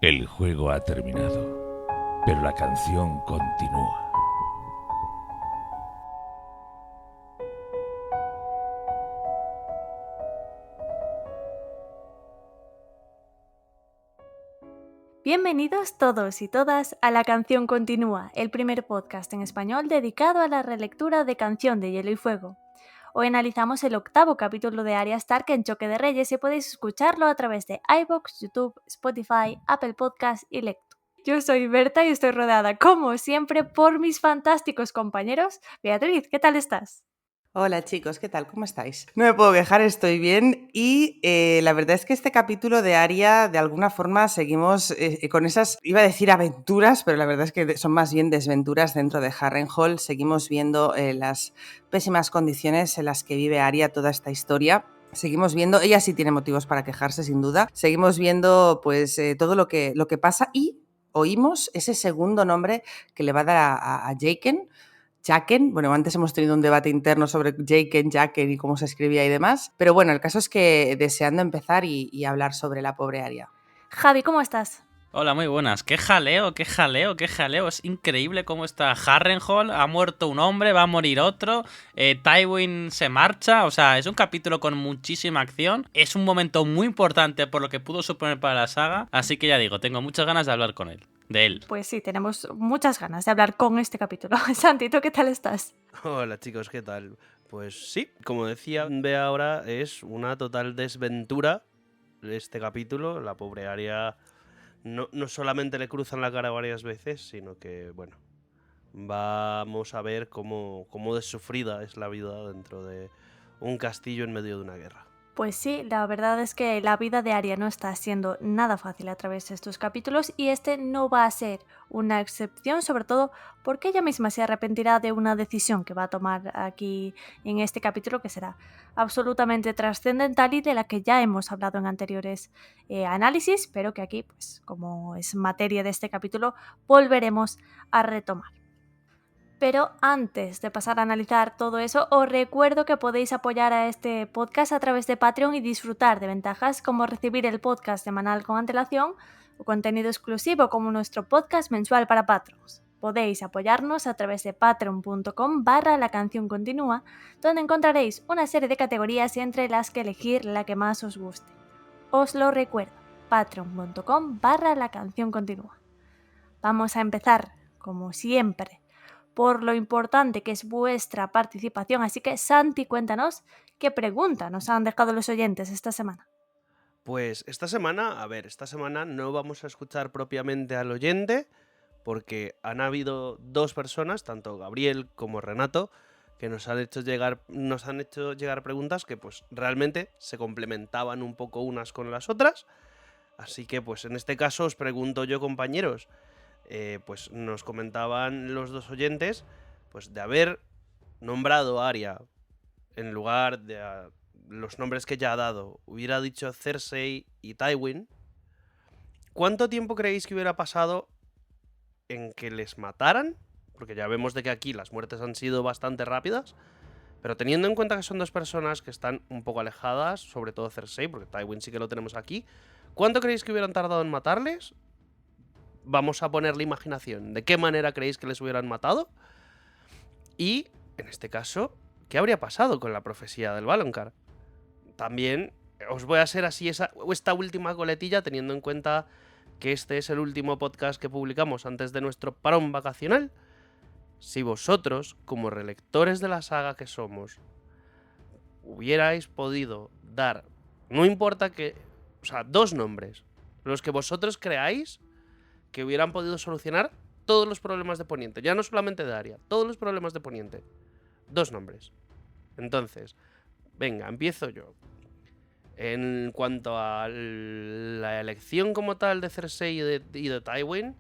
El juego ha terminado, pero la canción continúa. Bienvenidos todos y todas a La Canción Continúa, el primer podcast en español dedicado a la relectura de Canción de Hielo y Fuego. Hoy analizamos el 8º capítulo de Arya Stark en Choque de Reyes y podéis escucharlo a través de iVoox, YouTube, Spotify, Apple Podcasts y Lectu. Yo soy Berta y estoy rodeada, como siempre, por mis fantásticos compañeros. Beatriz, ¿qué tal estás? Hola chicos, ¿qué tal? ¿Cómo estáis? No me puedo quejar, estoy bien y la verdad es que este capítulo de Arya de alguna forma seguimos con esas, iba a decir aventuras, pero la verdad es que son más bien desventuras dentro de Harrenhal. Seguimos viendo las pésimas condiciones en las que vive Arya toda esta historia. Seguimos viendo, ella sí tiene motivos para quejarse sin duda, seguimos viendo pues todo lo que pasa y oímos ese segundo nombre que le va a dar a Jaqen. Jaqen, bueno, antes hemos tenido un debate interno sobre Jaqen y cómo se escribía y demás, pero bueno, el caso es que deseando empezar y hablar sobre la pobre Arya. Javi, ¿cómo estás? Hola, muy buenas. Qué jaleo, qué jaleo, qué jaleo. Es increíble cómo está Harrenhal. Ha muerto un hombre, va a morir otro. Tywin se marcha. O sea, es un capítulo con muchísima acción. Es un momento muy importante por lo que pudo suponer para la saga. Así que ya digo, tengo muchas ganas de hablar con él. De él. Pues sí, tenemos muchas ganas de hablar con este capítulo. Santi, ¿tú qué tal estás? Hola chicos, ¿qué tal? Pues sí, como decía Bea ahora, es una total desventura este capítulo. La pobre Arya no solamente le cruzan la cara varias veces, sino que, bueno, vamos a ver cómo desufrida es la vida dentro de un castillo en medio de una guerra. Pues sí, la verdad es que la vida de Arya no está siendo nada fácil a través de estos capítulos y este no va a ser una excepción, sobre todo porque ella misma se arrepentirá de una decisión que va a tomar aquí en este capítulo que será absolutamente trascendental y de la que ya hemos hablado en anteriores análisis, pero que aquí, pues como es materia de este capítulo, volveremos a retomar. Pero antes de pasar a analizar todo eso, os recuerdo que podéis apoyar a este podcast a través de Patreon y disfrutar de ventajas como recibir el podcast semanal con antelación o contenido exclusivo como nuestro podcast mensual para patrons. Podéis apoyarnos a través de patreon.com/la canción continúa, donde encontraréis una serie de categorías entre las que elegir la que más os guste. Os lo recuerdo, patreon.com/la canción continúa. Vamos a empezar, como siempre, por lo importante que es vuestra participación. Así que, Santi, cuéntanos qué pregunta nos han dejado los oyentes esta semana. Pues esta semana no vamos a escuchar propiamente al oyente, porque han habido dos personas, tanto Gabriel como Renato, que nos han hecho llegar preguntas que pues realmente se complementaban un poco unas con las otras. Así que pues en este caso os pregunto yo, compañeros, pues nos comentaban los dos oyentes, pues de haber nombrado a Arya en lugar de los nombres que ya ha dado, hubiera dicho Cersei y Tywin, ¿cuánto tiempo creéis que hubiera pasado en que les mataran? Porque ya vemos de que aquí las muertes han sido bastante rápidas, pero teniendo en cuenta que son dos personas que están un poco alejadas, sobre todo Cersei, porque Tywin sí que lo tenemos aquí, ¿cuánto creéis que hubieran tardado en matarles? Vamos a ponerle imaginación. ¿De qué manera creéis que les hubieran matado? Y, en este caso, ¿qué habría pasado con la profecía del Valonqar? También os voy a hacer así esta última coletilla, teniendo en cuenta que este es el último podcast que publicamos antes de nuestro parón vacacional. Si vosotros, como relectores de la saga que somos, hubierais podido dar, no importa que, o sea, dos nombres, los que vosotros creáis que hubieran podido solucionar todos los problemas de Poniente, ya no solamente de Arya, todos los problemas de Poniente. Dos nombres. Entonces, venga, empiezo yo. En cuanto a la elección como tal de Cersei y de Tywin,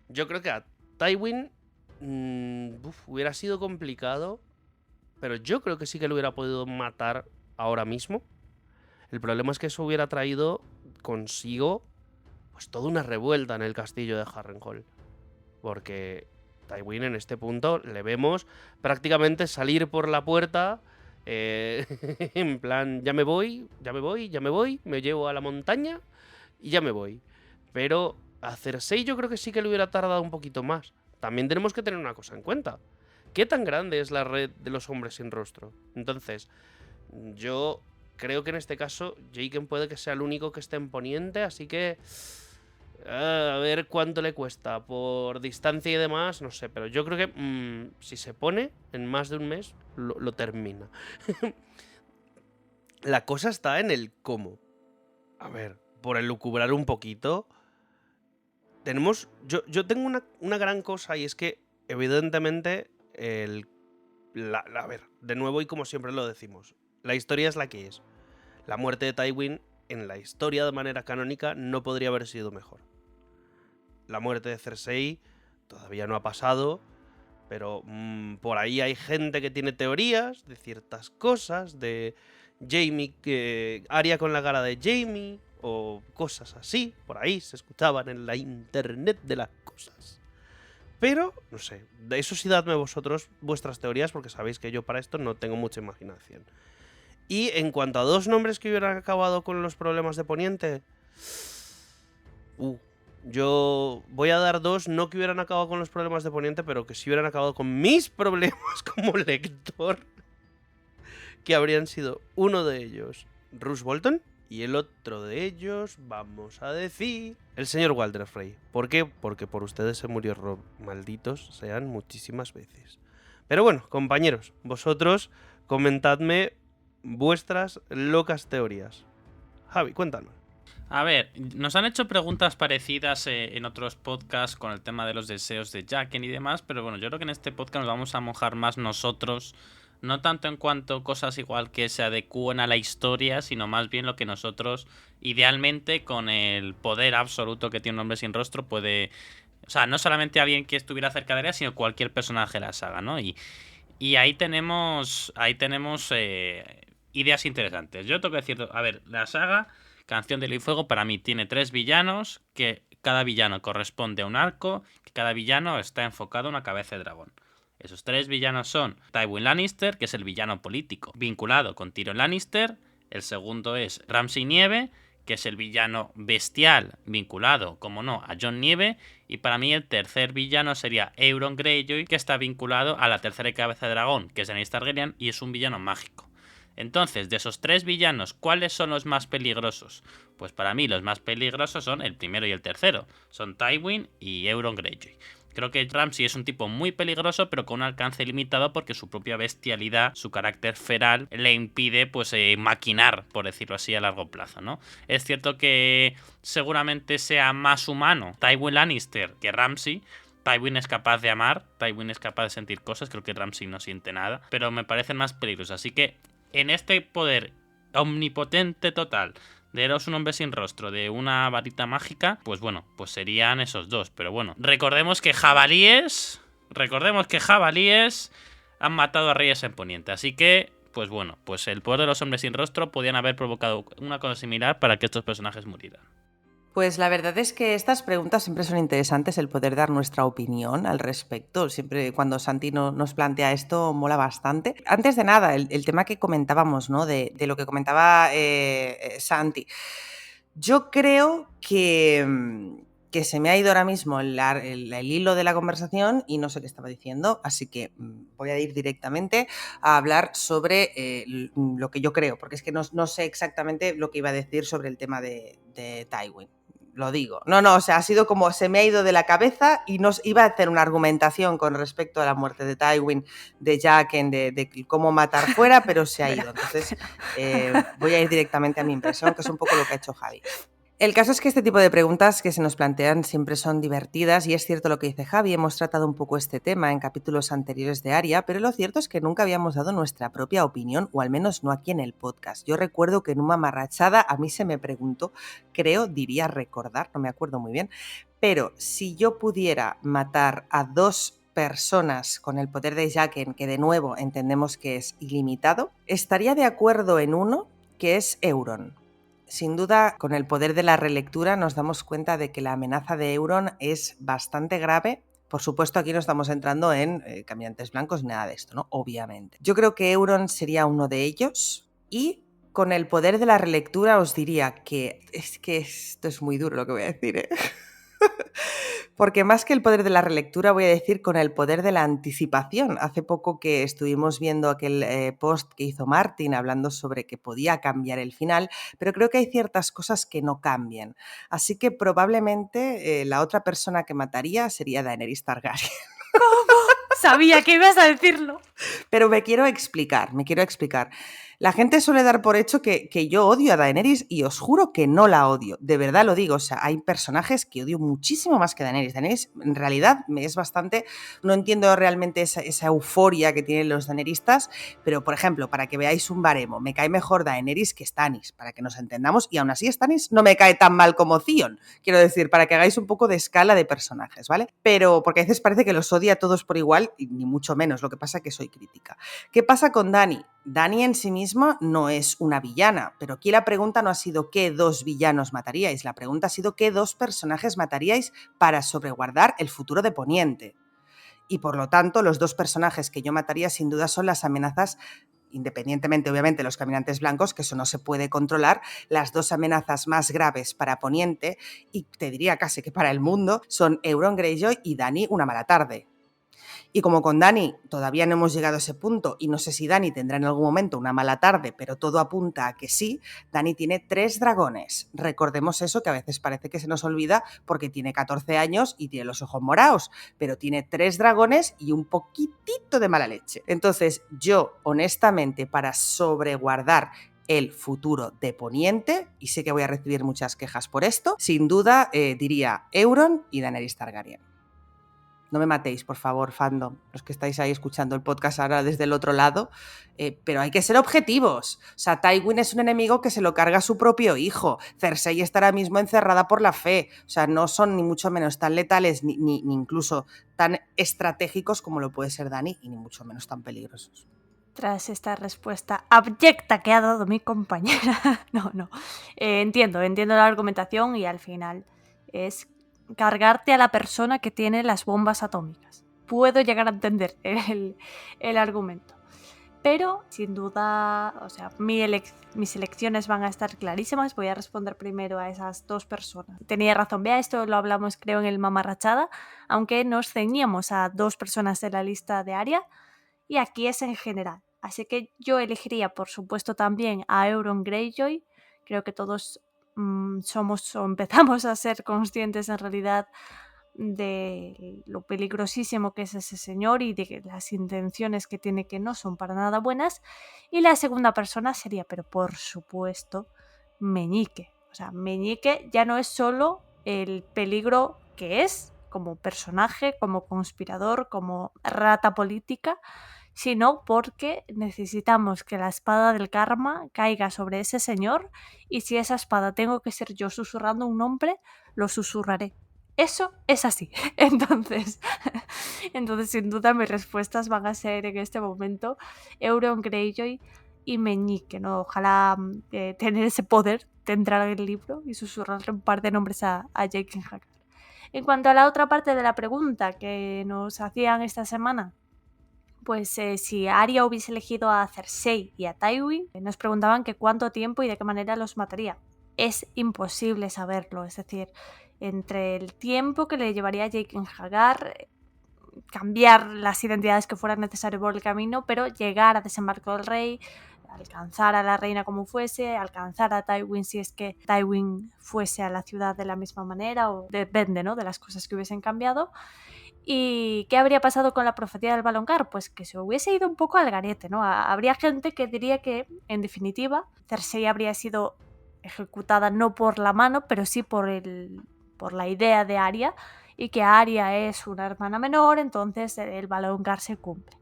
yo creo que a Tywin hubiera sido complicado, pero yo creo que sí que lo hubiera podido matar ahora mismo. El problema es que eso hubiera traído consigo pues toda una revuelta en el castillo de Harrenhal, porque Tywin en este punto le vemos prácticamente salir por la puerta en plan, me llevo a la montaña y ya me voy. Pero A Cersei yo creo que sí que le hubiera tardado un poquito más. También tenemos que tener una cosa en cuenta. ¿Qué tan grande es la red de los hombres sin rostro? Entonces, yo creo que en este caso Jaqen puede que sea el único que esté en Poniente, así que... a ver cuánto le cuesta por distancia y demás, no sé, pero yo creo que si se pone en más de un mes, lo termina. La cosa está en el cómo. A ver, por elucubrar un poquito, tenemos... Yo tengo una gran cosa y es que, evidentemente, a ver, de nuevo y como siempre lo decimos, la historia es la que es. La muerte de Tywin en la historia de manera canónica no podría haber sido mejor. La muerte de Cersei todavía no ha pasado, pero por ahí hay gente que tiene teorías de ciertas cosas, de Jaime, Arya con la cara de Jaime, o cosas así, por ahí se escuchaban en la internet de las cosas. Pero, no sé, de eso sí dadme vosotros vuestras teorías, porque sabéis que yo para esto no tengo mucha imaginación. Y en cuanto a 2 nombres que hubieran acabado con los problemas de Poniente... yo voy a dar 2, no que hubieran acabado con los problemas de Poniente, pero que sí hubieran acabado con mis problemas como lector. Que habrían sido uno de ellos Roose Bolton y el otro de ellos, vamos a decir, el señor Walder Frey. ¿Por qué? Porque por ustedes se murió Rob. Malditos sean muchísimas veces. Pero bueno, compañeros, vosotros comentadme vuestras locas teorías. Javi, cuéntanos. A ver, nos han hecho preguntas parecidas en otros podcasts con el tema de los deseos de Jaqen y demás, pero bueno, yo creo que en este podcast nos vamos a mojar más nosotros, no tanto en cuanto a cosas igual que se adecúen a la historia, sino más bien lo que nosotros, idealmente, con el poder absoluto que tiene un hombre sin rostro, puede... O sea, no solamente alguien que estuviera cerca de ella, sino cualquier personaje de la saga, ¿no? Y ahí tenemos ideas interesantes. Yo tengo que decir, a ver, la saga... Canción de Hielo y Fuego para mí tiene 3 villanos, que cada villano corresponde a un arco, que cada villano está enfocado a una cabeza de dragón. Esos 3 villanos son Tywin Lannister, que es el villano político vinculado con Tyrion Lannister. El segundo es Ramsay Nieve, que es el villano bestial vinculado, como no, a Jon Nieve. Y para mí el tercer villano sería Euron Greyjoy, que está vinculado a la tercera cabeza de dragón, que es Daenerys Targaryen, y es un villano mágico. Entonces, de esos 3 villanos, ¿cuáles son los más peligrosos? Pues para mí los más peligrosos son el primero y el tercero. Son Tywin y Euron Greyjoy. Creo que Ramsay es un tipo muy peligroso, pero con un alcance limitado porque su propia bestialidad, su carácter feral, le impide pues maquinar, por decirlo así, a largo plazo, ¿no? Es cierto que seguramente sea más humano Tywin Lannister que Ramsay. Tywin es capaz de amar, Tywin es capaz de sentir cosas, creo que Ramsay no siente nada, pero me parecen más peligrosos, así que en este poder omnipotente total de Eros un hombre sin rostro, de una varita mágica, pues bueno, pues serían esos 2. Pero bueno, recordemos que jabalíes han matado a reyes en Poniente. Así que, pues bueno, pues el poder de los hombres sin rostro podían haber provocado una cosa similar para que estos personajes murieran. Pues la verdad es que estas preguntas siempre son interesantes, el poder dar nuestra opinión al respecto. Siempre cuando Santi nos plantea esto mola bastante. Antes de nada, el tema que comentábamos, ¿no? De lo que comentaba Santi. Yo creo que se me ha ido ahora mismo el hilo de la conversación y no sé qué estaba diciendo, así que voy a ir directamente a hablar sobre lo que yo creo, porque es que no sé exactamente lo que iba a decir sobre el tema de Tywin. Lo digo. No, o sea, ha sido como se me ha ido de la cabeza y nos iba a hacer una argumentación con respecto a la muerte de Tywin, de Jaqen, de cómo matar fuera, pero se ha ido. Entonces voy a ir directamente a mi impresión, que es un poco lo que ha hecho Javi. El caso es que este tipo de preguntas que se nos plantean siempre son divertidas y es cierto lo que dice Javi, hemos tratado un poco este tema en capítulos anteriores de Aria, pero lo cierto es que nunca habíamos dado nuestra propia opinión, o al menos no aquí en el podcast. Yo recuerdo que en una mamarrachada a mí se me preguntó, diría recordar, no me acuerdo muy bien, pero si yo pudiera matar a 2 personas con el poder de Jaqen, que de nuevo entendemos que es ilimitado, estaría de acuerdo en uno, que es Euron. Sin duda, con el poder de la relectura nos damos cuenta de que la amenaza de Euron es bastante grave. Por supuesto, aquí no estamos entrando en caminantes blancos ni nada de esto, ¿no? Obviamente. Yo creo que Euron sería uno de ellos y con el poder de la relectura os diría que... Es que esto es muy duro lo que voy a decir, ¿eh? Porque más que el poder de la relectura, voy a decir con el poder de la anticipación. Hace poco que estuvimos viendo aquel post que hizo Martin hablando sobre que podía cambiar el final, pero creo que hay ciertas cosas que no cambian. Así que probablemente la otra persona que mataría sería Daenerys Targaryen. ¿Cómo? Sabía que ibas a decirlo. Pero me quiero explicar. La gente suele dar por hecho que yo odio a Daenerys y os juro que no la odio. De verdad lo digo. O sea, hay personajes que odio muchísimo más que Daenerys. Daenerys en realidad me es bastante... No entiendo realmente esa euforia que tienen los daeneristas, pero por ejemplo, para que veáis un baremo, me cae mejor Daenerys que Stannis, para que nos entendamos, y aún así Stannis no me cae tan mal como Theon. Quiero decir, para que hagáis un poco de escala de personajes, ¿vale? Pero porque a veces parece que los odia a todos por igual, y ni mucho menos, lo que pasa es que soy crítica. ¿Qué pasa con Dany? Dany en sí misma no es una villana, pero aquí la pregunta no ha sido qué dos villanos mataríais, la pregunta ha sido qué dos personajes mataríais para sobreguardar el futuro de Poniente. Y por lo tanto, los dos personajes que yo mataría sin duda son las amenazas, independientemente obviamente de los caminantes blancos, que eso no se puede controlar, las dos amenazas más graves para Poniente, y te diría casi que para el mundo, son Euron Greyjoy y Dany una mala tarde. Y como con Dany todavía no hemos llegado a ese punto y no sé si Dany tendrá en algún momento una mala tarde, pero todo apunta a que sí, Dany tiene 3 dragones. Recordemos eso, que a veces parece que se nos olvida porque tiene 14 años y tiene los ojos morados, pero tiene 3 dragones y un poquitito de mala leche. Entonces yo, honestamente, para sobreguardar el futuro de Poniente, y sé que voy a recibir muchas quejas por esto, sin duda diría Euron y Daenerys Targaryen. No me matéis, por favor, fandom, los que estáis ahí escuchando el podcast ahora desde el otro lado, pero hay que ser objetivos. O sea, Tywin es un enemigo que se lo carga a su propio hijo. Cersei está ahora mismo encerrada por la fe. O sea, no son ni mucho menos tan letales ni incluso tan estratégicos como lo puede ser Dany, y ni mucho menos tan peligrosos. Tras esta respuesta abyecta que ha dado mi compañera, no. Entiendo la argumentación y al final es cargarte a la persona que tiene las bombas atómicas. Puedo llegar a entender el argumento. Pero, sin duda, o sea, mis elecciones van a estar clarísimas. Voy a responder primero a esas dos personas. Tenía razón, vea, esto lo hablamos creo en el Mamarrachada, aunque nos ceñíamos a 2 personas de la lista de Arya, y aquí es en general. Así que yo elegiría, por supuesto, también a Euron Greyjoy. Creo que todos somos o empezamos a ser conscientes en realidad de lo peligrosísimo que es ese señor y de las intenciones que tiene, que no son para nada buenas. Y la segunda persona sería, pero por supuesto, Meñique. O sea, Meñique ya no es solo el peligro que es como personaje, como conspirador, como rata política, sino porque necesitamos que la espada del karma caiga sobre ese señor, y si esa espada tengo que ser yo susurrando un nombre, lo susurraré. Eso es así. Entonces, sin duda mis respuestas van a ser en este momento Euron Greyjoy y Meñique, ¿no? Ojalá tener ese poder de entrar en el libro y susurrarle un par de nombres a Jaqen H'ghar. En cuanto a la otra parte de la pregunta que nos hacían esta semana, pues si Arya hubiese elegido a Cersei y a Tywin, nos preguntaban que cuánto tiempo y de qué manera los mataría. Es imposible saberlo, es decir, entre el tiempo que le llevaría a Jaqen H'ghar, cambiar las identidades que fueran necesarias por el camino, pero llegar a Desembarco del Rey, alcanzar a la reina como fuese, alcanzar a Tywin si es que Tywin fuese a la ciudad de la misma manera, o depende, ¿no?, de las cosas que hubiesen cambiado. ¿Y qué habría pasado con la profecía del Valonqar? Pues que se hubiese ido un poco al garete, ¿no? Habría gente que diría que, en definitiva, Cersei habría sido ejecutada no por la mano, pero sí por la idea de Arya, y que Arya es una hermana menor, entonces el Valonqar se cumple.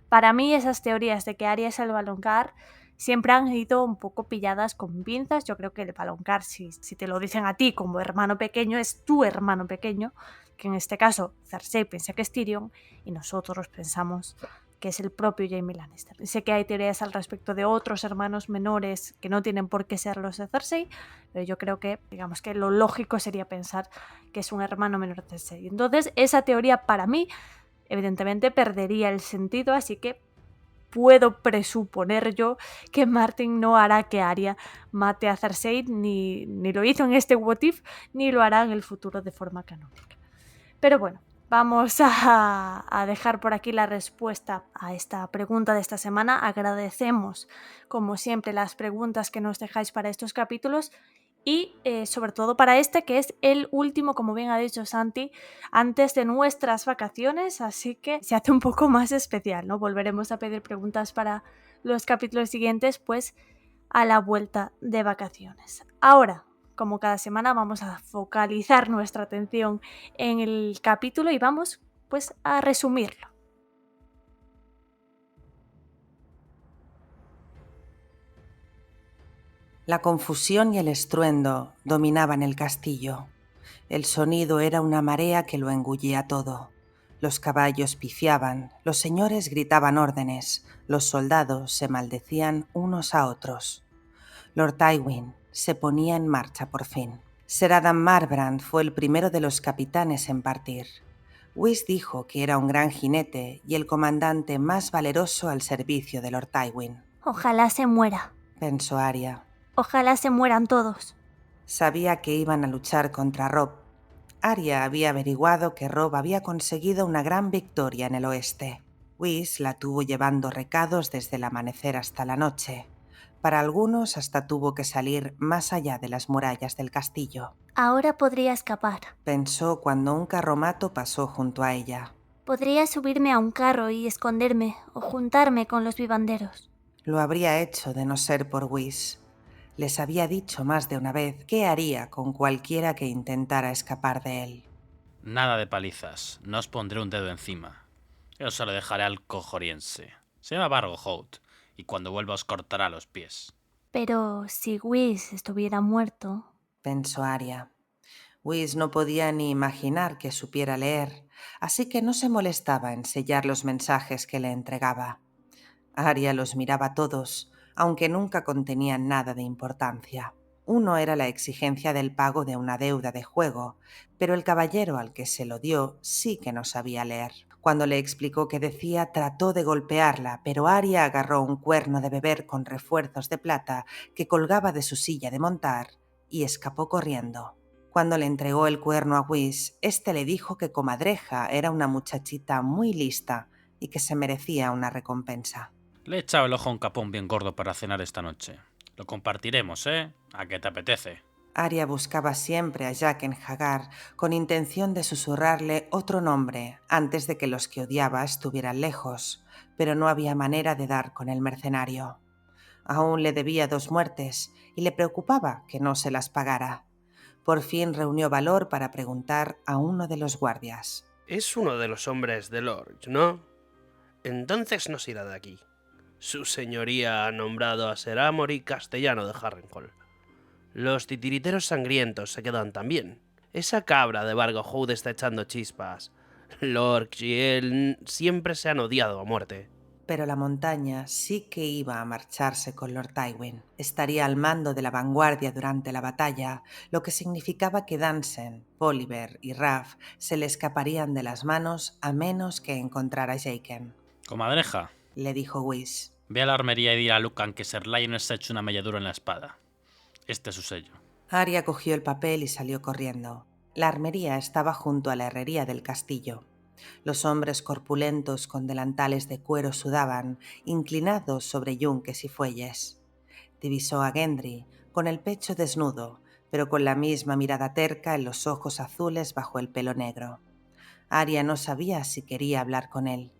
Para mí esas teorías de que Arya es el Valonqar siempre han ido un poco pilladas con pinzas. Yo creo que el Valonqar, si te lo dicen a ti como hermano pequeño, es tu hermano pequeño, que en este caso Cersei piensa que es Tyrion y nosotros pensamos que es el propio Jaime Lannister. Sé que hay teorías al respecto de otros hermanos menores que no tienen por qué ser los de Cersei, pero yo creo que, digamos que lo lógico sería pensar que es un hermano menor de Cersei. Entonces, esa teoría para mí, evidentemente, perdería el sentido, así que puedo presuponer yo que Martin no hará que Arya mate a Cersei, ni lo hizo en este What If, ni lo hará en el futuro de forma canónica. Pero bueno, vamos a dejar por aquí la respuesta a esta pregunta de esta semana. Agradecemos, como siempre, las preguntas que nos dejáis para estos capítulos y sobre todo para este, que es el último, como bien ha dicho Santi, antes de nuestras vacaciones, así que se hace un poco más especial, ¿no? Volveremos a pedir preguntas para los capítulos siguientes, pues a la vuelta de vacaciones. Ahora, como cada semana, vamos a focalizar nuestra atención en el capítulo y vamos pues a resumirlo. La confusión y el estruendo dominaban el castillo. El sonido era una marea que lo engullía todo. Los caballos pifiaban, los señores gritaban órdenes, los soldados se maldecían unos a otros. Lord Tywin se ponía en marcha por fin. Ser Adam Marbrand fue el primero de los capitanes en partir. Whis dijo que era un gran jinete y el comandante más valeroso al servicio de Lord Tywin. Ojalá se muera. Pensó Arya. Ojalá se mueran todos. Sabía que iban a luchar contra Robb. Arya había averiguado que Robb había conseguido una gran victoria en el oeste. Whis la tuvo llevando recados desde el amanecer hasta la noche. Para algunos hasta tuvo que salir más allá de las murallas del castillo. Ahora podría escapar. Pensó cuando un carromato pasó junto a ella. Podría subirme a un carro y esconderme o juntarme con los vivanderos. Lo habría hecho de no ser por Whis. Les había dicho más de una vez qué haría con cualquiera que intentara escapar de él. Nada de palizas, no os pondré un dedo encima. Yo se lo dejaré al cojoriense. Se llama Vargo Hout, y cuando vuelva os cortará los pies. Pero si Whis estuviera muerto... Pensó Arya. Whis no podía ni imaginar que supiera leer, así que no se molestaba en sellar los mensajes que le entregaba. Arya los miraba todos, aunque nunca contenían nada de importancia. Uno era la exigencia del pago de una deuda de juego, pero el caballero al que se lo dio sí que no sabía leer. Cuando le explicó qué decía, trató de golpearla, pero Arya agarró un cuerno de beber con refuerzos de plata que colgaba de su silla de montar y escapó corriendo. Cuando le entregó el cuerno a Whis, este le dijo que Comadreja era una muchachita muy lista y que se merecía una recompensa. Le he echado el ojo a un capón bien gordo para cenar esta noche. Lo compartiremos, ¿eh? ¿A qué te apetece? Arya buscaba siempre a Jaqen H'ghar con intención de susurrarle otro nombre antes de que los que odiaba estuvieran lejos, pero no había manera de dar con el mercenario. Aún le debía 2 muertes y le preocupaba que no se las pagara. Por fin reunió valor para preguntar a uno de los guardias. Es uno de los hombres de Lorch, ¿no? Entonces no se irá de aquí. Su señoría ha nombrado a Ser Amory castellano de Harrenhal. Los titiriteros sangrientos se quedan también. Esa cabra de Vargo Hout está echando chispas. Lorch y él siempre se han odiado a muerte. Pero la montaña sí que iba a marcharse con Lord Tywin. Estaría al mando de la vanguardia durante la batalla, lo que significaba que Dansen, Poliver y Raff se le escaparían de las manos a menos que encontrara a Jaqen. Comadreja, Le dijo Whis. ve a la armería y dirá a Lucan que Ser Lionel se ha hecho una melladura en la espada. Este es su sello. Arya cogió el papel y salió corriendo. La armería estaba junto a la herrería del castillo. Los hombres corpulentos con delantales de cuero sudaban, inclinados sobre yunques y fuelles. Divisó a Gendry, con el pecho desnudo, pero con la misma mirada terca en los ojos azules bajo el pelo negro. Arya no sabía si quería hablar con él.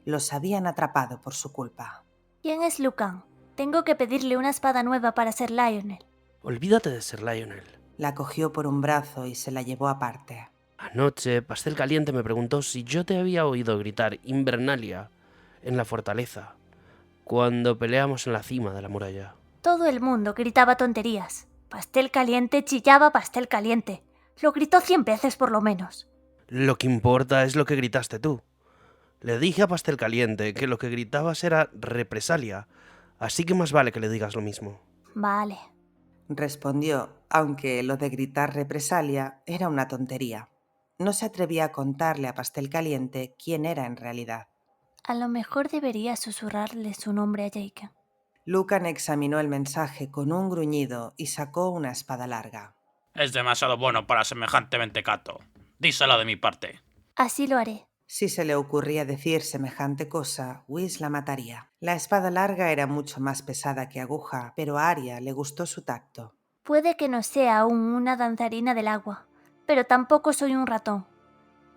Los habían atrapado por su culpa. ¿Quién es Lucan? Tengo que pedirle una espada nueva para Ser Lionel. Olvídate de Ser Lionel. La cogió por un brazo y se la llevó aparte. Anoche, Pastel Caliente me preguntó si yo te había oído gritar Invernalia en la fortaleza, cuando peleamos en la cima de la muralla. Todo el mundo gritaba tonterías. Pastel caliente chillaba pastel caliente. Lo gritó 100 veces por lo menos. Lo que importa es lo que gritaste tú. Le dije a Pastel Caliente que lo que gritabas era represalia, así que más vale que le digas lo mismo. Vale. Respondió, aunque lo de gritar represalia era una tontería. No se atrevía a contarle a Pastel Caliente quién era en realidad. A lo mejor debería susurrarle su nombre a Jake. Lucan examinó el mensaje con un gruñido y sacó una espada larga. Es demasiado bueno para semejante mentecato. Díselo de mi parte. Así lo haré. Si se le ocurría decir semejante cosa, Whis la mataría. La espada larga era mucho más pesada que aguja, pero a Arya le gustó su tacto. Puede que no sea aún una danzarina del agua, pero tampoco soy un ratón.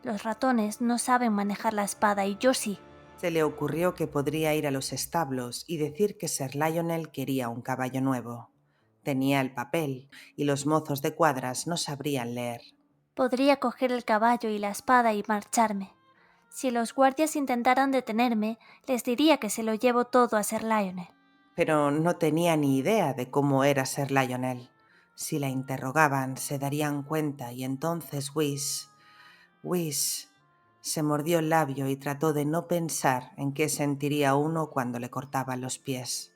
Los ratones no saben manejar la espada y yo sí. Se le ocurrió que podría ir a los establos y decir que Sir Lionel quería un caballo nuevo. Tenía el papel y los mozos de cuadras no sabrían leer. Podría coger el caballo y la espada y marcharme. Si los guardias intentaran detenerme, les diría que se lo llevo todo a Sir Lionel. Pero no tenía ni idea de cómo era Sir Lionel. Si la interrogaban, se darían cuenta y entonces Whis se mordió el labio y trató de no pensar en qué sentiría uno cuando le cortaban los pies.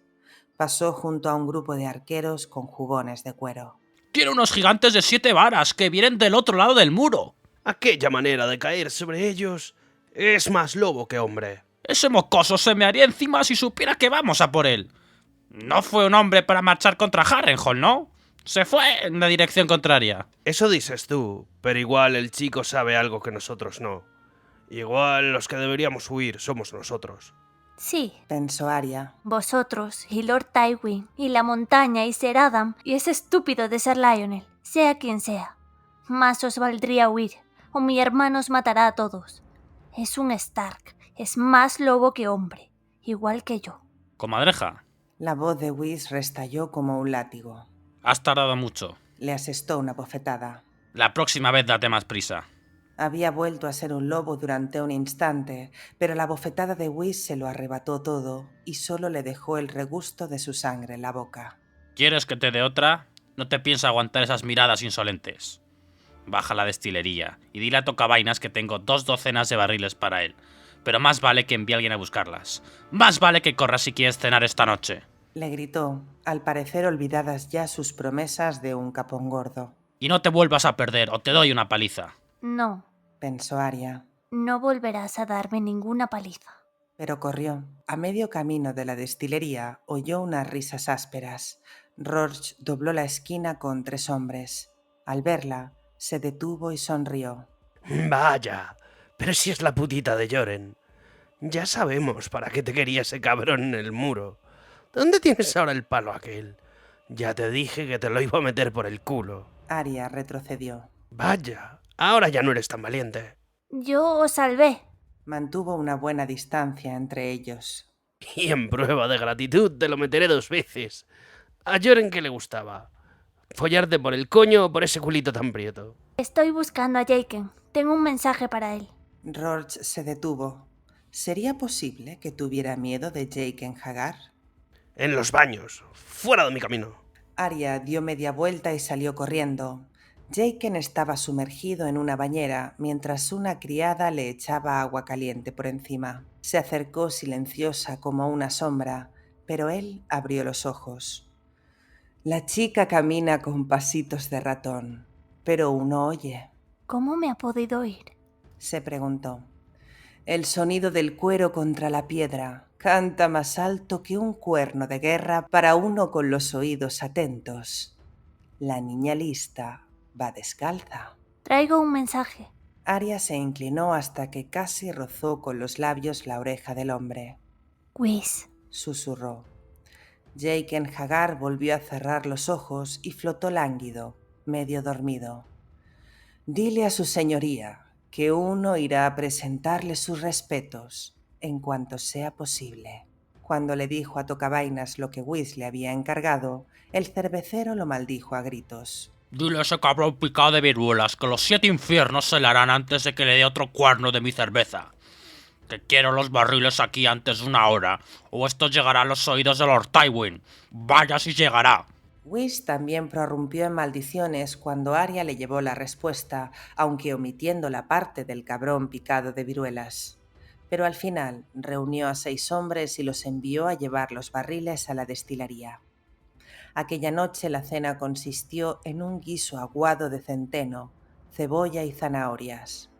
Pasó junto a un grupo de arqueros con jubones de cuero. Tiene unos gigantes de 7 varas que vienen del otro lado del muro. Aquella manera de caer sobre ellos es más lobo que hombre. Ese mocoso se me haría encima si supiera que vamos a por él. No fue un hombre para marchar contra Harrenhal, ¿no? Se fue en la dirección contraria. Eso dices tú, pero igual el chico sabe algo que nosotros no. Igual los que deberíamos huir somos nosotros. Sí, Pensó Arya. vosotros y Lord Tywin y la montaña y Ser Adam y ese estúpido de Sir Lionel, sea quien sea. Más os valdría huir, o mi hermano os matará a todos. Es un Stark, es más lobo que hombre, igual que yo. Comadreja, La voz de Whis restalló como un látigo. has tardado mucho. Le asestó una bofetada. La próxima vez date más prisa. Había vuelto a ser un lobo durante un instante, pero la bofetada de Whis se lo arrebató todo y solo le dejó el regusto de su sangre en la boca. ¿Quieres que te dé otra? No te pienso aguantar esas miradas insolentes. Baja a la destilería y dile a Tocavainas que tengo 2 docenas de barriles para él. Pero más vale que envíe a alguien a buscarlas. Más vale que corras si quieres cenar esta noche. Le gritó, al parecer olvidadas ya sus promesas de un capón gordo. Y no te vuelvas a perder o te doy una paliza. No, Pensó Arya, no volverás a darme ninguna paliza. pero corrió. A medio camino de la destilería oyó unas risas ásperas. Rourke dobló la esquina con 3 hombres. Al verla, se detuvo y sonrió. Vaya, pero si es la putita de Joren. Ya sabemos para qué te quería ese cabrón en el muro. ¿Dónde tienes ahora el palo aquel? Ya te dije que te lo iba a meter por el culo. Arya retrocedió. Vaya, ahora ya no eres tan valiente. Yo os salvé. Mantuvo una buena distancia entre ellos. Y en prueba de gratitud te lo meteré 2 veces. A Joren que le gustaba. Follarte por el coño o por ese culito tan prieto. Estoy buscando a Jaqen. Tengo un mensaje para él. Rourke se detuvo. ¿Sería posible que tuviera miedo de Jaqen Hagar? En los baños. Fuera de mi camino. Arya dio media vuelta y salió corriendo. Jaqen estaba sumergido en una bañera mientras una criada le echaba agua caliente por encima. Se acercó silenciosa como una sombra, pero él abrió los ojos. La chica camina con pasitos de ratón, pero uno oye. ¿Cómo me ha podido oír? Se preguntó. El sonido del cuero contra la piedra canta más alto que un cuerno de guerra para uno con los oídos atentos. La niña lista va descalza. Traigo un mensaje. Arya se inclinó hasta que casi rozó con los labios la oreja del hombre. Whis. Susurró. Jaqen Hagar volvió a cerrar los ojos y flotó lánguido, medio dormido. Dile a su señoría que uno irá a presentarle sus respetos en cuanto sea posible. Cuando le dijo a Tocavainas lo que Whis le había encargado, el cervecero lo maldijo a gritos. Dile a ese cabrón picado de viruelas que los 7 infiernos se le harán antes de que le dé otro cuerno de mi cerveza. Que quiero los barriles aquí antes de 1 hora, o esto llegará a los oídos de Lord Tywin. Vaya si llegará. Whis también prorrumpió en maldiciones cuando Arya le llevó la respuesta, aunque omitiendo la parte del cabrón picado de viruelas. Pero al final reunió a 6 hombres y los envió a llevar los barriles a la destilería. Aquella noche la cena consistió en un guiso aguado de centeno, cebolla y zanahorias.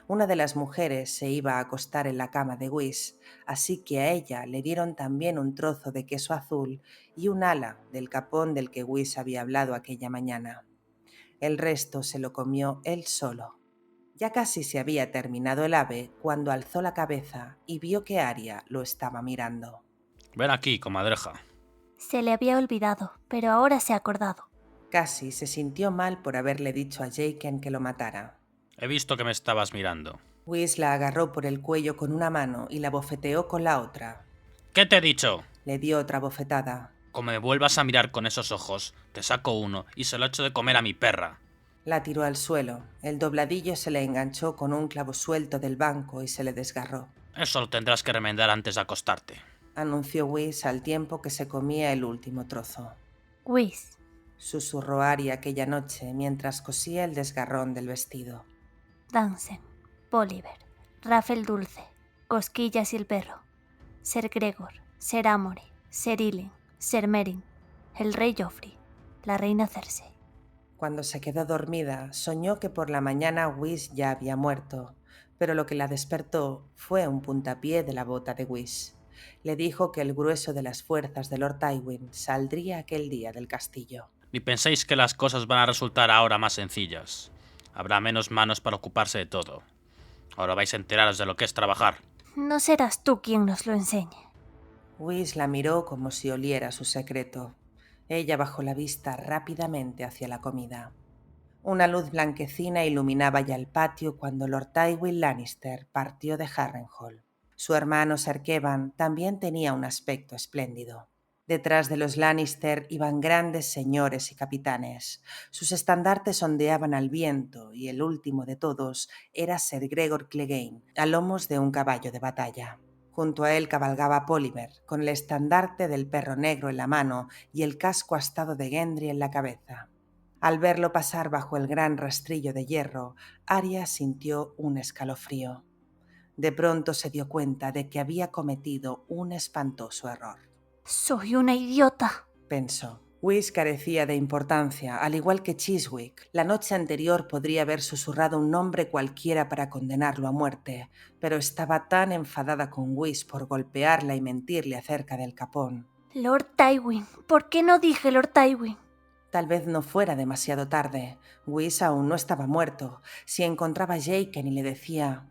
Una de las mujeres se iba a acostar en la cama de Whis, así que a ella le dieron también un trozo de queso azul y un ala del capón del que Whis había hablado aquella mañana. El resto se lo comió él solo. Ya casi se había terminado el ave cuando alzó la cabeza y vio que Arya lo estaba mirando. Ven aquí, comadreja. Se le había olvidado, pero ahora se ha acordado. Casi se sintió mal por haberle dicho a Jaqen que lo matara. He visto que me estabas mirando. Whis la agarró por el cuello con una mano y la bofeteó con la otra. ¿Qué te he dicho? Le dio otra bofetada. Como me vuelvas a mirar con esos ojos, te saco uno y se lo echo de comer a mi perra. La tiró al suelo. El dobladillo se le enganchó con un clavo suelto del banco y se le desgarró. Eso lo tendrás que remendar antes de acostarte. Anunció Whis al tiempo que se comía el último trozo. Whis, Susurró Arya aquella noche mientras cosía el desgarrón del vestido. Dansen, Bolívar, Rafael Dulce, Cosquillas y el perro, Ser Gregor, Ser Amory, Ser Ilyn, Ser Merin, el rey Joffrey, la reina Cersei. Cuando se quedó dormida, soñó que por la mañana Whis ya había muerto, pero lo que la despertó fue un puntapié de la bota de Whis. Le dijo que el grueso de las fuerzas de Lord Tywin saldría aquel día del castillo. Ni penséis que las cosas van a resultar ahora más sencillas. Habrá menos manos para ocuparse de todo. Ahora vais a enteraros de lo que es trabajar. No serás tú quien nos lo enseñe. Whis la miró como si oliera su secreto. Ella bajó la vista rápidamente hacia la comida. Una luz blanquecina iluminaba ya el patio cuando Lord Tywin Lannister partió de Harrenhal. Su hermano Ser Kevan también tenía un aspecto espléndido. Detrás de los Lannister iban grandes señores y capitanes. Sus estandartes ondeaban al viento y el último de todos era Ser Gregor Clegane, a lomos de un caballo de batalla. Junto a él cabalgaba Bolívar, con el estandarte del perro negro en la mano y el casco astado de Gendry en la cabeza. Al verlo pasar bajo el gran rastrillo de hierro, Arya sintió un escalofrío. De pronto se dio cuenta de que había cometido un espantoso error. Soy una idiota, Pensó. Whis carecía de importancia, al igual que Chiswick. La noche anterior podría haber susurrado un nombre cualquiera para condenarlo a muerte, pero estaba tan enfadada con Whis por golpearla y mentirle acerca del capón. Lord Tywin. ¿Por qué no dije Lord Tywin? Tal vez no fuera demasiado tarde. Whis aún no estaba muerto. Si encontraba a Jaqen y le decía...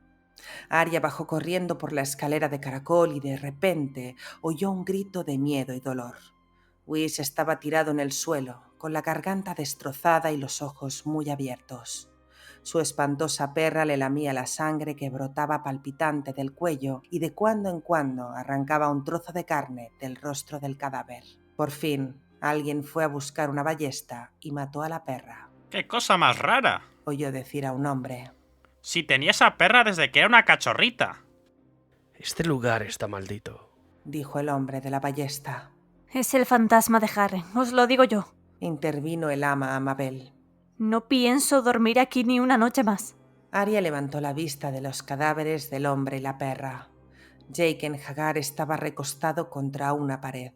Arya bajó corriendo por la escalera de caracol y de repente oyó un grito de miedo y dolor. Whis estaba tirado en el suelo, con la garganta destrozada y los ojos muy abiertos. Su espantosa perra le lamía la sangre que brotaba palpitante del cuello y de cuando en cuando arrancaba un trozo de carne del rostro del cadáver. Por fin, alguien fue a buscar una ballesta y mató a la perra. ¡Qué cosa más rara! Oyó decir a un hombre. Si tenía esa perra desde que era una cachorrita. Este lugar está maldito. Dijo el hombre de la ballesta. Es el fantasma de Harren, os lo digo yo. Intervino el ama Amabel. No pienso dormir aquí ni una noche más. Arya levantó la vista de los cadáveres del hombre y la perra. Jaqen H'ghar estaba recostado contra una pared.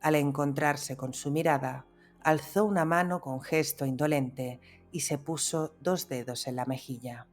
Al encontrarse con su mirada, alzó una mano con gesto indolente y se puso 2 dedos en la mejilla.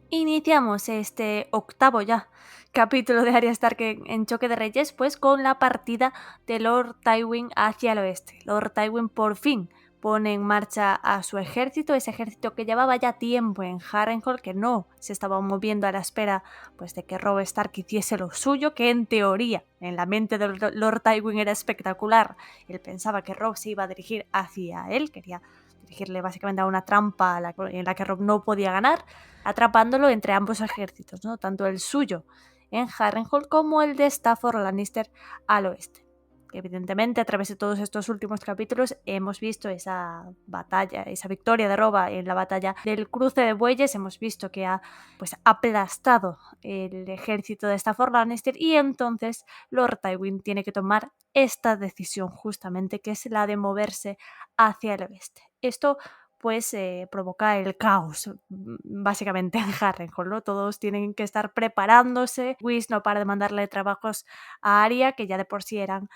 Iniciamos este octavo ya capítulo de Arya Stark en Choque de Reyes, pues con la partida de Lord Tywin hacia el oeste. Lord Tywin por fin pone en marcha a su ejército, ese ejército que llevaba ya tiempo en Harrenhal, que no se estaba moviendo a la espera pues, de que Robb Stark hiciese lo suyo, que en teoría, en la mente de Lord Tywin era espectacular. Él pensaba que Robb se iba a dirigir hacia él, quería dirigirle básicamente a una trampa en la que Robb no podía ganar, atrapándolo entre ambos ejércitos, ¿no? Tanto el suyo en Harrenhal como el de Stafford Lannister al oeste. Evidentemente, a través de todos estos últimos capítulos hemos visto esa batalla, esa victoria de Robb en la batalla del cruce de bueyes. Hemos visto que ha pues, aplastado el ejército de Stafford Lannister y entonces Lord Tywin tiene que tomar esta decisión justamente, que es la de moverse hacia el oeste. Esto pues provoca el caos, básicamente en Harrenhal, ¿no? Todos tienen que estar preparándose. Whis no para de mandarle trabajos a Arya, que ya de por sí eran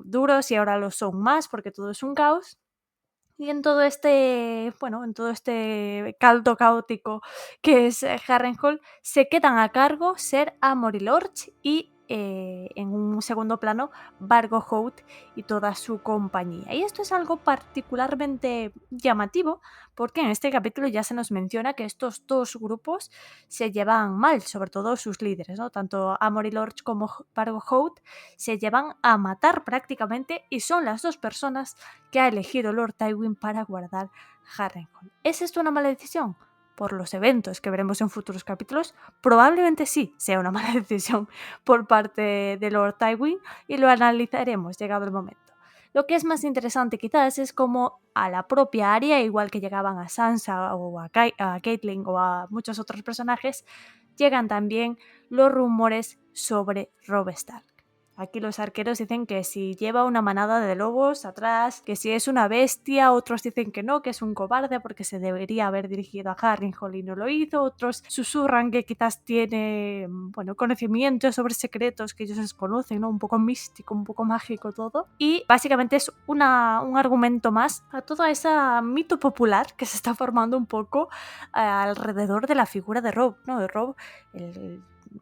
duros y ahora lo son más porque todo es un caos. Y en todo este caldo caótico que es Harrenhal, se quedan a cargo Ser Amory Lorch y en un segundo plano Vargo Hout y toda su compañía. Y esto es algo particularmente llamativo porque en este capítulo ya se nos menciona que estos dos grupos se llevan mal, sobre todo sus líderes, ¿no? Tanto Amory Lorch como Vargo Hout se llevan a matar prácticamente y son las dos personas que ha elegido Lord Tywin para guardar Harrenhal. ¿Es esto una mala decisión? Por los eventos que veremos en futuros capítulos, probablemente sí sea una mala decisión por parte de Lord Tywin y lo analizaremos llegado el momento. Lo que es más interesante quizás es cómo a la propia Arya, igual que llegaban a Sansa o a Catelyn o a muchos otros personajes, llegan también los rumores sobre Robb Stark. Aquí los arqueros dicen que si lleva una manada de lobos atrás, que si es una bestia, otros dicen que no, que es un cobarde porque se debería haber dirigido a Harrenhal y no lo hizo, otros susurran que quizás tiene, conocimientos sobre secretos que ellos desconocen, ¿no? Un poco místico, un poco mágico todo. Y básicamente es un argumento más a todo ese mito popular que se está formando un poco alrededor de la figura de Robb, ¿no? De Robb, el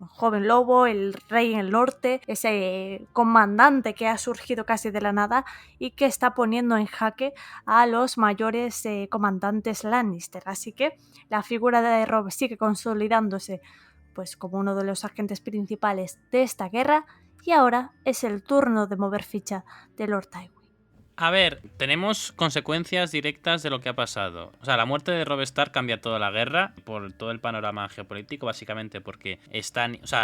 joven lobo, el rey en el norte, ese comandante que ha surgido casi de la nada y que está poniendo en jaque a los mayores comandantes Lannister. Así que la figura de Robb sigue consolidándose pues como uno de los agentes principales de esta guerra y ahora es el turno de mover ficha de Lord Tywin. A ver, tenemos consecuencias directas de lo que ha pasado. O sea, la muerte de Robb Stark cambia toda la guerra por todo el panorama geopolítico, básicamente porque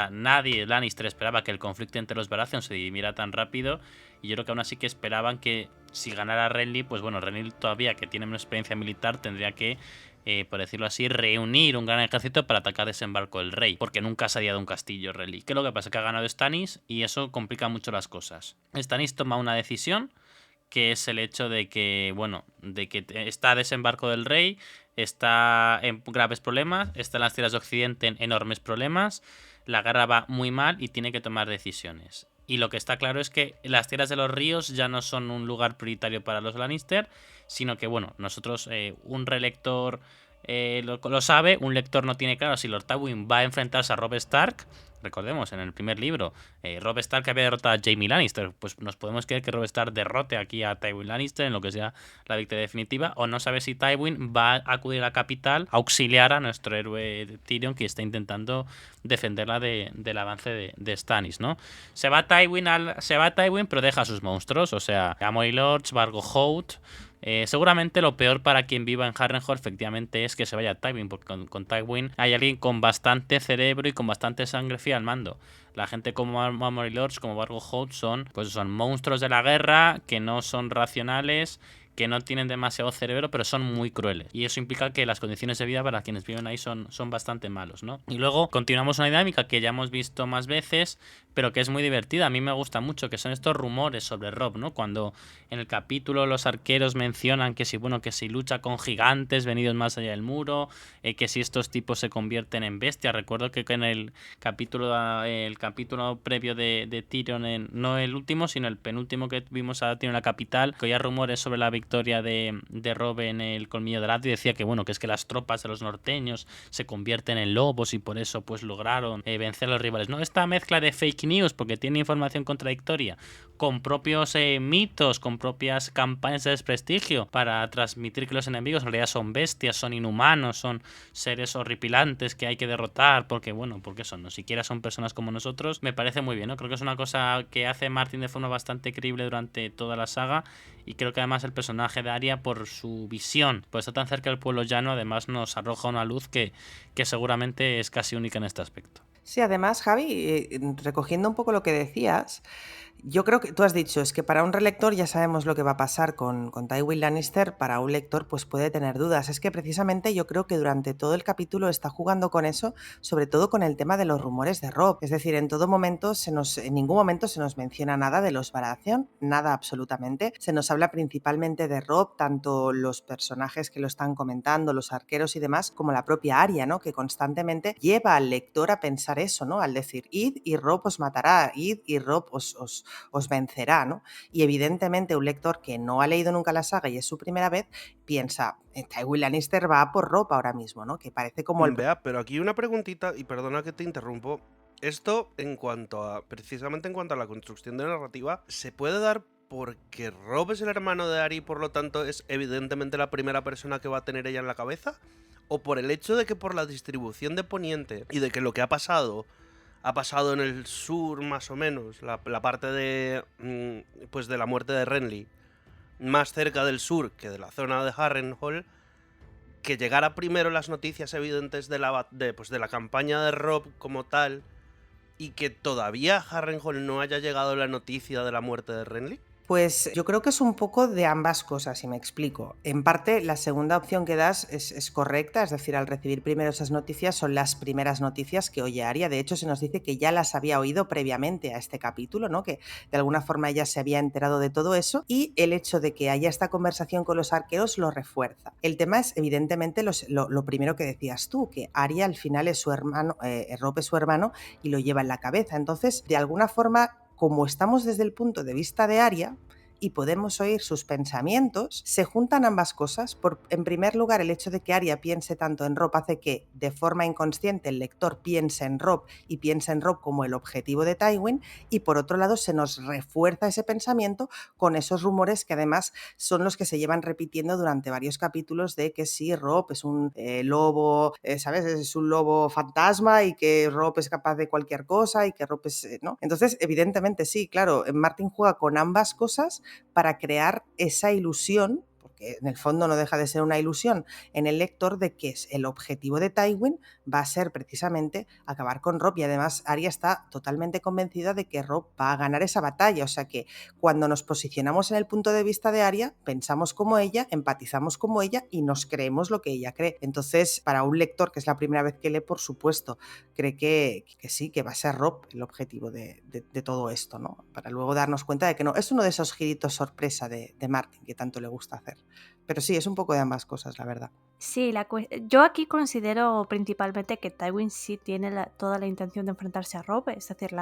nadie, Lannister, esperaba que el conflicto entre los Baratheon se dirimiera tan rápido. Y yo creo que aún así que esperaban que si ganara Renly, pues bueno, Renly todavía que tiene una experiencia militar tendría que, por decirlo así, reunir un gran ejército para atacar Desembarco del Rey, porque nunca ha salido de un castillo Renly. ¿Qué es lo que pasa? Que ha ganado Stannis y eso complica mucho las cosas. Stannis toma una decisión, que es el hecho de que, está Desembarco del Rey, está en graves problemas, está en las tierras de Occidente en enormes problemas, la guerra va muy mal y tiene que tomar decisiones. Y lo que está claro es que las tierras de los ríos ya no son un lugar prioritario para los Lannister, sino que, nosotros, un relector lo sabe, un lector no tiene claro si Lord Tywin va a enfrentarse a Robb Stark. Recordemos, en el primer libro, Robb Stark había derrotado a Jaime Lannister. Pues nos podemos creer que Robb Stark derrote aquí a Tywin Lannister en lo que sea la victoria definitiva. O no sabe si Tywin va a acudir a la capital a auxiliar a nuestro héroe Tyrion, que está intentando defenderla del avance de Stannis, ¿no? Se va Tywin, pero deja a sus monstruos. O sea, Amory Lorch, Vargo Hout. Seguramente lo peor para quien viva en Harrenhal efectivamente es que se vaya Tywin, porque con Tywin hay alguien con bastante cerebro y con bastante sangre fría al mando. La gente como Amory Lorch, como Vargo Hout son monstruos de la guerra que no son racionales, que no tienen demasiado cerebro, pero son muy crueles. Y eso implica que las condiciones de vida para quienes viven ahí son bastante malos, ¿no? Y luego continuamos una dinámica que ya hemos visto más veces, pero que es muy divertida. A mí me gusta mucho, que son estos rumores sobre Robb, ¿no? Cuando en el capítulo los arqueros mencionan que si lucha con gigantes venidos más allá del muro, que si estos tipos se convierten en bestias. Recuerdo que en el capítulo previo de Tyrion, no el último, sino el penúltimo que vimos a Tyrion en la capital, que había rumores sobre la victoria de Robb en el Colmillo de Lat, y decía que que es que las tropas de los norteños se convierten en lobos y por eso pues lograron vencer a los rivales. No, esta mezcla de fake news, porque tiene información contradictoria, con propios mitos, con propias campañas de desprestigio para transmitir que los enemigos en realidad son bestias, son inhumanos, son seres horripilantes que hay que derrotar porque no siquiera son personas como nosotros. Me parece muy bien, ¿no? Creo que es una cosa que hace Martin de forma bastante creíble durante toda la saga, y creo que además el personaje de Arya, por su visión, por estar tan cerca del pueblo llano, además nos arroja una luz que seguramente es casi única en este aspecto. Sí, además, Javi, recogiendo un poco lo que decías, yo creo que tú has dicho, es que para un relector ya sabemos lo que va a pasar con Tywin Lannister, para un lector pues puede tener dudas. Es que precisamente yo creo que durante todo el capítulo está jugando con eso, sobre todo con el tema de los rumores de Robb. Es decir, en ningún momento se nos menciona nada de los Baratheon, nada absolutamente. Se nos habla principalmente de Robb, tanto los personajes que lo están comentando, los arqueros y demás, como la propia Arya, ¿no? Que constantemente lleva al lector a pensar eso, ¿no? Al decir, id y Robb os matará, id y Robb os os vencerá, ¿no? Y evidentemente un lector que no ha leído nunca la saga y es su primera vez, piensa, Tywin Lannister va por Robb ahora mismo, ¿no? Que parece como el... Vea, pero aquí una preguntita, y perdona que te interrumpo. Esto precisamente en cuanto a la construcción de narrativa, ¿se puede dar porque Robb es el hermano de Arya y por lo tanto es evidentemente la primera persona que va a tener ella en la cabeza? ¿O por el hecho de que por la distribución de Poniente y de que lo que ha pasado en el sur más o menos, la parte de pues de la muerte de Renly, más cerca del sur que de la zona de Harrenhal, que llegara primero las noticias evidentes de la campaña de Robb como tal y que todavía a Harrenhal no haya llegado la noticia de la muerte de Renly? Pues yo creo que es un poco de ambas cosas, y me explico. En parte, la segunda opción que das es correcta, es decir, al recibir primero esas noticias son las primeras noticias que oye Arya. De hecho, se nos dice que ya las había oído previamente a este capítulo, ¿no? Que de alguna forma ella se había enterado de todo eso, y el hecho de que haya esta conversación con los arqueros lo refuerza. El tema es, evidentemente, lo primero que decías tú, que Arya al final es su hermano, Robb es su hermano y lo lleva en la cabeza. Entonces, de alguna forma, como estamos desde el punto de vista de Arya y podemos oír sus pensamientos, se juntan ambas cosas. En primer lugar, el hecho de que Arya piense tanto en Robb hace que de forma inconsciente el lector piense en Robb y piense en Robb como el objetivo de Tywin, y por otro lado se nos refuerza ese pensamiento con esos rumores que además son los que se llevan repitiendo durante varios capítulos de que sí, Robb es un lobo, ¿sabes? Es un lobo fantasma y que Robb es capaz de cualquier cosa y que Robb es... ¿no? Entonces, evidentemente sí, claro, Martin juega con ambas cosas para crear esa ilusión, porque en el fondo no deja de ser una ilusión en el lector, de que el objetivo de Tywin va a ser precisamente acabar con Robb, y además Arya está totalmente convencida de que Robb va a ganar esa batalla, o sea que cuando nos posicionamos en el punto de vista de Arya, pensamos como ella, empatizamos como ella y nos creemos lo que ella cree. Entonces, para un lector que es la primera vez que lee, por supuesto, cree que sí, que va a ser Robb el objetivo de todo esto, ¿no? Para luego darnos cuenta de que no, es uno de esos giritos sorpresa de Martin que tanto le gusta hacer. Pero sí, es un poco de ambas cosas, la verdad. Sí, yo aquí considero principalmente que Tywin sí tiene toda la intención de enfrentarse a Robb, es decir,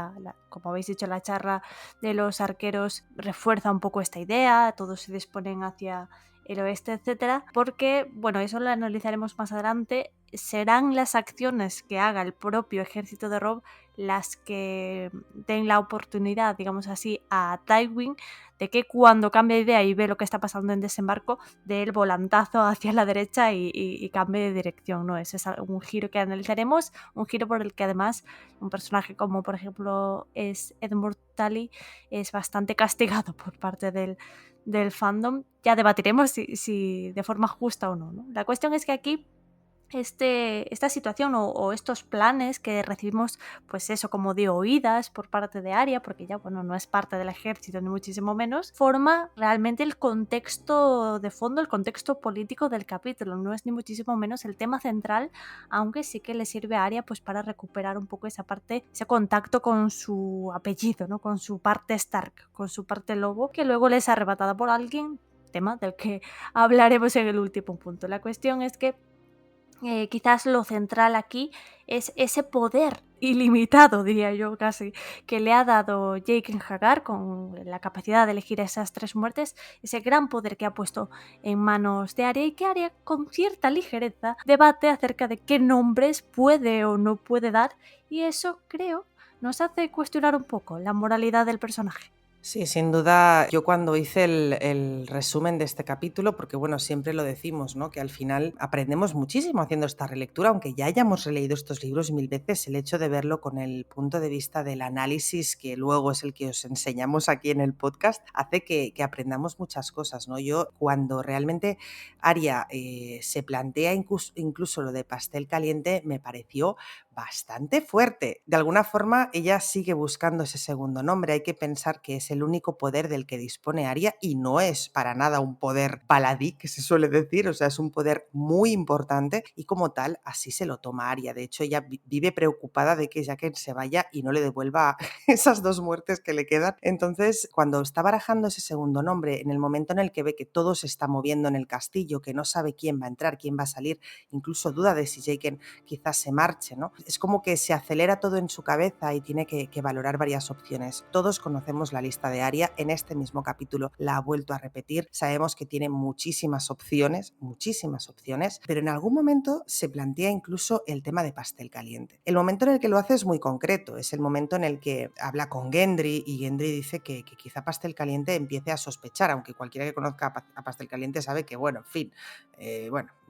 como habéis dicho, la charla de los arqueros refuerza un poco esta idea, todos se disponen hacia el oeste, etcétera, porque, bueno, eso lo analizaremos más adelante, serán las acciones que haga el propio ejército de Robb las que den la oportunidad, digamos así, a Tywin de que cuando cambie de idea y ve lo que está pasando en desembarco, dé el volantazo hacia la derecha y cambie de dirección, ¿no? Ese es un giro que analizaremos, un giro por el que además un personaje como por ejemplo es Edmund Tully es bastante castigado por parte del fandom. Ya debatiremos si de forma justa o no, ¿no? La cuestión es que aquí esta situación o estos planes que recibimos, pues eso, como de oídas por parte de Arya, porque ya, bueno, no es parte del ejército ni muchísimo menos, forma realmente el contexto de fondo, el contexto político del capítulo, no es ni muchísimo menos el tema central, aunque sí que le sirve a Arya pues para recuperar un poco esa parte, ese contacto con su apellido, ¿no? Con su parte Stark, con su parte lobo, que luego les es arrebatada por alguien, tema del que hablaremos en el último punto. La cuestión es que quizás lo central aquí es ese poder ilimitado, diría yo casi, que le ha dado Jaqen H'ghar con la capacidad de elegir esas 3 muertes, ese gran poder que ha puesto en manos de Arya y que Arya con cierta ligereza debate acerca de qué nombres puede o no puede dar, y eso creo nos hace cuestionar un poco la moralidad del personaje. Sí, sin duda, yo cuando hice el resumen de este capítulo, porque bueno, siempre lo decimos, ¿no? Que al final aprendemos muchísimo haciendo esta relectura, aunque ya hayamos releído estos libros 1000 veces, el hecho de verlo con el punto de vista del análisis, que luego es el que os enseñamos aquí en el podcast, hace que aprendamos muchas cosas, ¿no? Yo cuando realmente Arya se plantea incluso lo de pastel caliente, me pareció bastante fuerte. De alguna forma, ella sigue buscando ese segundo nombre. Hay que pensar que es el único poder del que dispone Arya y no es para nada un poder baladí, que se suele decir, o sea, es un poder muy importante y como tal, así se lo toma Arya. De hecho, ella vive preocupada de que Jaqen se vaya y no le devuelva esas 2 muertes que le quedan. Entonces, cuando está barajando ese segundo nombre, en el momento en el que ve que todo se está moviendo en el castillo, que no sabe quién va a entrar, quién va a salir, incluso duda de si Jaqen quizás se marche, ¿no? es como que se acelera todo en su cabeza y tiene que valorar varias opciones. Todos conocemos la lista de Arya, en este mismo capítulo la ha vuelto a repetir, sabemos que tiene muchísimas opciones, pero en algún momento se plantea incluso el tema de pastel caliente. El momento en el que lo hace es muy concreto, es el momento en el que habla con Gendry y Gendry dice que quizá pastel caliente empiece a sospechar, aunque cualquiera que conozca a pastel caliente sabe que, bueno, en fin,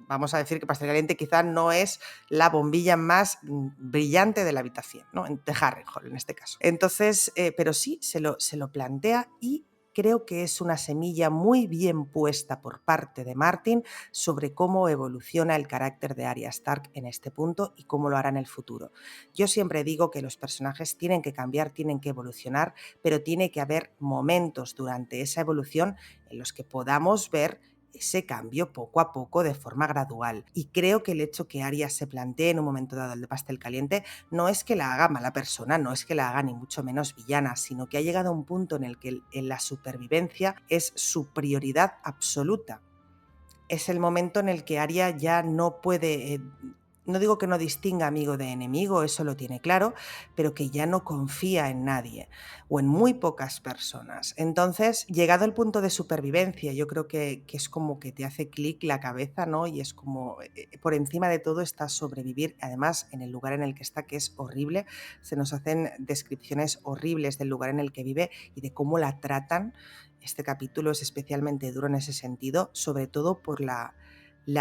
vamos a decir que pastel caliente quizá no es la bombilla más brillante de la habitación, ¿no? De Harrenhal en este caso. Entonces, pero sí, se lo plantea y creo que es una semilla muy bien puesta por parte de Martin sobre cómo evoluciona el carácter de Arya Stark en este punto y cómo lo hará en el futuro. Yo siempre digo que los personajes tienen que cambiar, tienen que evolucionar, pero tiene que haber momentos durante esa evolución en los que podamos ver ese cambio poco a poco de forma gradual. Y creo que el hecho que Arya se plantee en un momento dado el de pastel caliente no es que la haga mala persona, no es que la haga ni mucho menos villana, sino que ha llegado a un punto en el que la supervivencia es su prioridad absoluta. Es el momento en el que Arya ya no puede... no digo que no distinga amigo de enemigo, eso lo tiene claro, pero que ya no confía en nadie o en muy pocas personas. Entonces, llegado el punto de supervivencia, yo creo que es como que te hace clic la cabeza, ¿no? Y es como, por encima de todo está sobrevivir, además en el lugar en el que está, que es horrible. Se nos hacen descripciones horribles del lugar en el que vive y de cómo la tratan. Este capítulo es especialmente duro en ese sentido, sobre todo por la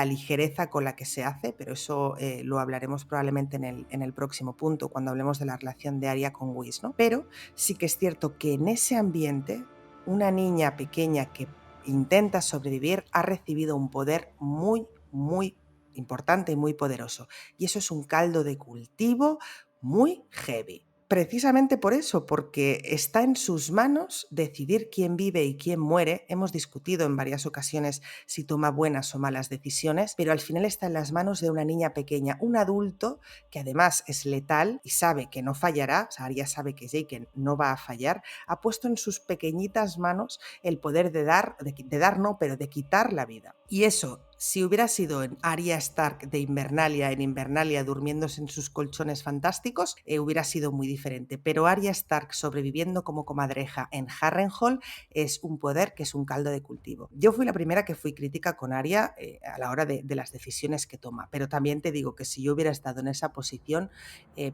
ligereza con la que se hace, pero eso lo hablaremos probablemente en el próximo punto, cuando hablemos de la relación de Arya con Whis, ¿no? Pero sí que es cierto que en ese ambiente, una niña pequeña que intenta sobrevivir ha recibido un poder muy, muy importante y muy poderoso. Y eso es un caldo de cultivo muy heavy. Precisamente por eso, porque está en sus manos decidir quién vive y quién muere. Hemos discutido en varias ocasiones si toma buenas o malas decisiones, pero al final está en las manos de una niña pequeña, un adulto que además es letal y sabe que no fallará, o sea, Arya sabe que Jaqen no va a fallar, ha puesto en sus pequeñitas manos el poder de quitar la vida. Y eso, si hubiera sido en Arya Stark de Invernalia, en Invernalia durmiéndose en sus colchones fantásticos, hubiera sido muy diferente. Pero Arya Stark sobreviviendo como comadreja en Harrenhal es un poder que es un caldo de cultivo. Yo fui la primera que fui crítica con Arya a la hora de las decisiones que toma, pero también te digo que si yo hubiera estado en esa posición,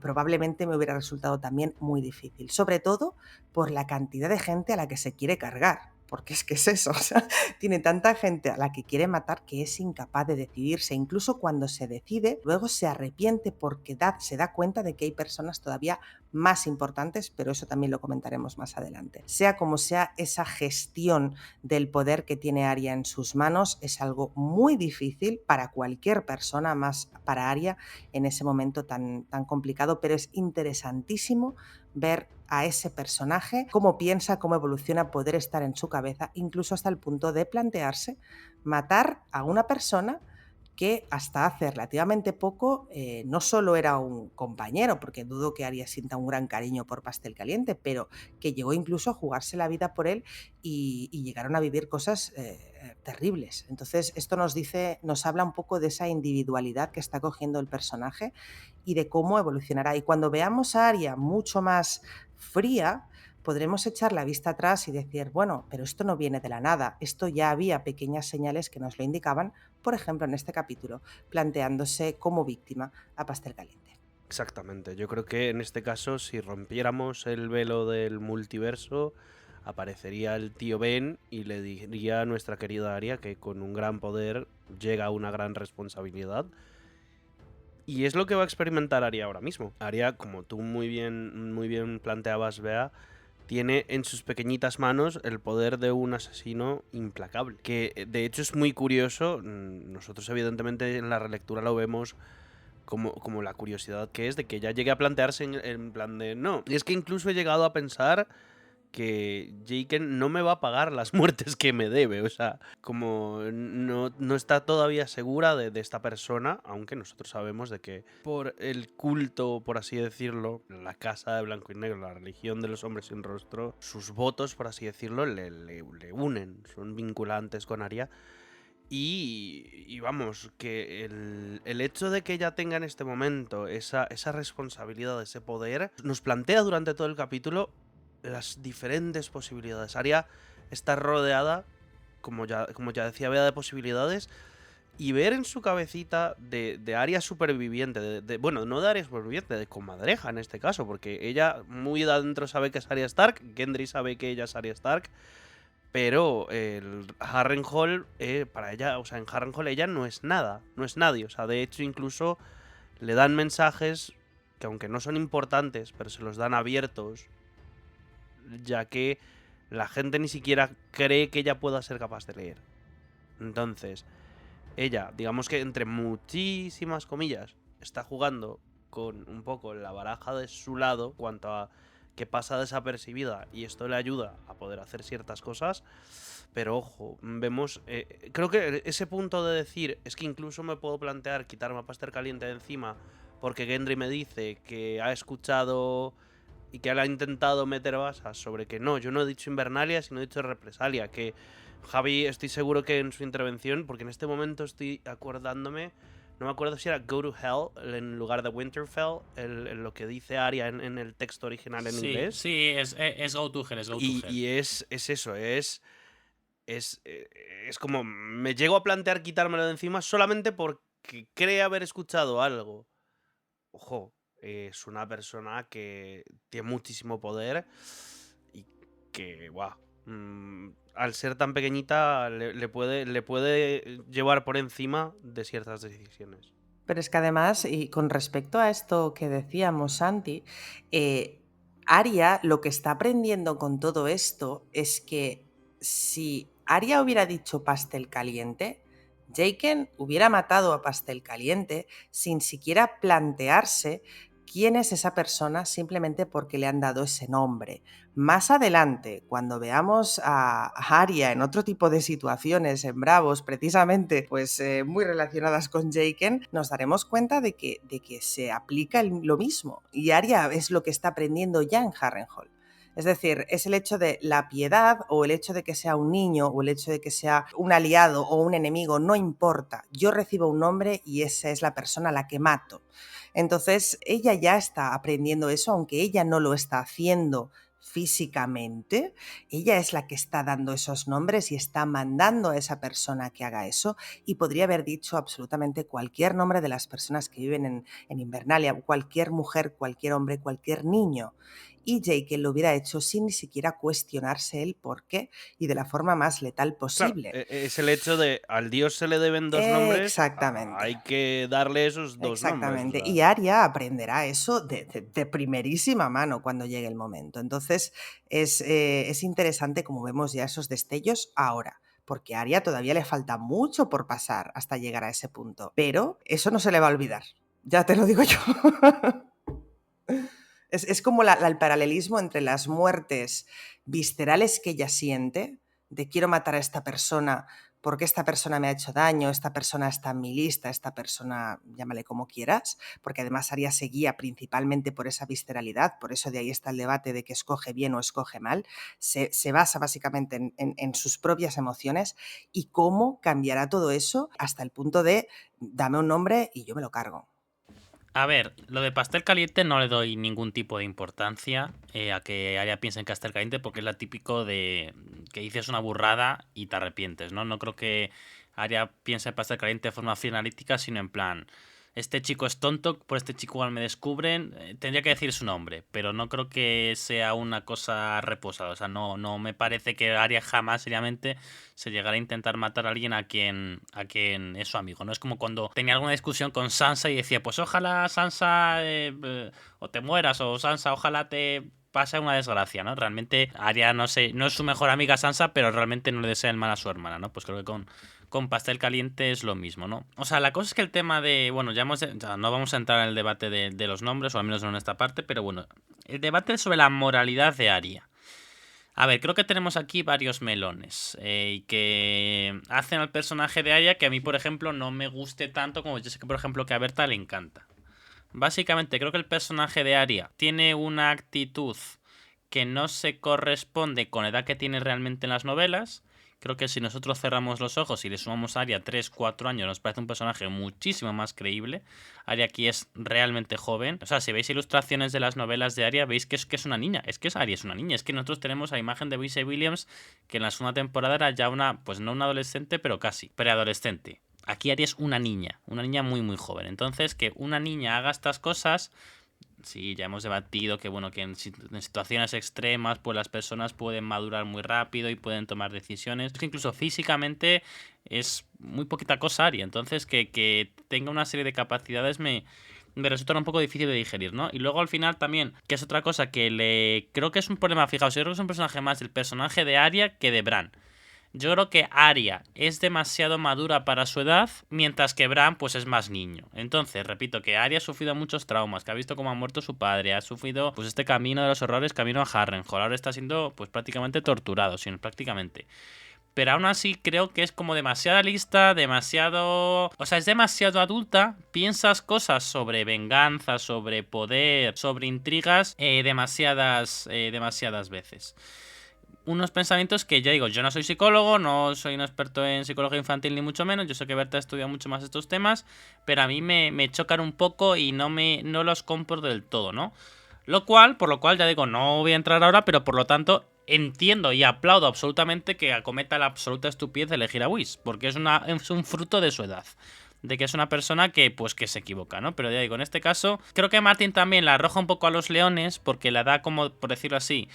probablemente me hubiera resultado también muy difícil, sobre todo por la cantidad de gente a la que se quiere cargar. Porque es que es eso, o sea, tiene tanta gente a la que quiere matar que es incapaz de decidirse. Incluso cuando se decide, luego se arrepiente porque se da cuenta de que hay personas todavía más importantes, pero eso también lo comentaremos más adelante. Sea como sea, esa gestión del poder que tiene Arya en sus manos es algo muy difícil para cualquier persona, más para Arya en ese momento tan complicado, pero es interesantísimo ver a ese personaje, cómo piensa, cómo evoluciona, poder estar en su cabeza, incluso hasta el punto de plantearse matar a una persona que hasta hace relativamente poco no solo era un compañero, porque dudo que Arya sienta un gran cariño por Pastel Caliente, pero que llegó incluso a jugarse la vida por él y llegaron a vivir cosas terribles. Entonces esto nos habla un poco de esa individualidad que está cogiendo el personaje y de cómo evolucionará. Y cuando veamos a Arya mucho más fría, podremos echar la vista atrás y decir, bueno, pero esto no viene de la nada, esto ya había pequeñas señales que nos lo indicaban, por ejemplo, en este capítulo, planteándose como víctima a Pastel Caliente. Exactamente, yo creo que en este caso, si rompiéramos el velo del multiverso, aparecería el tío Ben y le diría a nuestra querida Arya que con un gran poder llega una gran responsabilidad. Y es lo que va a experimentar Arya ahora mismo. Arya, como tú muy bien planteabas, Bea, tiene en sus pequeñitas manos el poder de un asesino implacable. Que de hecho es muy curioso. Nosotros evidentemente en la relectura lo vemos como la curiosidad que es de que ya llegue a plantearse en plan de no. Y es que incluso he llegado a pensar que Jaqen no me va a pagar las muertes que me debe. O sea, como no está todavía segura de esta persona, aunque nosotros sabemos de que por el culto, por así decirlo, la casa de blanco y negro, la religión de los hombres sin rostro, sus votos, por así decirlo, le unen, son vinculantes con Arya. Y vamos, que el hecho de que ella tenga en este momento esa responsabilidad, ese poder, nos plantea durante todo el capítulo las diferentes posibilidades. Arya está rodeada, como ya decía Bea, de posibilidades. Y ver en su cabecita de Arya superviviente, bueno, no de Arya superviviente, de comadreja en este caso, porque ella muy adentro sabe que es Arya Stark, Gendry sabe que ella es Arya Stark, pero el Harrenhal, para ella, o sea, en Harrenhal ella no es nada, no es nadie, o sea, de hecho incluso le dan mensajes que aunque no son importantes, pero se los dan abiertos, ya que la gente ni siquiera cree que ella pueda ser capaz de leer. Entonces, ella, digamos que entre muchísimas comillas, está jugando con un poco la baraja de su lado, cuanto a que pasa desapercibida y esto le ayuda a poder hacer ciertas cosas. Pero ojo, vemos, creo que ese punto de decir, es que incluso me puedo plantear quitarme a Pastel Caliente de encima porque Gendry me dice que ha escuchado y que él ha intentado meter basas sobre que no, yo no he dicho Invernalia, sino he dicho Represalia, que Javi, estoy seguro que en su intervención, porque en este momento estoy acordándome, no me acuerdo si era Go to Hell en lugar de Winterfell, lo que dice Arya en el texto original en inglés. Sí, es Go to Hell, es Go to Hell. Y es eso, es como, me llego a plantear quitármelo de encima solamente porque cree haber escuchado algo. Ojo, es una persona que tiene muchísimo poder y que, guau, al ser tan pequeñita le puede llevar por encima de ciertas decisiones. Pero es que además, y con respecto a esto que decíamos, Santi, Arya lo que está aprendiendo con todo esto es que si Arya hubiera dicho pastel caliente, Jaqen hubiera matado a pastel caliente sin siquiera plantearse quién es esa persona simplemente porque le han dado ese nombre. Más adelante, cuando veamos a Arya en otro tipo de situaciones, en Bravos, precisamente, pues muy relacionadas con Jaqen, nos daremos cuenta de que se aplica lo mismo. Y Arya es lo que está aprendiendo ya en Harrenhal. Es decir, es el hecho de la piedad o el hecho de que sea un niño o el hecho de que sea un aliado o un enemigo, no importa. Yo recibo un nombre y esa es la persona a la que mato. Entonces, ella ya está aprendiendo eso, aunque ella no lo está haciendo físicamente, ella es la que está dando esos nombres y está mandando a esa persona que haga eso, y podría haber dicho absolutamente cualquier nombre de las personas que viven en Invernalia, cualquier mujer, cualquier hombre, cualquier niño. Y Jaqen lo hubiera hecho sin ni siquiera cuestionarse el por qué y de la forma más letal posible. Claro, es el hecho de al dios se le deben dos nombres. Exactamente. Hay que darle esos dos Exactamente. nombres. O sea. Y Arya aprenderá eso de primerísima mano cuando llegue el momento. Entonces es interesante como vemos ya esos destellos ahora, porque a Arya todavía le falta mucho por pasar hasta llegar a ese punto. Pero eso no se le va a olvidar. Ya te lo digo yo. Es como el paralelismo entre las muertes viscerales que ella siente, de quiero matar a esta persona porque esta persona me ha hecho daño, esta persona está en mi lista, esta persona, llámale como quieras, porque además Arya se guía principalmente por esa visceralidad, por eso de ahí está el debate de que escoge bien o escoge mal, se basa básicamente en sus propias emociones y cómo cambiará todo eso hasta el punto de dame un nombre y yo me lo cargo. A ver, lo de pastel caliente no le doy ningún tipo de importancia a que Arya piense en pastel caliente porque es la típico de que dices una burrada y te arrepientes, ¿no? No creo que Arya piense en pastel caliente de forma analítica, sino en plan, este chico es tonto, por este chico igual me descubren, tendría que decir su nombre, pero no creo que sea una cosa reposada, o sea, no me parece que Arya jamás seriamente se llegara a intentar matar a alguien a quien es su amigo, ¿no? Es como cuando tenía alguna discusión con Sansa y decía, pues ojalá Sansa o te mueras, o Sansa, ojalá te pase una desgracia, ¿no? Realmente Arya, no sé, no es su mejor amiga Sansa, pero realmente no le desea el mal a su hermana, ¿no? Pues creo que con pastel caliente es lo mismo, ¿no? O sea, la cosa es que el tema de... Bueno, ya no vamos a entrar en el debate de los nombres, o al menos no en esta parte, pero bueno, el debate sobre la moralidad de Arya. A ver, creo que tenemos aquí varios melones y que hacen al personaje de Arya que a mí, por ejemplo, no me guste tanto como yo sé que, por ejemplo, que a Berta le encanta. Básicamente, creo que el personaje de Arya tiene una actitud que no se corresponde con la edad que tiene realmente en las novelas, Creo que si nosotros cerramos los ojos y le sumamos a Arya 3-4 años, nos parece un personaje muchísimo más creíble. Arya aquí es realmente joven. O sea, si veis ilustraciones de las novelas de Arya, veis que es una niña. Es que Arya es una niña. Es que nosotros tenemos la imagen de Maisie Williams, que en la segunda temporada era ya una, pues no una adolescente, pero casi, preadolescente. Aquí Arya es una niña muy muy joven. Entonces, que una niña haga estas cosas... Sí, ya hemos debatido que bueno, que en situaciones extremas pues las personas pueden madurar muy rápido y pueden tomar decisiones. Incluso físicamente es muy poquita cosa Arya, entonces que tenga una serie de capacidades me resulta un poco difícil de digerir, ¿no? Y luego al final también, que es otra cosa que creo que es un problema, fijaos, yo creo que es un personaje más del personaje de Arya que de Bran. Yo creo que Arya es demasiado madura para su edad, mientras que Bran pues es más niño. Entonces, repito, que Arya ha sufrido muchos traumas, que ha visto cómo ha muerto su padre, ha sufrido pues este camino de los horrores, camino a Harrenhal, ahora está siendo pues prácticamente torturado, sino prácticamente. Pero aún así creo que es como demasiada lista, demasiado... O sea, es demasiado adulta, piensas cosas sobre venganza, sobre poder, sobre intrigas, demasiadas veces. Unos pensamientos que ya digo, yo no soy psicólogo, no soy un experto en psicología infantil ni mucho menos, yo sé que Berta ha estudiado mucho más estos temas, pero a mí me chocan un poco y no los compro del todo, ¿no? Por lo cual ya digo, no voy a entrar ahora, pero por lo tanto entiendo y aplaudo absolutamente que acometa la absoluta estupidez de elegir a Whis, porque es un fruto de su edad. De que es una persona que se equivoca, ¿no? Pero ya digo, en este caso, creo que Martin también la arroja un poco a los leones, porque la da como, por decirlo así...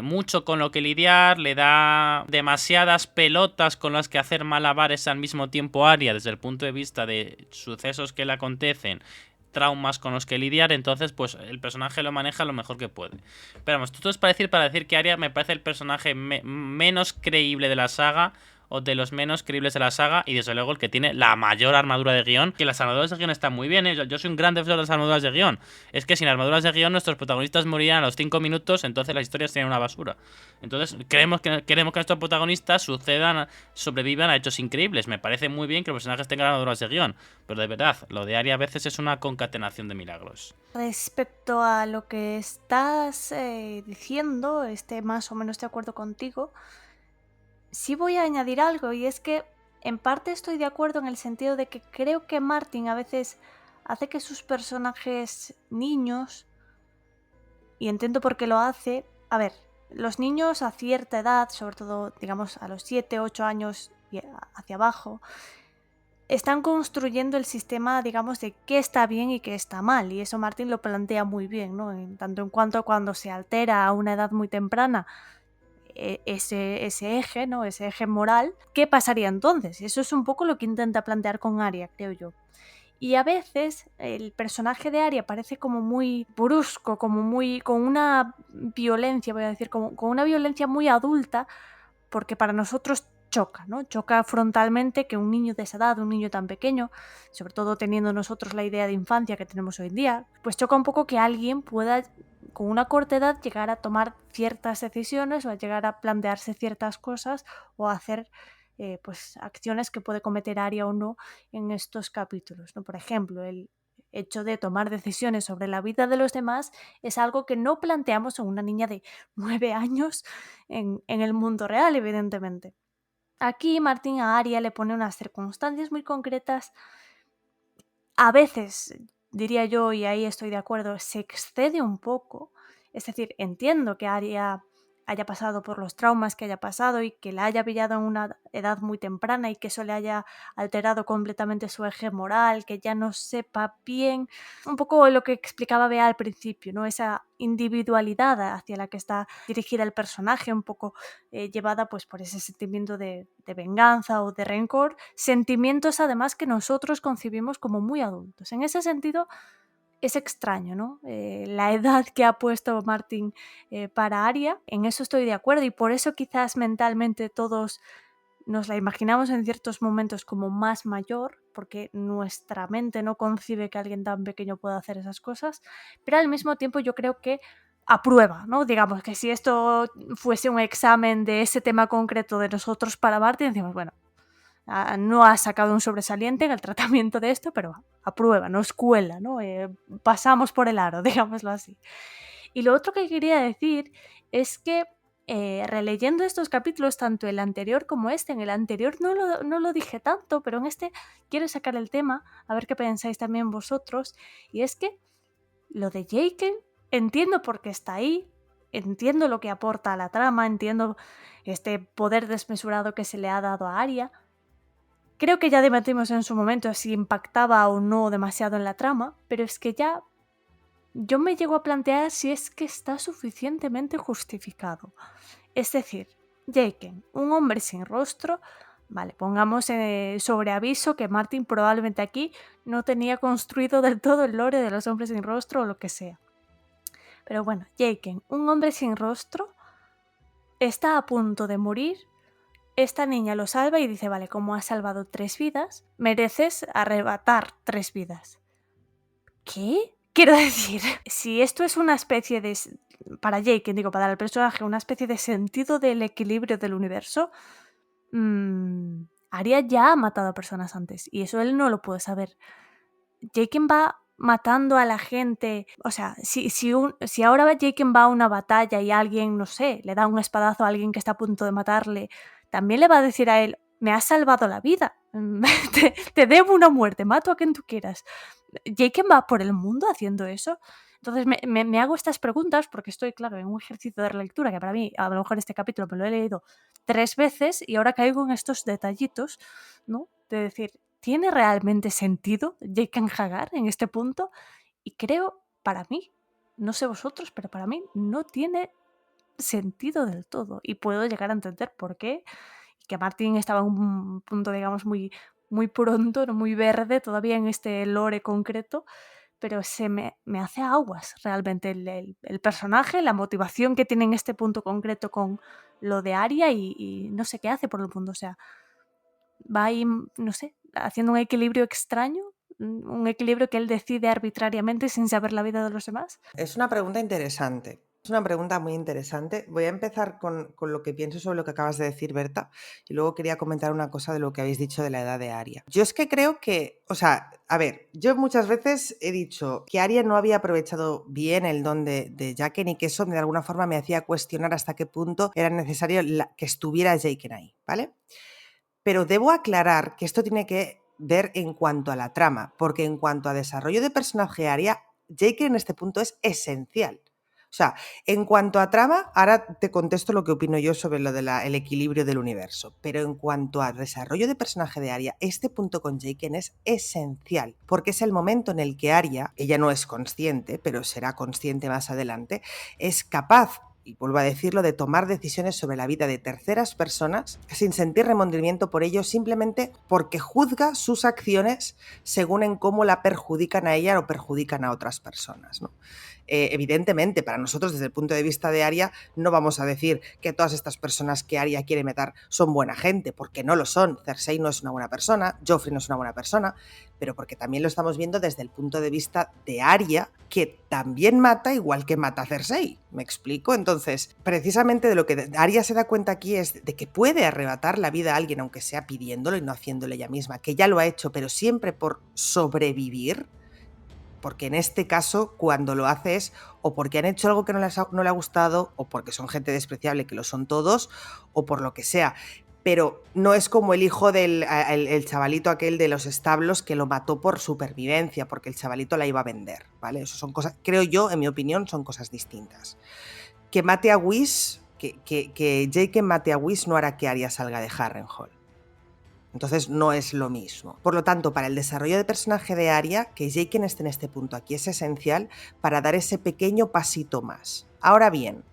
mucho con lo que lidiar, le da demasiadas pelotas con las que hacer malabares al mismo tiempo a Arya desde el punto de vista de sucesos que le acontecen, traumas con los que lidiar, entonces pues el personaje lo maneja lo mejor que puede. Pero vamos, todo es para decir que Arya me parece el personaje menos creíble de la saga, o de los menos creíbles de la saga, y desde luego el que tiene la mayor armadura de guión, que las armaduras de guión están muy bien, ¿eh? Yo soy un gran defensor de las armaduras de guión. Es que sin armaduras de guión nuestros protagonistas morirían a los 5 minutos, entonces las historias serían una basura. Entonces queremos que nuestros protagonistas sobrevivan a hechos increíbles. Me parece muy bien que los personajes tengan armaduras de guión, pero de verdad, lo de Arya a veces es una concatenación de milagros. Respecto a lo que estás diciendo, más o menos de acuerdo contigo. Sí voy a añadir algo, y es que en parte estoy de acuerdo en el sentido de que creo que Martin a veces hace que sus personajes niños, y entiendo por qué lo hace, a ver, los niños a cierta edad, sobre todo digamos a los 7, 8 años y hacia abajo, están construyendo el sistema, digamos, de qué está bien y qué está mal, y eso Martin lo plantea muy bien, ¿no? Tanto en cuanto cuando se altera a una edad muy temprana ese eje, ¿no? Ese eje moral, ¿qué pasaría entonces? Eso es un poco lo que intenta plantear con Arya, creo yo. Y a veces el personaje de Arya parece como muy brusco, como muy con una violencia, voy a decir, con una violencia muy adulta, porque para nosotros choca, ¿no? Choca frontalmente que un niño de esa edad, un niño tan pequeño, sobre todo teniendo nosotros la idea de infancia que tenemos hoy en día, pues choca un poco que alguien pueda con una corta edad llegar a tomar ciertas decisiones o a llegar a plantearse ciertas cosas o a hacer pues acciones que puede cometer Arya o no en estos capítulos, ¿no? Por ejemplo, el hecho de tomar decisiones sobre la vida de los demás es algo que no planteamos en una niña de 9 años en el mundo real, evidentemente. Aquí Martin a Arya le pone unas circunstancias muy concretas. A veces, diría yo, y ahí estoy de acuerdo, se excede un poco. Es decir, entiendo que Arya haya pasado por los traumas que haya pasado y que la haya pillado en una edad muy temprana y que eso le haya alterado completamente su eje moral, que ya no sepa bien, un poco lo que explicaba Bea al principio, ¿no? Esa individualidad hacia la que está dirigida el personaje, un poco llevada pues por ese sentimiento de venganza o de rencor, sentimientos además que nosotros concibimos como muy adultos. En ese sentido es extraño, ¿no? La edad que ha puesto Martin para Arya, en eso estoy de acuerdo, y por eso quizás mentalmente todos nos la imaginamos en ciertos momentos como más mayor, porque nuestra mente no concibe que alguien tan pequeño pueda hacer esas cosas, pero al mismo tiempo yo creo que aprueba, ¿no? Digamos que si esto fuese un examen de ese tema concreto de nosotros para Martin, decimos, bueno, no ha sacado un sobresaliente en el tratamiento de esto, pero aprueba, no escuela, ¿no? Pasamos por el aro, digámoslo así. Y lo otro que quería decir es que releyendo estos capítulos, tanto el anterior como este, en el anterior no lo dije tanto, pero en este quiero sacar el tema, a ver qué pensáis también vosotros, y es que lo de Jaqen, entiendo por qué está ahí, entiendo lo que aporta a la trama, entiendo este poder desmesurado que se le ha dado a Arya. Creo que ya debatimos en su momento si impactaba o no demasiado en la trama, pero es que ya yo me llego a plantear si es que está suficientemente justificado. Es decir, Jaqen, un hombre sin rostro, vale, pongamos sobre aviso que Martin probablemente aquí no tenía construido del todo el lore de los hombres sin rostro o lo que sea. Pero bueno, Jaqen, un hombre sin rostro, está a punto de morir. Esta niña lo salva y dice, vale, como has salvado 3 vidas, mereces arrebatar 3 vidas. ¿Qué? Quiero decir, si esto es una especie de... Para Jaqen, digo, para el personaje, una especie de sentido del equilibrio del universo, Arya ya ha matado a personas antes y eso él no lo puede saber. Jaqen va matando a la gente, o sea, si ahora Jaqen va a una batalla y alguien, no sé, le da un espadazo a alguien que está a punto de matarle, también le va a decir a él, me has salvado la vida, te debo una muerte, mato a quien tú quieras. Jaqen va por el mundo haciendo eso. Entonces me hago estas preguntas porque estoy, claro, en un ejercicio de relectura que para mí, a lo mejor este capítulo me lo he leído 3 veces y ahora caigo en estos detallitos, ¿no? De decir, ¿tiene realmente sentido Jaqen Hagar en este punto? Y creo, para mí, no sé vosotros, pero para mí no tiene sentido del todo. Y puedo llegar a entender por qué. Y que Martin estaba en un punto, digamos, muy pronto, no muy verde todavía en este lore concreto. Pero me hace aguas realmente el personaje, la motivación que tiene en este punto concreto con lo de Arya y no sé qué hace por el mundo. O sea, va ahí, no sé, haciendo un equilibrio extraño, un equilibrio que él decide arbitrariamente sin saber la vida de los demás. Es una pregunta interesante. Es una pregunta muy interesante. Voy a empezar con lo que pienso sobre lo que acabas de decir, Berta, y luego quería comentar una cosa de lo que habéis dicho de la edad de Arya. Yo es que creo que, o sea, a ver, yo muchas veces he dicho que Arya no había aprovechado bien el don de Jaqen y que eso de alguna forma me hacía cuestionar hasta qué punto era necesario que estuviera Jaqen ahí, ¿vale? Pero debo aclarar que esto tiene que ver en cuanto a la trama, porque en cuanto a desarrollo de personaje Arya, Jaqen en este punto es esencial. O sea, en cuanto a trama, ahora te contesto lo que opino yo sobre lo del equilibrio del universo, pero en cuanto a desarrollo de personaje de Arya, este punto con Jaqen es esencial, porque es el momento en el que Arya, ella no es consciente, pero será consciente más adelante, es capaz, y vuelvo a decirlo, de tomar decisiones sobre la vida de terceras personas sin sentir remordimiento por ello, simplemente porque juzga sus acciones según en cómo la perjudican a ella o perjudican a otras personas, ¿no? Evidentemente, para nosotros, desde el punto de vista de Arya, no vamos a decir que todas estas personas que Arya quiere matar son buena gente, porque no lo son. Cersei no es una buena persona, Joffrey no es una buena persona, pero porque también lo estamos viendo desde el punto de vista de Arya, que también mata igual que mata a Cersei. ¿Me explico? Entonces, precisamente de lo que Arya se da cuenta aquí es de que puede arrebatar la vida a alguien, aunque sea pidiéndolo y no haciéndolo ella misma, que ya lo ha hecho, pero siempre por sobrevivir. Porque en este caso, cuando lo hace es o porque han hecho algo que no le ha gustado, o porque son gente despreciable, que lo son todos, o por lo que sea. Pero no es como el hijo del el chavalito aquel de los establos que lo mató por supervivencia, porque el chavalito la iba a vender, ¿vale? Eso son cosas, creo yo, en mi opinión, son cosas distintas. Que mate a Whis, que Jaqen mate a Whis no hará que Arya salga de Harrenhal. Entonces no es lo mismo. Por lo tanto, para el desarrollo de personaje de Arya, que Jaqen esté en este punto aquí es esencial para dar ese pequeño pasito más. Ahora bien,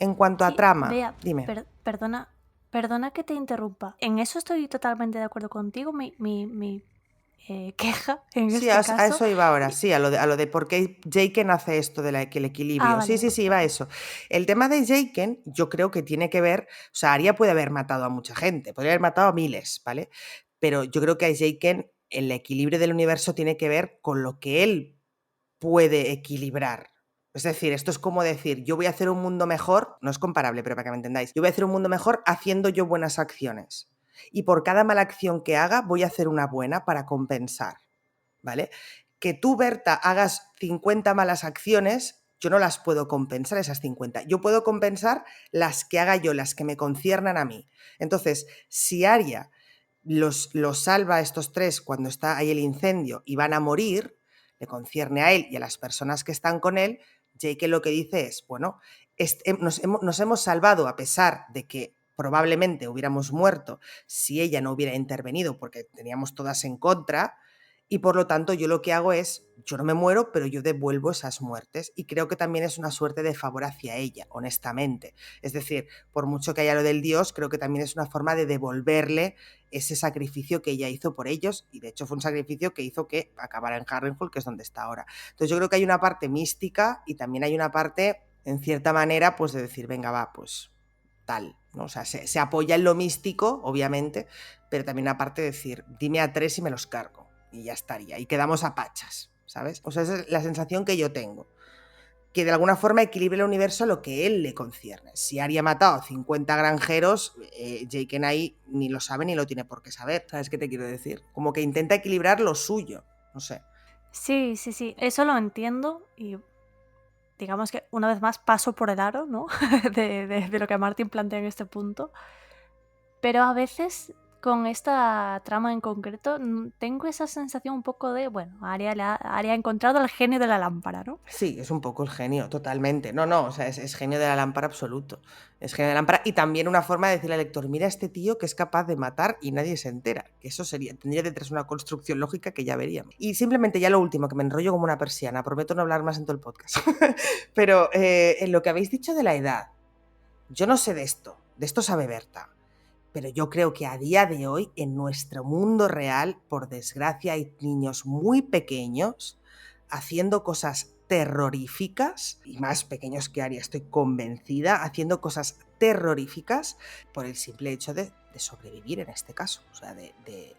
en cuanto a trama, Bea, dime. Perdona que te interrumpa. En eso estoy totalmente de acuerdo contigo. Mi queja en Sí, este a caso. eso iba ahora, sí, a lo de por qué Jaqen hace esto de que el equilibrio. Vale. Sí, iba a eso. El tema de Jaqen, yo creo que tiene que ver, o sea, Arya puede haber matado a mucha gente, podría haber matado a miles, ¿vale? Pero yo creo que a Jaqen el equilibrio del universo tiene que ver con lo que él puede equilibrar. Es decir, esto es como decir, yo voy a hacer un mundo mejor, no es comparable, pero para que me entendáis, yo voy a hacer un mundo mejor haciendo yo buenas acciones. Y por cada mala acción que haga, voy a hacer una buena para compensar, ¿vale? Que tú, Berta, hagas 50 malas acciones yo no las puedo compensar esas 50. Yo puedo compensar las que haga yo, las que me conciernan a mí. Entonces, si Arya los salva a estos 3 cuando está ahí el incendio y van a morir, le concierne a él y a las personas que están con él, Jake lo que dice es, bueno, nos hemos salvado a pesar de que probablemente hubiéramos muerto si ella no hubiera intervenido porque teníamos todas en contra, y por lo tanto yo lo que hago es, yo no me muero, pero yo devuelvo esas muertes, y creo que también es una suerte de favor hacia ella, honestamente. Es decir, por mucho que haya lo del dios, creo que también es una forma de devolverle ese sacrificio que ella hizo por ellos, y de hecho fue un sacrificio que hizo que acabara en Harrenhal, que es donde está ahora. Entonces yo creo que hay una parte mística y también hay una parte, en cierta manera, pues de decir, venga, va, pues tal, ¿no? O sea, se apoya en lo místico, obviamente, pero también aparte de decir, dime a 3 y me los cargo, y ya estaría, y quedamos a pachas, ¿sabes? O sea, esa es la sensación que yo tengo, que de alguna forma equilibre el universo a lo que él le concierne. Si Arya ha matado a 50 granjeros, Jaqen ahí ni lo sabe ni lo tiene por qué saber, ¿sabes qué te quiero decir? Como que intenta equilibrar lo suyo, no sé. Sí, eso lo entiendo y digamos que una vez más paso por el aro, ¿no? de lo que Martin plantea en este punto. Pero a veces con esta trama en concreto tengo esa sensación un poco de, bueno, Arya ha encontrado el genio de la lámpara, ¿no? Sí, es un poco el genio, totalmente. No, o sea, es genio de la lámpara absoluto. Es genio de la lámpara y también una forma de decirle al lector, mira a este tío que es capaz de matar y nadie se entera. Que eso tendría detrás una construcción lógica que ya veríamos. Y simplemente ya lo último, que me enrollo como una persiana, prometo no hablar más en todo el podcast. Pero en lo que habéis dicho de la edad, yo no sé de esto sabe Berta. Pero yo creo que a día de hoy, en nuestro mundo real, por desgracia, hay niños muy pequeños haciendo cosas terroríficas, y más pequeños que Arya, estoy convencida, haciendo cosas terroríficas por el simple hecho de sobrevivir en este caso, o sea, de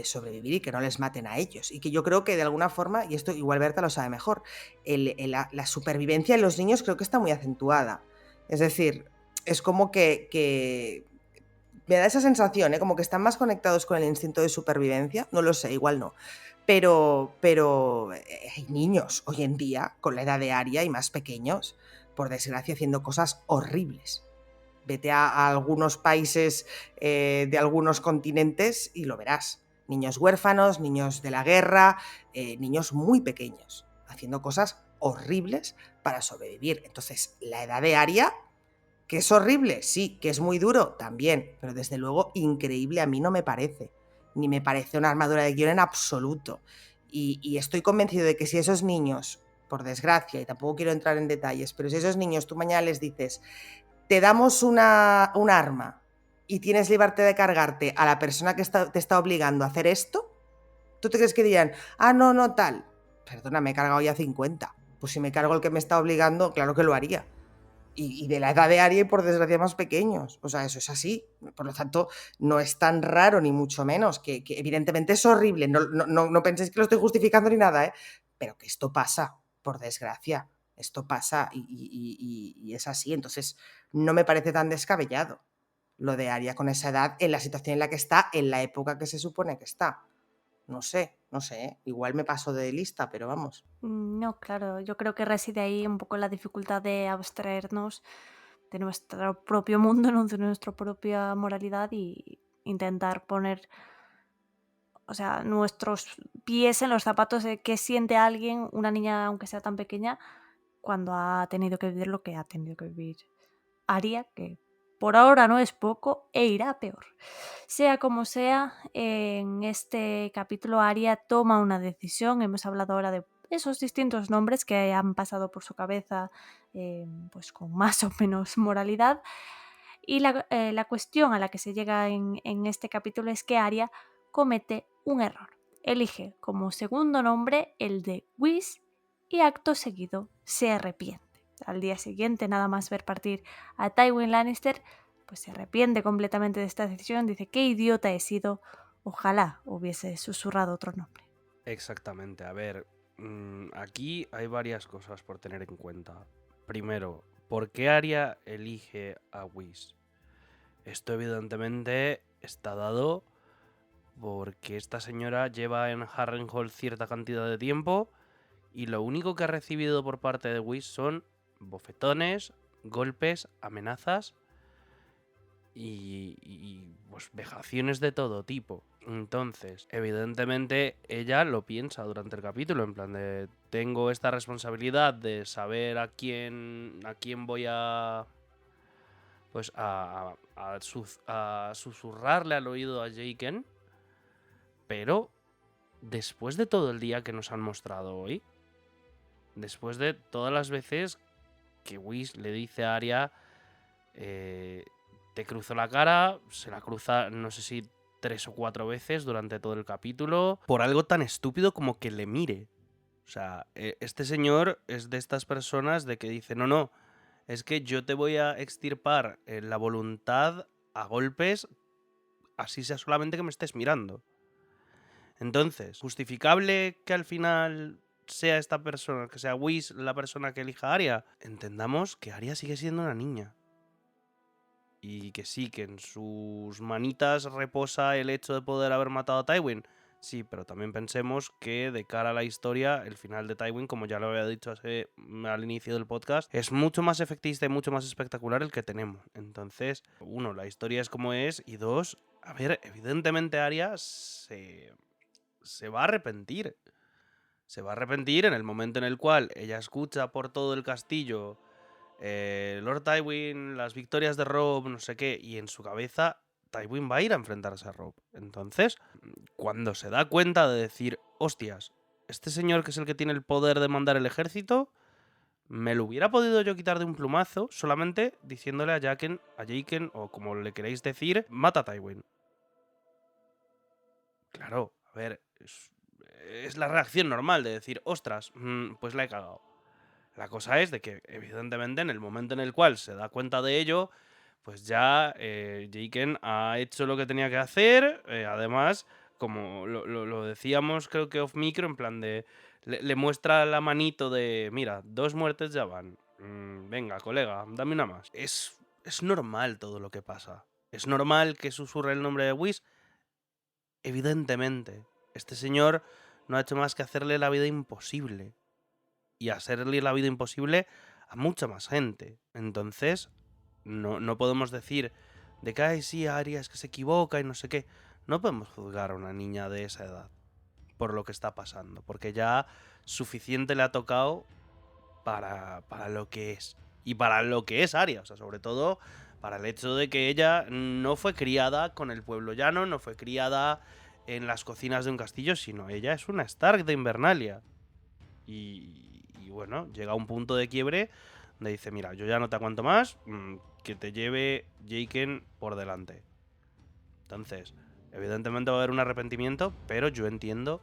sobrevivir y que no les maten a ellos. Y que yo creo que de alguna forma, y esto igual Berta lo sabe mejor, la supervivencia en los niños creo que está muy acentuada. Es decir, es como que me da esa sensación, como que están más conectados con el instinto de supervivencia, no lo sé, igual no. Pero hay niños hoy en día, con la edad de Arya y más pequeños, por desgracia, haciendo cosas horribles. Vete a algunos países de algunos continentes y lo verás. Niños huérfanos, niños de la guerra, niños muy pequeños, haciendo cosas horribles para sobrevivir. Entonces, la edad de Arya, ¿que es horrible? Sí. ¿Que es muy duro? También. Pero desde luego increíble a mí no me parece. Ni me parece una armadura de guión en absoluto. Y estoy convencido de que si esos niños, por desgracia, y tampoco quiero entrar en detalles, pero si esos niños tú mañana les dices, te damos un arma y tienes libertad de cargarte a la persona que te está obligando a hacer esto, ¿tú te crees que dirían, no, tal? Perdona, me he cargado ya 50. Pues si me cargo el que me está obligando, claro que lo haría. Y de la edad de Arya y por desgracia más pequeños. O sea, eso es así. Por lo tanto, no es tan raro ni mucho menos, que evidentemente es horrible. No penséis que lo estoy justificando ni nada, ¿eh? Pero que esto pasa, por desgracia. Esto pasa y es así. Entonces, no me parece tan descabellado lo de Arya con esa edad, en la situación en la que está, en la época que se supone que está. No sé, ¿eh? Igual me paso de lista, pero vamos. No, claro, yo creo que reside ahí un poco la dificultad de abstraernos de nuestro propio mundo, ¿no? De nuestra propia moralidad y intentar poner, o sea, nuestros pies en los zapatos de qué siente alguien, una niña, aunque sea tan pequeña, cuando ha tenido que vivir lo que ha tenido que vivir Arya, que por ahora no es poco e irá a peor. Sea como sea, en este capítulo Arya toma una decisión. Hemos hablado ahora de esos distintos nombres que han pasado por su cabeza, pues con más o menos moralidad. Y la cuestión a la que se llega en este capítulo es que Arya comete un error. Elige como segundo nombre el de Whis y acto seguido se arrepiente. Al día siguiente, nada más ver partir a Tywin Lannister, pues se arrepiente completamente de esta decisión, dice, qué idiota he sido, ojalá hubiese susurrado otro nombre. Exactamente, a ver, aquí hay varias cosas por tener en cuenta. Primero, ¿por qué Arya elige a Whis? Esto evidentemente está dado porque esta señora lleva en Harrenhal cierta cantidad de tiempo y lo único que ha recibido por parte de Whis son bofetones, golpes, amenazas y pues vejaciones de todo tipo. Entonces, evidentemente, ella lo piensa durante el capítulo, en plan de tengo esta responsabilidad de saber a quién voy a pues a susurrarle al oído a Jaqen, pero después de todo el día que nos han mostrado hoy, después de todas las veces que Whis le dice a Arya, te cruzo la cara, se la cruza no sé si 3 o 4 veces durante todo el capítulo, por algo tan estúpido como que le mire. O sea, este señor es de estas personas de que dice, no, es que yo te voy a extirpar la voluntad a golpes, así sea solamente que me estés mirando. Entonces, ¿justificable que al final sea esta persona, que sea Whis la persona que elija a Arya? Entendamos que Arya sigue siendo una niña. Y que sí, que en sus manitas reposa el hecho de poder haber matado a Tywin. Sí, pero también pensemos que de cara a la historia, el final de Tywin, como ya lo había dicho al inicio del podcast, es mucho más efectista y mucho más espectacular el que tenemos. Entonces, uno, la historia es como es, y dos, a ver, evidentemente Arya se va a arrepentir. Se va a arrepentir en el momento en el cual ella escucha por todo el castillo Lord Tywin, las victorias de Robb, no sé qué, y en su cabeza Tywin va a ir a enfrentarse a Robb. Entonces, cuando se da cuenta de decir, hostias, este señor que es el que tiene el poder de mandar el ejército, me lo hubiera podido yo quitar de un plumazo solamente diciéndole a Jaqen, o como le queréis decir, mata a Tywin. Claro, a ver, es la reacción normal de decir, ostras, pues la he cagado. La cosa es de que, evidentemente, en el momento en el cual se da cuenta de ello, pues ya Jaqen ha hecho lo que tenía que hacer. Además, como lo decíamos, creo que off micro, en plan de... Le muestra la manito de, mira, 2 muertes ya van. Venga, colega, dame una más. Es normal todo lo que pasa. Es normal que susurre el nombre de Whis. Evidentemente, este señor no ha hecho más que hacerle la vida imposible. Y hacerle la vida imposible a mucha más gente. Entonces, no podemos decir de que, ay, sí, Arya es que se equivoca y no sé qué. No podemos juzgar a una niña de esa edad por lo que está pasando, porque ya suficiente le ha tocado para lo que es. Y para lo que es Arya, o sea, sobre todo para el hecho de que ella no fue criada con el pueblo llano, no fue criada en las cocinas de un castillo, sino ella es una Stark de Invernalia. Y bueno, llega a un punto de quiebre donde dice, mira, yo ya no te aguanto más, que te lleve Jaqen por delante. Entonces, evidentemente va a haber un arrepentimiento, pero yo entiendo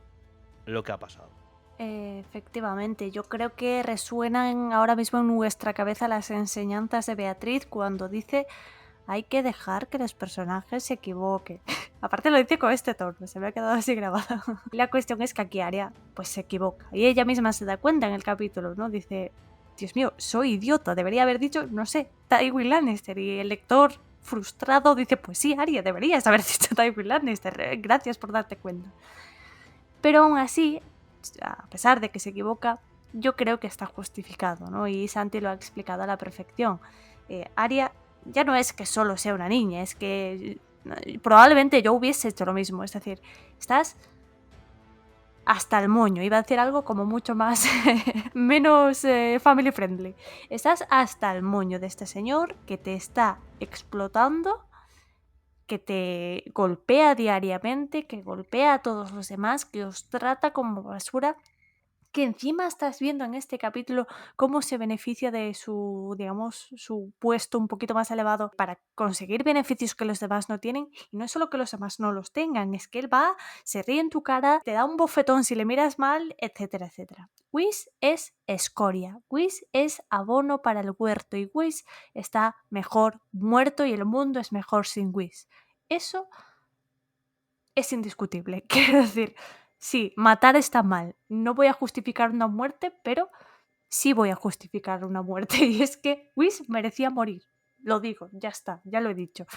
lo que ha pasado. Efectivamente, yo creo que resuenan ahora mismo en nuestra cabeza las enseñanzas de Beatriz cuando dice hay que dejar que los personajes se equivoquen. Aparte lo dice con este tono, se me ha quedado así grabado. La cuestión es que aquí Arya pues se equivoca y ella misma se da cuenta en el capítulo, ¿no? Dice, Dios mío, soy idiota, debería haber dicho, no sé, Tywin Lannister, y el lector frustrado dice, pues sí, Arya, deberías haber dicho Tywin Lannister, gracias por darte cuenta. Pero aún así, a pesar de que se equivoca, yo creo que está justificado, ¿no? Y Santi lo ha explicado a la perfección. Arya ya no es que solo sea una niña, es que probablemente yo hubiese hecho lo mismo. Es decir, estás hasta el moño. Iba a decir algo como mucho más menos family friendly. Estás hasta el moño de este señor que te está explotando, que te golpea diariamente, que golpea a todos los demás, que os trata como basura, que encima estás viendo en este capítulo cómo se beneficia de su, digamos, su puesto un poquito más elevado para conseguir beneficios que los demás no tienen. Y no es solo que los demás no los tengan, es que él va, se ríe en tu cara, te da un bofetón si le miras mal, etcétera, etcétera. Whis es escoria, Whis es abono para el huerto y Whis está mejor muerto y el mundo es mejor sin Whis. Eso es indiscutible. Quiero decir, sí, matar está mal. No voy a justificar una muerte, pero sí voy a justificar una muerte. Y es que Whis merecía morir. Lo digo, ya está, ya lo he dicho.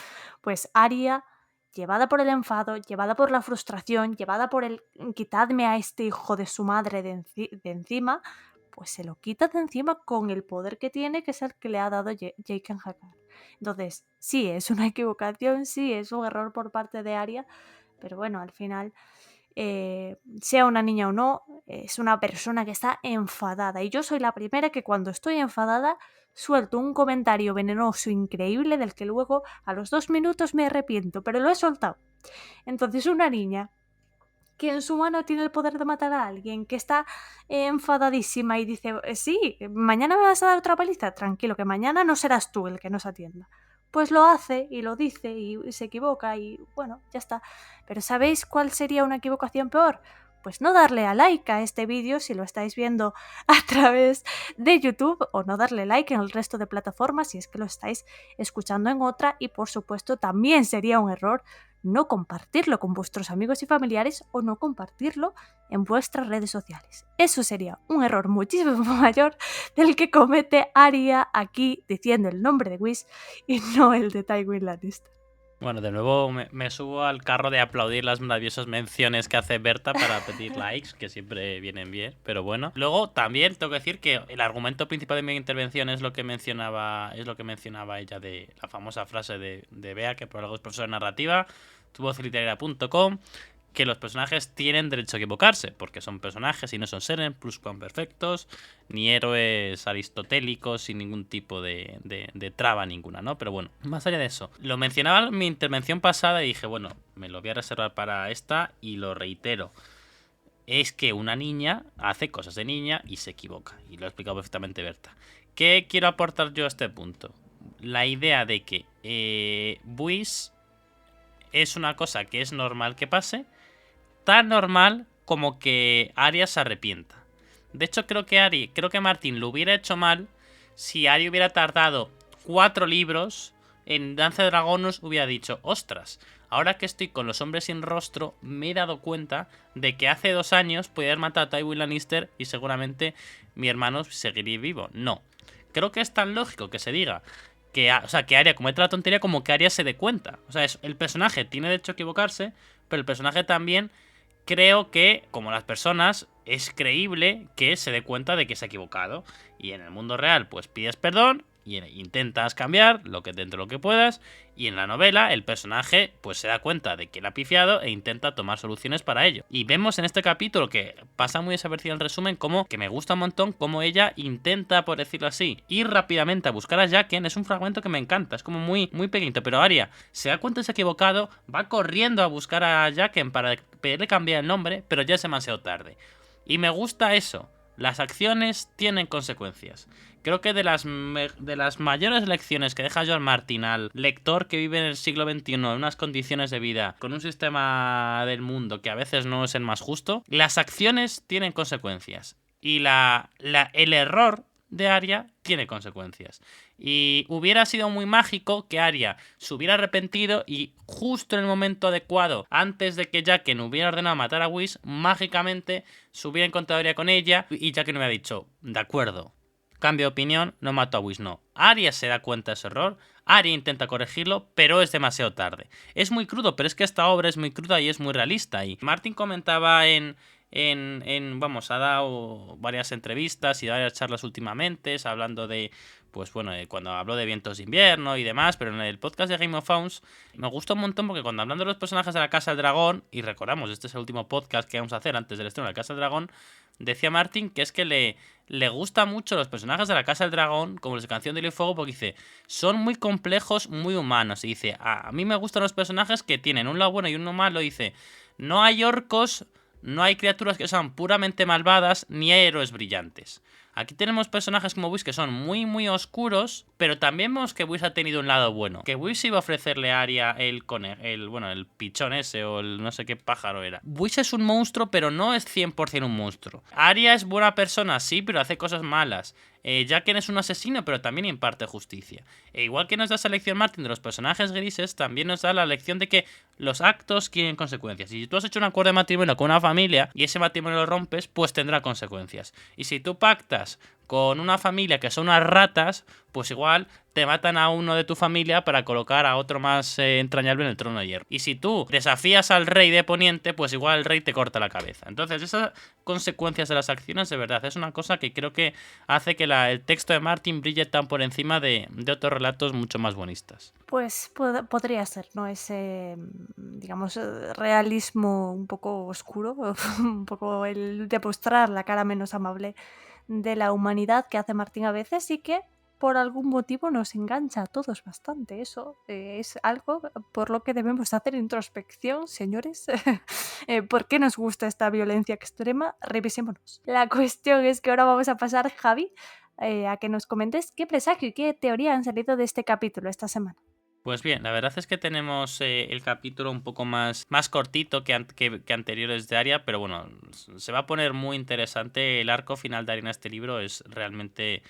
Pues Arya llevada por el enfado, llevada por la frustración, llevada por el quitadme a este hijo de su madre de encima, pues se lo quita de encima con el poder que tiene, que es el que le ha dado Jaqen H'ghar. Entonces, sí, es una equivocación, sí, es un error por parte de Arya, pero bueno, al final, sea una niña o no, es una persona que está enfadada. Y yo soy la primera que cuando estoy enfadada suelto un comentario venenoso increíble del que luego a los 2 minutos me arrepiento, pero lo he soltado. Entonces, una niña que en su mano tiene el poder de matar a alguien, que está enfadadísima y dice, sí, mañana me vas a dar otra paliza, tranquilo, que mañana no serás tú el que nos atienda. Pues lo hace y lo dice y se equivoca y bueno, ya está. Pero ¿sabéis cuál sería una equivocación peor? Pues no darle a like a este vídeo si lo estáis viendo a través de YouTube, o no darle like en el resto de plataformas si es que lo estáis escuchando en otra, y por supuesto también sería un error no compartirlo con vuestros amigos y familiares o no compartirlo en vuestras redes sociales. Eso sería un error muchísimo mayor del que comete Arya aquí diciendo el nombre de Whis y no el de Tywin Lannister. Bueno, de nuevo me subo al carro de aplaudir las maravillosas menciones que hace Berta para pedir likes, que siempre vienen bien, pero bueno. Luego también tengo que decir que el argumento principal de mi intervención es lo que mencionaba ella, de la famosa frase de Bea, que por algo es profesora de narrativa, tuvozliteraria.com, que los personajes tienen derecho a equivocarse, porque son personajes y no son seres pluscuamperfectos, ni héroes aristotélicos sin ningún tipo de traba ninguna, ¿no? Pero bueno, más allá de eso, lo mencionaba en mi intervención pasada y dije, bueno, me lo voy a reservar para esta y lo reitero. Es que una niña hace cosas de niña y se equivoca, y lo ha explicado perfectamente Berta. ¿Qué quiero aportar yo a este punto? La idea de que Buis es una cosa que es normal que pase, tan normal como que Arya se arrepienta. De hecho, creo que Martin lo hubiera hecho mal si Arya hubiera tardado 4 libros en Danza de Dragones, hubiera dicho, ostras, ahora que estoy con los hombres sin rostro, me he dado cuenta de que hace 2 años podía haber matado a Tywin Lannister y seguramente mi hermano seguiría vivo. No. Creo que es tan lógico que se diga que Arya cometa la tontería como que Arya se dé cuenta. O sea, el personaje tiene derecho a equivocarse, pero el personaje también, creo que, como las personas, es creíble que se dé cuenta de que se ha equivocado. Y en el mundo real, pues pides perdón y intentas cambiar dentro de lo que puedas. Y en la novela, el personaje pues se da cuenta de que le ha pifiado e intenta tomar soluciones para ello. Y vemos en este capítulo, que pasa muy desapercibido en el resumen, como que me gusta un montón cómo ella intenta, por decirlo así, ir rápidamente a buscar a Jaqen. Es un fragmento que me encanta, es como muy, muy pequeñito. Pero Arya se da cuenta de que se ha equivocado, va corriendo a buscar a Jaqen para pedirle cambiar el nombre, pero ya es demasiado tarde. Y me gusta eso. Las acciones tienen consecuencias. Creo que de las mayores lecciones que deja George Martin al lector que vive en el siglo XXI en unas condiciones de vida, con un sistema del mundo que a veces no es el más justo, las acciones tienen consecuencias. Y el error de Arya tiene consecuencias. Y hubiera sido muy mágico que Arya se hubiera arrepentido y justo en el momento adecuado, antes de que Jaqen hubiera ordenado matar a Whis, mágicamente se hubiera encontrado Arya con ella y Jaqen hubiera dicho, de acuerdo, cambio de opinión, no mato a Whis, no. Arya se da cuenta de ese error, Arya intenta corregirlo, pero es demasiado tarde. Es muy crudo, pero es que esta obra es muy cruda y es muy realista. Y Martin comentaba ha dado varias entrevistas y varias charlas últimamente, hablando de, pues bueno, cuando habló de Vientos de Invierno y demás, pero en el podcast de Game of Thrones me gusta un montón porque cuando hablando de los personajes de la Casa del Dragón, y recordamos, este es el último podcast que vamos a hacer antes del estreno de la Casa del Dragón, decía Martin que es que le gusta mucho los personajes de la Casa del Dragón, como los de Canción de Hielo y Fuego, porque dice, son muy complejos, muy humanos, y dice, a mí me gustan los personajes que tienen un lado bueno y uno malo, dice, no hay orcos, no hay criaturas que sean puramente malvadas, ni hay héroes brillantes. Aquí tenemos personajes como Whis que son muy muy oscuros, pero también vemos que Whis ha tenido un lado bueno. Que Whis iba a ofrecerle a Arya el pichón ese o el no sé qué pájaro era. Whis es un monstruo, pero no es 100% un monstruo. Arya es buena persona, sí, pero hace cosas malas. Jaqen es un asesino, pero también imparte justicia. E igual que nos da esa lección Martin de los personajes grises, también nos da la lección de que los actos tienen consecuencias. Y si tú has hecho un acuerdo de matrimonio con una familia y ese matrimonio lo rompes, pues tendrá consecuencias. Y si tú pactas alías con una familia que son unas ratas, pues igual te matan a uno de tu familia para colocar a otro más entrañable en el trono de hierro. Y si tú desafías al rey de Poniente, pues igual el rey te corta la cabeza. Entonces, esas consecuencias de las acciones, de verdad, es una cosa que creo que hace que el texto de Martin brille tan por encima de otros relatos mucho más buenistas. Pues podría ser, ¿no? Ese, digamos, realismo un poco oscuro, un poco el demostrar la cara menos amable de la humanidad que hace Martín a veces y que por algún motivo nos engancha a todos bastante. Eso es algo por lo que debemos hacer introspección, señores. ¿Por qué nos gusta esta violencia extrema? Revisémonos. La cuestión es que ahora vamos a pasar, Javi, a que nos comentes qué presagio y qué teoría han salido de este capítulo esta semana. Pues bien, la verdad es que tenemos el capítulo un poco más cortito que anteriores de Aria, pero bueno, se va a poner muy interesante. El arco final de Aria en este libro es realmente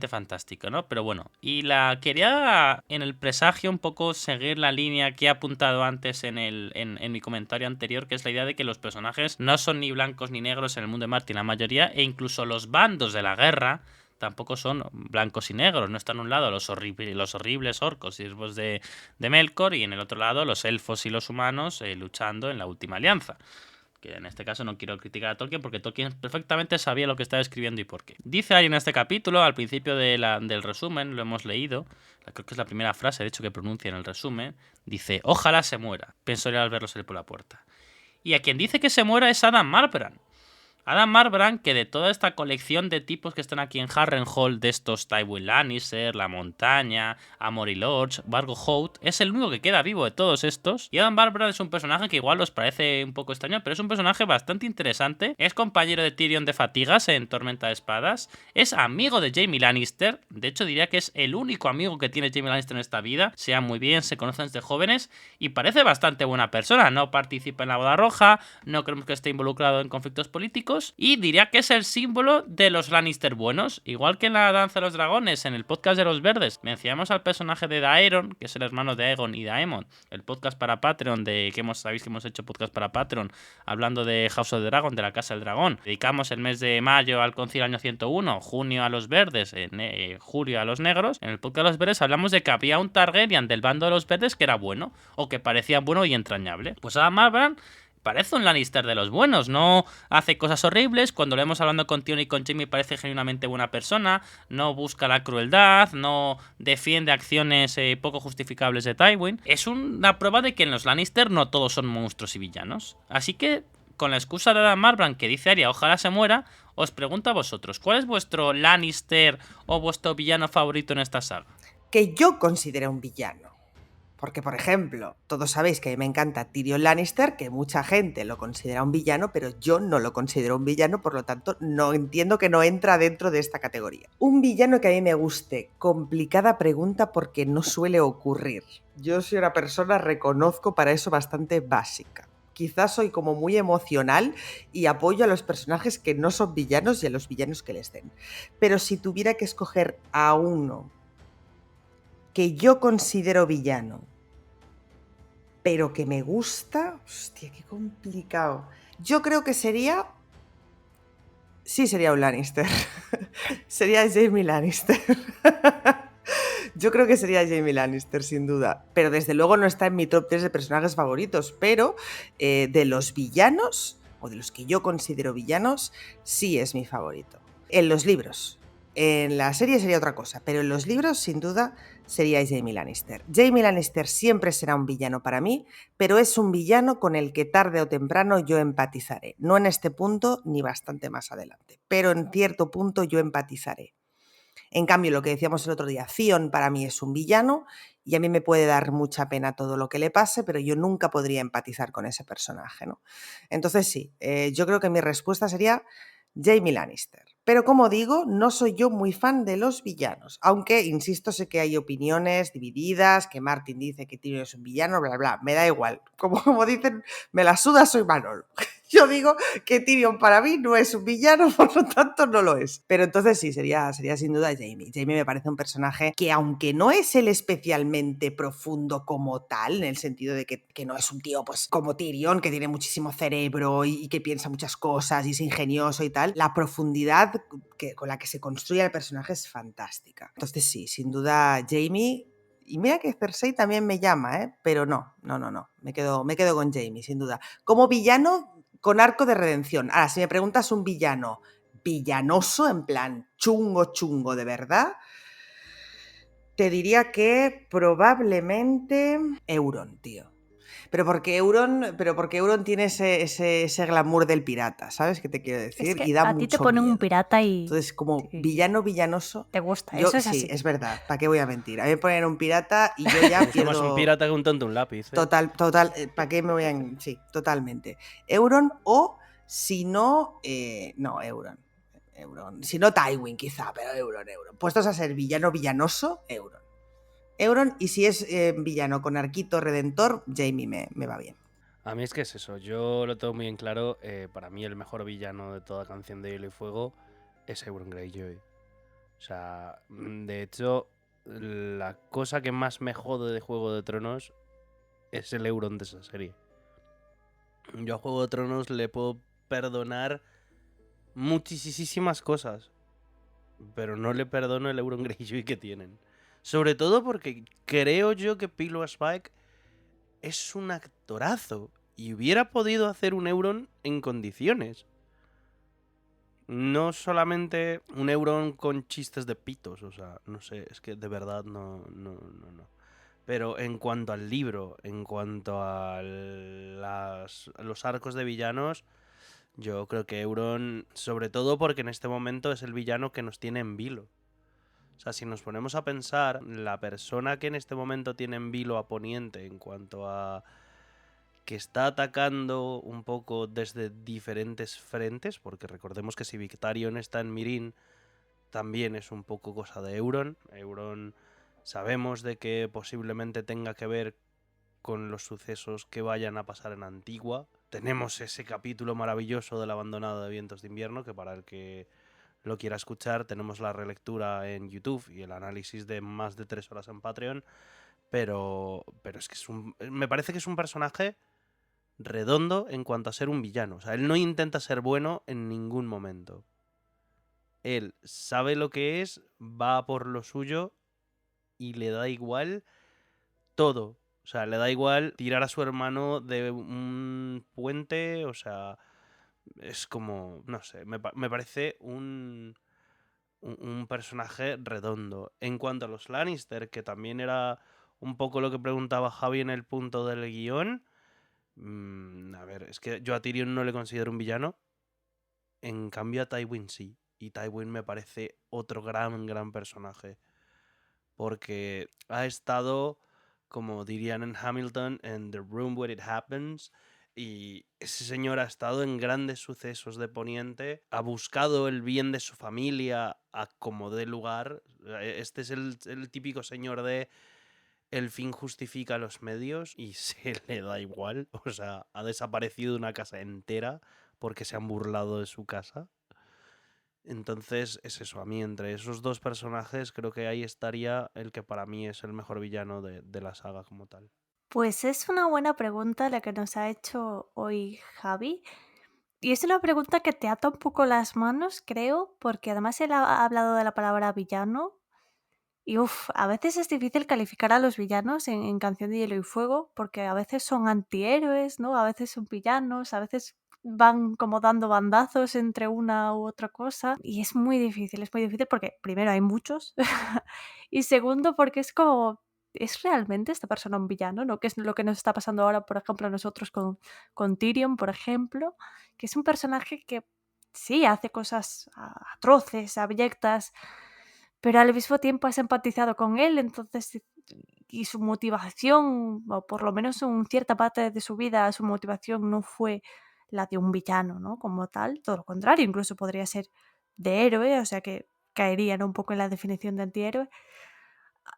fantástico, ¿no? Pero bueno, y quería en el presagio un poco seguir la línea que he apuntado antes en mi comentario anterior, que es la idea de que los personajes no son ni blancos ni negros en el mundo de Martin, la mayoría, e incluso los bandos de la guerra tampoco son blancos y negros. No están a un lado los horribles orcos y siervos de Melkor, y en el otro lado los elfos y los humanos luchando en la última alianza. Que en este caso no quiero criticar a Tolkien porque Tolkien perfectamente sabía lo que estaba escribiendo y por qué. Dice ahí en este capítulo, al principio del resumen, lo hemos leído, creo que es la primera frase de hecho que pronuncia en el resumen, dice: ojalá se muera, pensó él al verlo salir por la puerta. Y a quien dice que se muera es Adam Marbrand. Adam Marbrand, que de toda esta colección de tipos que están aquí en Harrenhal, de estos Tywin Lannister, La Montaña, Amory Lodge, Vargo Hoat, es el único que queda vivo de todos estos. Y Adam Marbrand es un personaje que igual os parece un poco extraño, pero es un personaje bastante interesante. Es compañero de Tyrion de Fatigas en Tormenta de Espadas. Es amigo de Jaime Lannister. De hecho, diría que es el único amigo que tiene Jaime Lannister en esta vida. Se llevan muy bien, se conocen desde jóvenes y parece bastante buena persona. No participa en la boda roja, no creemos que esté involucrado en conflictos políticos. Y diría que es el símbolo de los Lannister buenos. Igual que en la Danza de los Dragones, en el podcast de los Verdes, mencionamos al personaje de Daeron, que es el hermano de Aegon y Daemon. El podcast para Patreon, sabéis que hemos hecho podcast para Patreon, hablando de House of the Dragon, de la Casa del Dragón. Dedicamos el mes de mayo al Concilio Año 101, junio a los Verdes, julio a los Negros. En el podcast de los Verdes hablamos de que había un Targaryen del bando de los Verdes que era bueno, o que parecía bueno y entrañable. Pues Adam Marbrand parece un Lannister de los buenos, no hace cosas horribles. Cuando lo vemos hablando con Tyrion y con Jaime parece genuinamente buena persona, no busca la crueldad, no defiende acciones poco justificables de Tywin. Es una prueba de que en los Lannister no todos son monstruos y villanos. Así que, con la excusa de Adam Marbrand que dice Arya ojalá se muera, os pregunto a vosotros, ¿cuál es vuestro Lannister o vuestro villano favorito en esta saga? Que yo considero un villano. Porque, por ejemplo, todos sabéis que a mí me encanta Tyrion Lannister, que mucha gente lo considera un villano, pero yo no lo considero un villano, por lo tanto, no entiendo que no entra dentro de esta categoría. Un villano que a mí me guste, complicada pregunta porque no suele ocurrir. Yo soy una persona, reconozco, para eso bastante básica. Quizás soy como muy emocional y apoyo a los personajes que no son villanos y a los villanos que les den. Pero si tuviera que escoger a uno que yo considero villano, pero que me gusta, hostia, qué complicado. Yo creo que sería un Lannister. Sería Jaime Lannister. Yo creo que sería Jaime Lannister, sin duda. Pero desde luego no está en mi top 3 de personajes favoritos. Pero de los villanos, o de los que yo considero villanos, sí es mi favorito. En los libros. En la serie sería otra cosa, pero en los libros, sin duda, sería Jaime Lannister. Jaime Lannister siempre será un villano para mí, pero es un villano con el que tarde o temprano yo empatizaré. No en este punto, ni bastante más adelante, pero en cierto punto yo empatizaré. En cambio, lo que decíamos el otro día, Theon para mí es un villano y a mí me puede dar mucha pena todo lo que le pase, pero yo nunca podría empatizar con ese personaje, ¿no? Entonces sí, yo creo que mi respuesta sería Jaime Lannister. Pero como digo, no soy yo muy fan de los villanos, aunque, insisto, sé que hay opiniones divididas, que Martin dice que Tyrion es un villano, bla, bla, me da igual. Como dicen, me la suda, soy Manol. Yo digo que Tyrion para mí no es un villano, por lo tanto no lo es. Pero entonces sí, sería sin duda Jaime. Jaime me parece un personaje que, aunque no es el especialmente profundo como tal, en el sentido de que no es un tío pues como Tyrion, que tiene muchísimo cerebro y que piensa muchas cosas y es ingenioso y tal, la profundidad con la que se construye el personaje es fantástica. Entonces sí, sin duda Jaime. Y mira que Cersei también me llama, ¿eh? Pero no. Me quedo con Jaime, sin duda. Como villano con arco de redención. Ahora, si me preguntas un villano villanoso, en plan chungo de verdad, te diría que probablemente Euron, tío. Pero porque Euron tiene ese glamour del pirata, ¿sabes qué te quiero Es decir? que Y da a ti te mucho ponen un miedo. pirata y Entonces, como sí, villanoso, te gusta, yo eso es sí, así. es verdad, ¿para qué voy a mentir? A mí me ponen un pirata y yo ya Me gusta más un pierdo. pirata que un tonto un lápiz, ¿eh? Total, ¿para qué me voy a...? Sí, totalmente. Euron o, si no, no, Euron. Si no, Tywin quizá, pero Euron. Puestos a ser villanoso, Euron. Y si es villano con arquito redentor, Jaime me va bien. A mí es que es eso, yo lo tengo muy en claro. Para mí el mejor villano de toda Canción de Hielo y Fuego es Euron Greyjoy. O sea, de hecho, la cosa que más me jode de Juego de Tronos es el Euron de esa serie. Yo a Juego de Tronos le puedo perdonar muchísimas cosas, pero no le perdono el Euron Greyjoy que tienen. Sobre todo porque creo yo que Pilo Spike es un actorazo y hubiera podido hacer un Euron en condiciones. No solamente un Euron con chistes de pitos, o sea, no sé, es que de verdad no. Pero en cuanto al libro, en cuanto a los arcos de villanos, yo creo que Euron, sobre todo porque en este momento es el villano que nos tiene en vilo. O sea, si nos ponemos a pensar, la persona que en este momento tiene en vilo a Poniente en cuanto a que está atacando un poco desde diferentes frentes, porque recordemos que si Victarion está en Meereen, también es un poco cosa de Euron. Euron sabemos de que posiblemente tenga que ver con los sucesos que vayan a pasar en Antigua. Tenemos ese capítulo maravilloso del abandonado de Vientos de Invierno, que para el que lo quiera escuchar tenemos la relectura en YouTube y el análisis de más de 3 horas en Patreon. Pero es que me parece que es un personaje redondo en cuanto a ser un villano. O sea, él no intenta ser bueno en ningún momento. Él sabe lo que es, va por lo suyo y le da igual todo. O sea, le da igual tirar a su hermano de un puente. O sea, es como, no sé, me parece un personaje redondo. En cuanto a los Lannister, que también era un poco lo que preguntaba Javi en el punto del guión. A ver, es que yo a Tyrion no le considero un villano. En cambio a Tywin sí. Y Tywin me parece otro gran personaje. Porque ha estado, como dirían en Hamilton, en The Room Where It Happens. Y ese señor ha estado en grandes sucesos de Poniente. Ha buscado el bien de su familia a como dé lugar. Este es el típico señor de el fin justifica los medios y se le da igual. O sea, ha desaparecido una casa entera porque se han burlado de su casa. Entonces es eso, a mí entre esos dos personajes creo que ahí estaría el que para mí es el mejor villano de la saga como tal. Pues es una buena pregunta la que nos ha hecho hoy Javi. Y es una pregunta que te ata un poco las manos, creo, porque además él ha hablado de la palabra villano. Y a veces es difícil calificar a los villanos en Canción de Hielo y Fuego, porque a veces son antihéroes, ¿no? A veces son villanos, a veces van como dando bandazos entre una u otra cosa. Y es muy difícil porque primero hay muchos y segundo porque es como, ¿es realmente esta persona un villano? ¿No? Que es lo que nos está pasando ahora, por ejemplo, a nosotros con Tyrion, por ejemplo, que es un personaje que sí hace cosas atroces, abyectas, pero al mismo tiempo has empatizado con él, entonces, y su motivación, o por lo menos en cierta parte de su vida, su motivación no fue la de un villano, ¿no? Como tal, todo lo contrario, incluso podría ser de héroe, o sea que caería, ¿no?, un poco en la definición de antihéroe.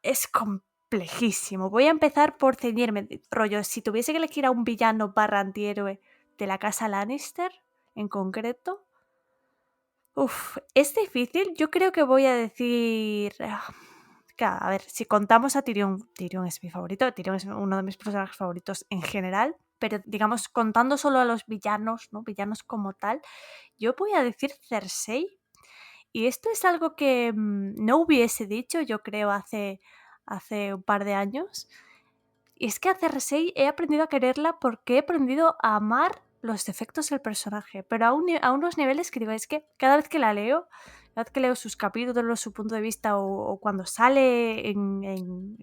Es complejísimo. Voy a empezar por ceñirme, rollo, si tuviese que elegir a un villano barra antihéroe de la casa Lannister en concreto. Uf, es difícil. Yo creo que voy a decir... Claro, a ver, si contamos a Tyrion, Tyrion es mi favorito, Tyrion es uno de mis personajes favoritos en general, pero digamos, contando solo a los villanos, ¿no? Villanos como tal, yo voy a decir Cersei. Y esto es algo que no hubiese dicho, yo creo, hace un par de años. Y es que a Cersei he aprendido a quererla porque he aprendido a amar los defectos del personaje, pero a unos niveles que digo, es que cada vez que la leo, cada vez que leo sus capítulos, su punto de vista, o cuando sale en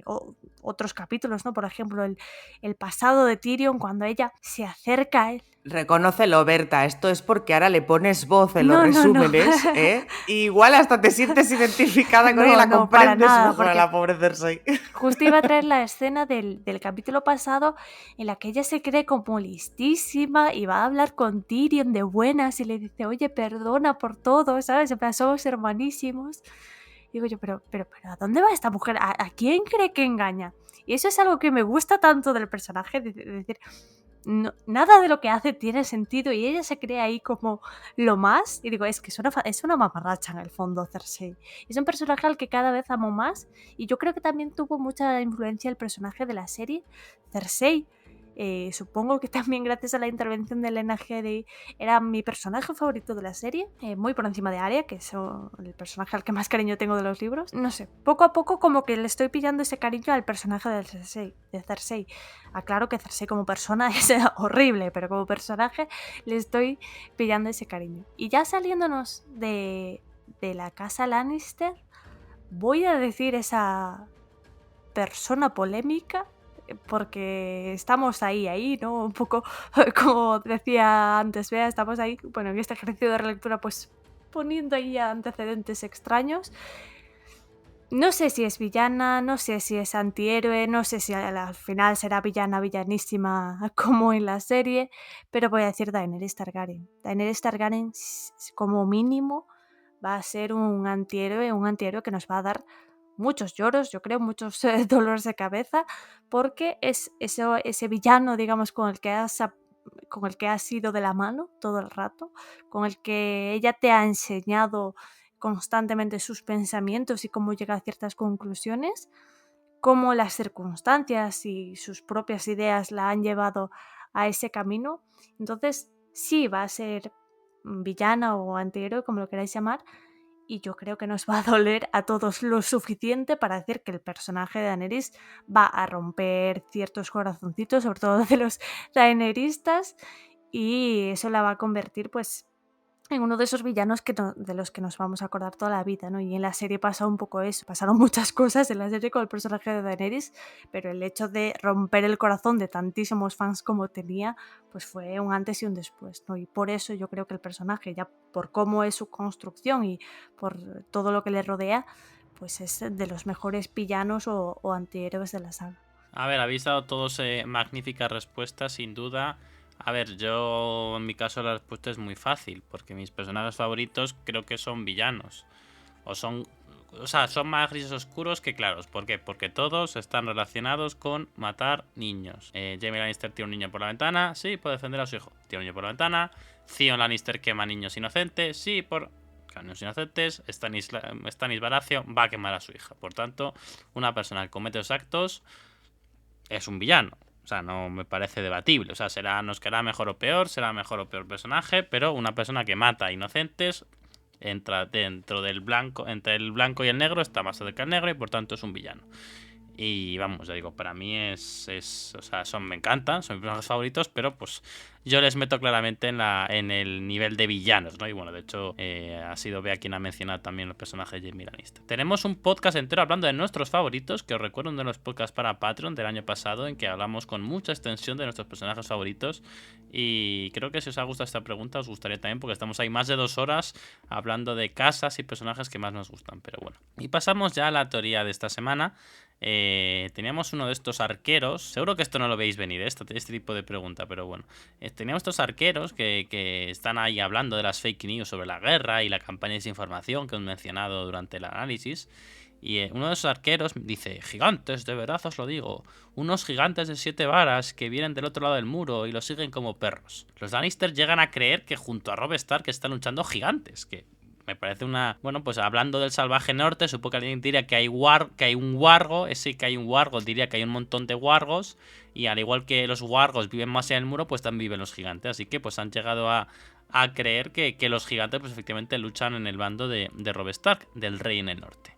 otros capítulos, ¿no? Por ejemplo, el pasado de Tyrion, cuando ella se acerca a él. Reconócelo, Berta, esto es porque ahora le pones voz en los No, no, no. resúmenes, ¿eh? Igual hasta te sientes identificada con No, ella, la no, para comprendes nada, mejor a porque- la pobre Cersei. Justo iba a traer la escena del capítulo pasado en la que ella se cree como listísima y va a hablar con Tyrion de buenas y le dice, oye, perdona por todo, ¿sabes? En plan, somos hermanísimos. Digo yo, pero, ¿a dónde va esta mujer? ¿A quién cree que engaña? Y eso es algo que me gusta tanto del personaje, de decir, no, nada de lo que hace tiene sentido y ella se cree ahí como lo más. Y digo, es que es una mamarracha en el fondo, Cersei. Es un personaje al que cada vez amo más y yo creo que también tuvo mucha influencia el personaje de la serie, Cersei. Supongo que también gracias a la intervención de Lena Headey era mi personaje favorito de la serie, muy por encima de Arya, que es el personaje al que más cariño tengo de los libros. No sé, poco a poco como que le estoy pillando ese cariño al personaje de Cersei. Aclaro que Cersei como persona es horrible, pero como personaje le estoy pillando ese cariño. Y ya saliéndonos de la casa Lannister, voy a decir esa persona polémica porque estamos ahí, ¿no? Un poco como decía antes Bea, estamos ahí, bueno, en este ejercicio de relectura pues poniendo ahí antecedentes extraños. No sé si es villana, no sé si es antihéroe, no sé si al final será villanísima como en la serie, pero voy a decir Daenerys Targaryen. Daenerys Targaryen como mínimo va a ser un antihéroe que nos va a dar muchos lloros, yo creo, muchos dolores de cabeza, porque es ese villano, digamos, con el que has ido de la mano todo el rato, con el que ella te ha enseñado constantemente sus pensamientos y cómo llega a ciertas conclusiones, cómo las circunstancias y sus propias ideas la han llevado a ese camino. Entonces, sí, va a ser villana o antihéroe, como lo queráis llamar, y yo creo que nos va a doler a todos lo suficiente para decir que el personaje de Daenerys va a romper ciertos corazoncitos, sobre todo de los daeneristas, y eso la va a convertir pues en uno de esos villanos de los que nos vamos a acordar toda la vida, ¿no? Y en la serie pasa un poco eso, pasaron muchas cosas en la serie con el personaje de Daenerys, pero el hecho de romper el corazón de tantísimos fans como tenía, pues fue un antes y un después, ¿no? Y por eso yo creo que el personaje, ya por cómo es su construcción y por todo lo que le rodea, pues es de los mejores villanos o antihéroes de la saga. A ver, habéis dado todos magníficas respuestas, sin duda. A ver, yo en mi caso la respuesta es muy fácil, porque mis personajes favoritos creo que son villanos. Son más grises oscuros que claros. ¿Por qué? Porque todos están relacionados con matar niños. Jaime Lannister tiene un niño por la ventana, sí, puede defender a su hijo. Tiene un niño por la ventana. Theon Lannister quema niños inocentes, sí, por niños inocentes. Stannis Baratheon va a quemar a su hija. Por tanto, una persona que comete esos actos es un villano. O sea, no me parece debatible. O sea, nos quedará mejor o peor, será mejor o peor personaje, pero una persona que mata a inocentes entra dentro del blanco, entre el blanco y el negro, está más cerca del negro y por tanto es un villano. Y vamos, ya digo, para mí me encantan, son mis personajes favoritos, pero pues yo les meto claramente en el nivel de villanos, ¿no? Y bueno, de hecho, ha sido Bea quien ha mencionado también los personajes de Jaime Lannister. Tenemos un podcast entero hablando de nuestros favoritos, que os recuerdo uno de los podcasts para Patreon del año pasado, en que hablamos con mucha extensión de nuestros personajes favoritos. Y creo que si os ha gustado esta pregunta, os gustaría también, porque estamos ahí más de 2 horas hablando de casas y personajes que más nos gustan. Pero bueno, y pasamos ya a la teoría de esta semana. Teníamos uno de estos arqueros. Seguro que esto no lo veis venir, este tipo de pregunta, pero bueno. Teníamos estos arqueros que están ahí hablando de las fake news sobre la guerra y la campaña de desinformación que hemos mencionado durante el análisis. Y uno de esos arqueros dice, gigantes, de verdad os lo digo, unos gigantes de 7 varas que vienen del otro lado del muro y los siguen como perros. Los Lannister llegan a creer que junto a Robb Stark están luchando gigantes, que me parece una... Bueno, pues hablando del salvaje norte, supongo que alguien diría que hay un wargo, ese que hay un wargo diría que hay un montón de wargos, y al igual que los wargos viven más allá del muro, pues también viven los gigantes, así que pues han llegado a creer que los gigantes pues efectivamente luchan en el bando de Robb Stark, del rey en el norte.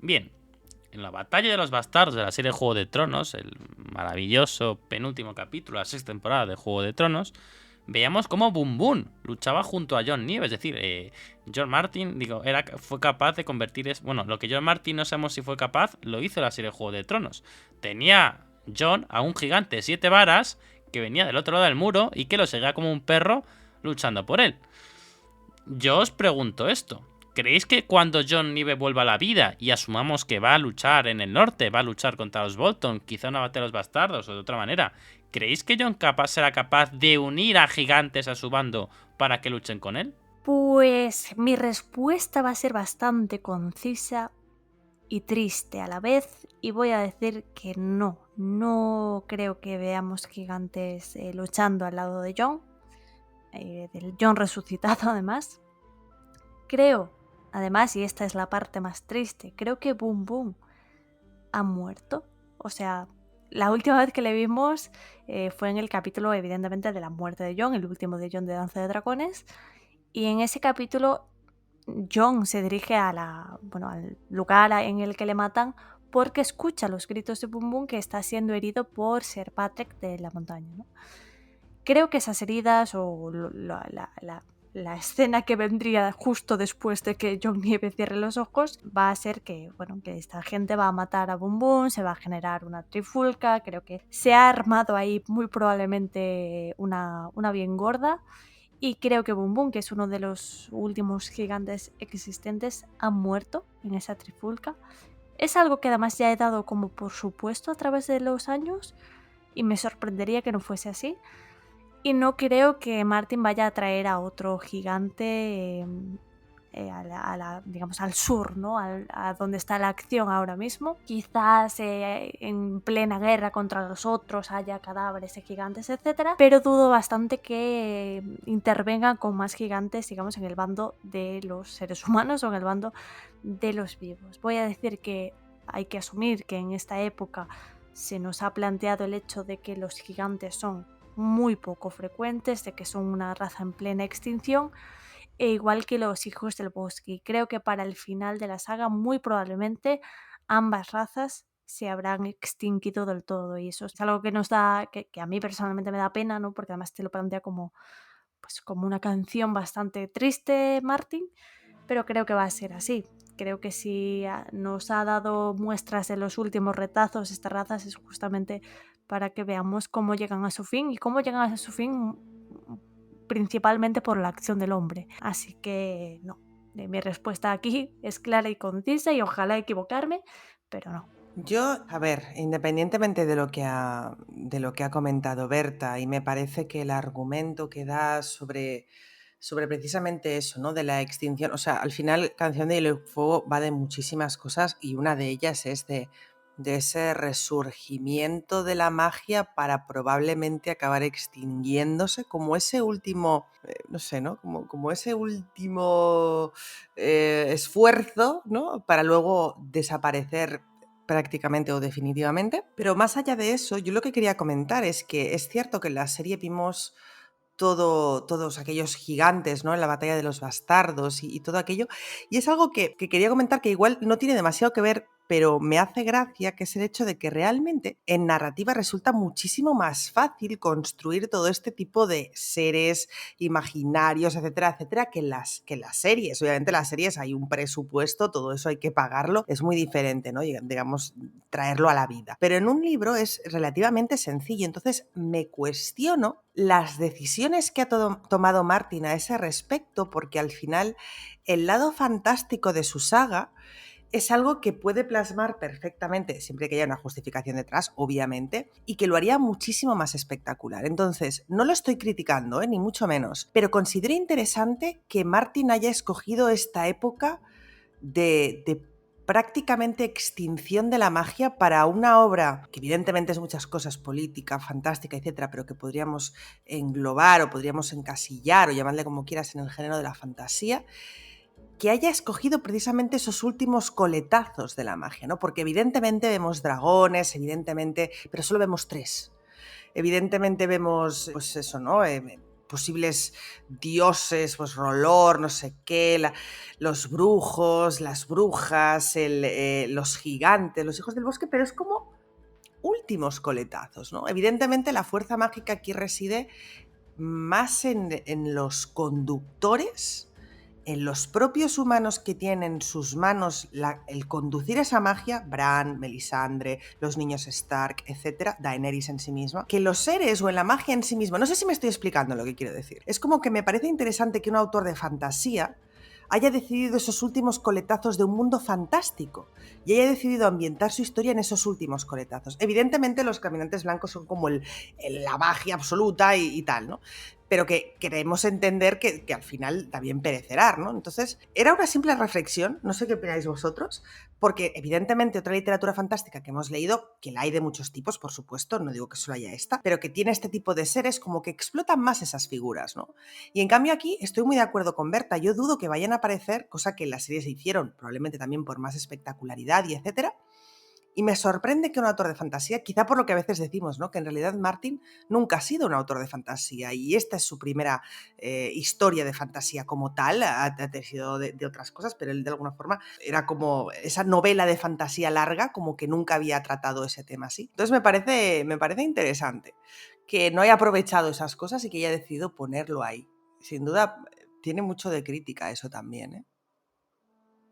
Bien, en la batalla de los bastardos de la serie Juego de Tronos, el maravilloso penúltimo capítulo de la 6ª temporada de Juego de Tronos, veíamos cómo Boom Boom luchaba junto a Jon Nieve, es decir, George Martin, fue capaz de convertir... Bueno, lo que George Martin no sabemos si fue capaz, lo hizo la serie Juego de Tronos. Tenía Jon a un gigante de 7 varas que venía del otro lado del muro y que lo seguía como un perro luchando por él. Yo os pregunto esto. ¿Creéis que cuando Jon Nieve vuelva a la vida y asumamos que va a luchar en el norte, va a luchar contra los Bolton, quizá una batalla de los bastardos o de otra manera, ¿creéis que Jon será capaz de unir a gigantes a su bando para que luchen con él? Pues mi respuesta va a ser bastante concisa y triste a la vez, y voy a decir que no creo que veamos gigantes luchando al lado de Jon, del Jon resucitado además. Creo, además, y esta es la parte más triste, creo que Boom Boom ha muerto. O sea, la última vez que le vimos fue en el capítulo, evidentemente, de la muerte de Jon, el último de Jon de Danza de Dragones. Y en ese capítulo, Jon se dirige al lugar en el que le matan porque escucha los gritos de Boom Boom, que está siendo herido por Ser Patrick de la montaña, ¿no? Creo que esas heridas o la escena que vendría justo después de que Jon Nieve cierre los ojos va a ser que esta gente va a matar a Boom Boom, se va a generar una trifulca. Creo que se ha armado ahí muy probablemente una bien gorda, y creo que Boom Boom, que es uno de los últimos gigantes existentes, ha muerto en esa trifulca. Es algo que además ya he dado como por supuesto a través de los años, y me sorprendería que no fuese así. Y no creo que Martin vaya a traer a otro gigante digamos, al sur, ¿no? A donde está la acción ahora mismo. Quizás en plena guerra contra los otros haya cadáveres de gigantes, etc. Pero dudo bastante que intervengan con más gigantes, digamos, en el bando de los seres humanos o en el bando de los vivos. Voy a decir que hay que asumir que en esta época se nos ha planteado el hecho de que los gigantes son muy poco frecuentes, de que son una raza en plena extinción, e igual que los hijos del bosque. Y creo que para el final de la saga muy probablemente ambas razas se habrán extinguido del todo, y eso es algo que nos da, que a mí personalmente me da pena, ¿no? Porque además te lo plantea como una canción bastante triste, Martin, pero creo que va a ser así. Creo que si nos ha dado muestras de los últimos retazos estas razas es justamente para que veamos cómo llegan a su fin, y cómo llegan a su fin principalmente por la acción del hombre. Así que no, mi respuesta aquí es clara y concisa, y ojalá equivocarme, pero no. Yo, a ver, independientemente de lo que ha comentado Berta, y me parece que el argumento que da sobre precisamente eso, ¿no? De la extinción, o sea, al final Canción de Hielo y Fuego va de muchísimas cosas, y una de ellas es de ese resurgimiento de la magia para probablemente acabar extinguiéndose, como ese último, no sé, ¿no? Como ese último esfuerzo, ¿no? Para luego desaparecer prácticamente o definitivamente. Pero más allá de eso, yo lo que quería comentar es que es cierto que en la serie vimos todos aquellos gigantes, ¿no? En la batalla de los bastardos y todo aquello. Y es algo que quería comentar, que igual no tiene demasiado que ver, pero me hace gracia, que es el hecho de que realmente en narrativa resulta muchísimo más fácil construir todo este tipo de seres imaginarios, etcétera, etcétera, que en las series. Obviamente en las series hay un presupuesto, todo eso hay que pagarlo, es muy diferente, ¿no? Digamos, traerlo a la vida. Pero en un libro es relativamente sencillo, entonces me cuestiono las decisiones que ha tomado Martin a ese respecto, porque al final el lado fantástico de su saga es algo que puede plasmar perfectamente, siempre que haya una justificación detrás, obviamente, y que lo haría muchísimo más espectacular. Entonces, no lo estoy criticando, ni mucho menos, pero considero interesante que Martin haya escogido esta época de prácticamente extinción de la magia para una obra que evidentemente es muchas cosas, política, fantástica, etcétera, pero que podríamos englobar o podríamos encasillar o llamarle como quieras en el género de la fantasía, que haya escogido precisamente esos últimos coletazos de la magia, ¿no? Porque evidentemente vemos dragones, evidentemente, pero solo vemos 3. Evidentemente vemos, pues eso, ¿no? Posibles dioses, pues Rolor, no sé qué, los brujos, las brujas, los gigantes, los hijos del bosque, pero es como últimos coletazos, ¿no? Evidentemente la fuerza mágica aquí reside más en los conductores, en los propios humanos que tienen en sus manos el conducir esa magia, Bran, Melisandre, los niños Stark, etcétera, Daenerys en sí misma, que los seres o en la magia en sí misma. No sé si me estoy explicando lo que quiero decir. Es como que me parece interesante que un autor de fantasía haya decidido esos últimos coletazos de un mundo fantástico y haya decidido ambientar su historia en esos últimos coletazos. Evidentemente los caminantes blancos son como la magia absoluta y tal, ¿no? Pero que queremos entender que al final también perecerá, ¿no? Entonces, era una simple reflexión, no sé qué opináis vosotros, porque evidentemente otra literatura fantástica que hemos leído, que la hay de muchos tipos, por supuesto, no digo que solo haya esta, pero que tiene este tipo de seres como que explotan más esas figuras, ¿no? Y en cambio aquí estoy muy de acuerdo con Berta, yo dudo que vayan a aparecer, cosa que en las series se hicieron, probablemente también por más espectacularidad y etcétera. Y me sorprende que un autor de fantasía, quizá por lo que a veces decimos, ¿no? Que en realidad Martin nunca ha sido un autor de fantasía y esta es su primera historia de fantasía como tal, ha sido de otras cosas, pero él de alguna forma era como esa novela de fantasía larga, como que nunca había tratado ese tema así. Entonces me parece interesante que no haya aprovechado esas cosas y que haya decidido ponerlo ahí. Sin duda tiene mucho de crítica eso también, ¿eh?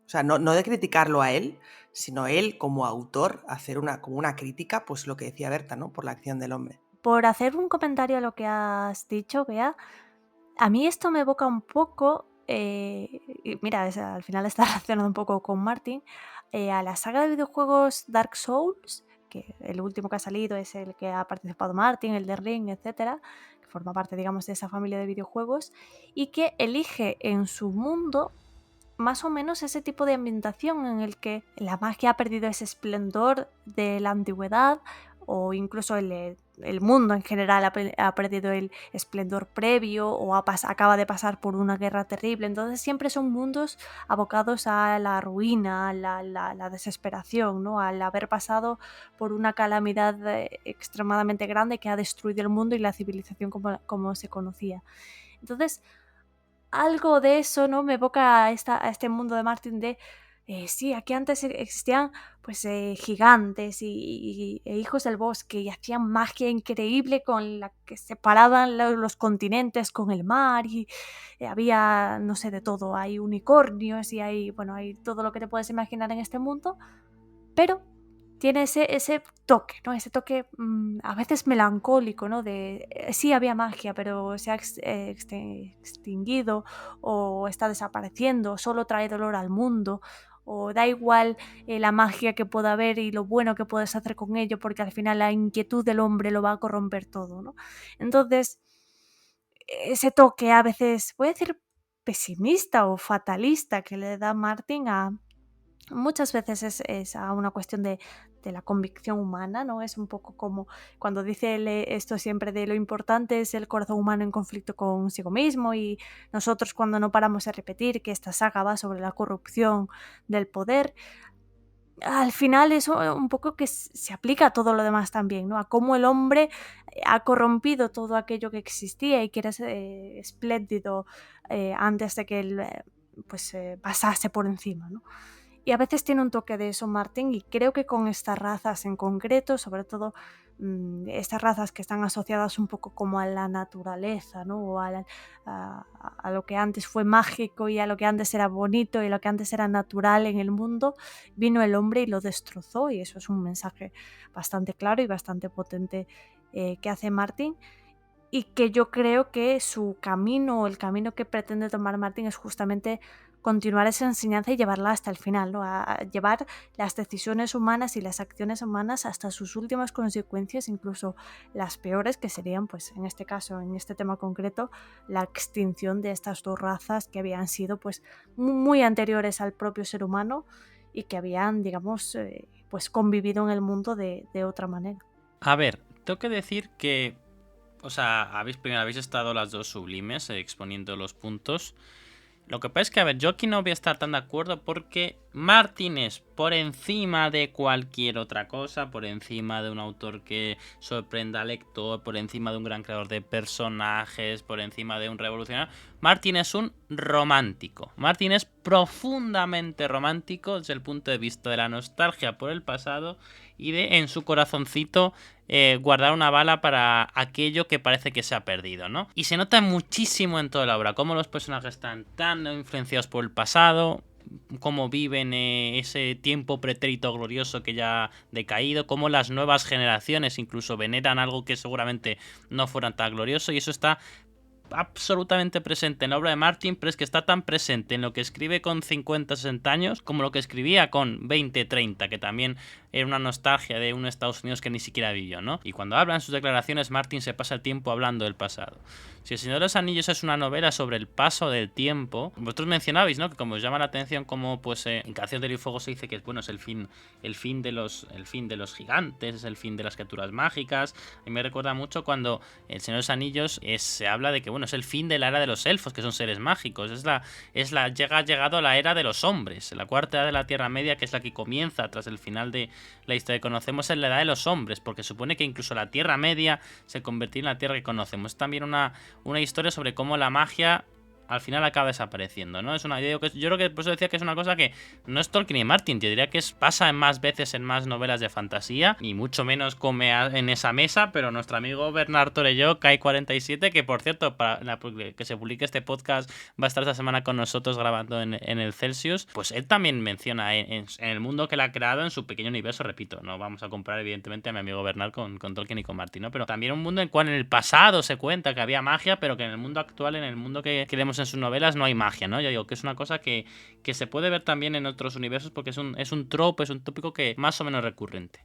O sea, no de criticarlo a él, sino él como autor, hacer como una crítica, pues lo que decía Berta, ¿no? Por la acción del hombre. Por hacer un comentario a lo que has dicho, Bea, a mí esto me evoca un poco, y mira, al final está relacionado un poco con Martin, a la saga de videojuegos Dark Souls, que el último que ha salido es el que ha participado Martin, el de Ring, etcétera, que forma parte, digamos, de esa familia de videojuegos, y que elige en su mundo más o menos ese tipo de ambientación en el que la magia ha perdido ese esplendor de la antigüedad o incluso el mundo en general ha perdido el esplendor previo o acaba de pasar por una guerra terrible. Entonces siempre son mundos abocados a la ruina, a la desesperación, ¿no? Al haber pasado por una calamidad extremadamente grande que ha destruido el mundo y la civilización como se conocía. Entonces, algo de eso, ¿no? Me evoca a este mundo de Martin de sí, aquí antes existían pues gigantes e hijos del bosque y hacían magia increíble con la que separaban los continentes con el mar y había, no sé, de todo, hay unicornios y hay todo lo que te puedes imaginar en este mundo, pero tiene ese toque, ¿no? Ese toque a veces melancólico, ¿no? De sí había magia, pero se ha extinguido o está desapareciendo, solo trae dolor al mundo, o da igual la magia que pueda haber y lo bueno que puedes hacer con ello, porque al final la inquietud del hombre lo va a corromper todo, ¿no? Entonces, ese toque a veces, voy a decir pesimista o fatalista que le da Martin muchas veces es a una cuestión de la convicción humana, ¿no? Es un poco como cuando dice esto siempre de lo importante es el corazón humano en conflicto consigo mismo y nosotros cuando no paramos de repetir que esta saga va sobre la corrupción del poder, al final eso un poco que se aplica a todo lo demás también, ¿no? A cómo el hombre ha corrompido todo aquello que existía y que era espléndido antes de que él pasase por encima, ¿no? Y a veces tiene un toque de eso Martin y creo que con estas razas en concreto, sobre todo estas razas que están asociadas un poco como a la naturaleza, ¿no? O a lo que antes fue mágico y a lo que antes era bonito y lo que antes era natural en el mundo, vino el hombre y lo destrozó y eso es un mensaje bastante claro y bastante potente que hace Martin. Y que yo creo que su camino o el camino que pretende tomar Martin es justamente continuar esa enseñanza y llevarla hasta el final, ¿no? A llevar las decisiones humanas y las acciones humanas hasta sus últimas consecuencias, incluso las peores, que serían, pues en este caso, en este tema concreto, la extinción de estas dos razas que habían sido pues muy anteriores al propio ser humano y que habían, digamos, pues convivido en el mundo de otra manera. A ver, tengo que decir que, o sea, primero habéis estado las dos sublimes exponiendo los puntos. Lo que pasa es que, a ver, yo aquí no voy a estar tan de acuerdo porque Martin es por encima de cualquier otra cosa, por encima de un autor que sorprenda al lector, por encima de un gran creador de personajes, por encima de un revolucionario. Martin es un romántico. Martin es profundamente romántico desde el punto de vista de la nostalgia por el pasado y de en su corazoncito guardar una bala para aquello que parece que se ha perdido, ¿no? Y se nota muchísimo en toda la obra cómo los personajes están tan influenciados por el pasado, cómo viven ese tiempo pretérito glorioso que ya ha decaído, cómo las nuevas generaciones incluso veneran algo que seguramente no fuera tan glorioso, y eso está absolutamente presente en la obra de Martin, pero es que está tan presente en lo que escribe con 50, 60 años como lo que escribía con 20, 30, que también era una nostalgia de un Estados Unidos que ni siquiera vivió, ¿no? Y cuando habla en sus declaraciones, Martin se pasa el tiempo hablando del pasado. Si El Señor de los Anillos es una novela sobre el paso del tiempo, vosotros mencionabais, ¿no?, que como os llama la atención como pues en Canción de Hielo y Fuego se dice que bueno, es el fin de los gigantes, es el fin de las criaturas mágicas. A mí me recuerda mucho cuando El Señor de los Anillos se habla de que bueno, es el fin de la era de los elfos, que son seres mágicos, ha llegado la era de los hombres, la cuarta edad de la Tierra Media, que es la que comienza tras el final de la historia que conocemos, en la edad de los hombres, porque supone que incluso la Tierra Media se convertirá en la Tierra que conocemos. Es también una historia sobre cómo la magia al final acaba desapareciendo, ¿no? Yo creo que por eso decía que es una cosa que no es Tolkien ni Martin, yo diría que pasa en más veces en más novelas de fantasía, y mucho menos come en esa mesa, pero nuestro amigo Bernard Torelló, Kai47, que por cierto, para que se publique este podcast, va a estar esta semana con nosotros grabando en el Celsius, pues él también menciona en el mundo que él ha creado en su pequeño universo, repito, no vamos a comparar evidentemente a mi amigo Bernard con Tolkien y con Martin, ¿no? Pero también un mundo en el cual en el pasado se cuenta que había magia, pero que en el mundo actual, en el mundo que leemos en sus novelas, no hay magia, ¿no? Yo digo que es una cosa que se puede ver también en otros universos porque es un trope, es un tópico que más o menos recurrente.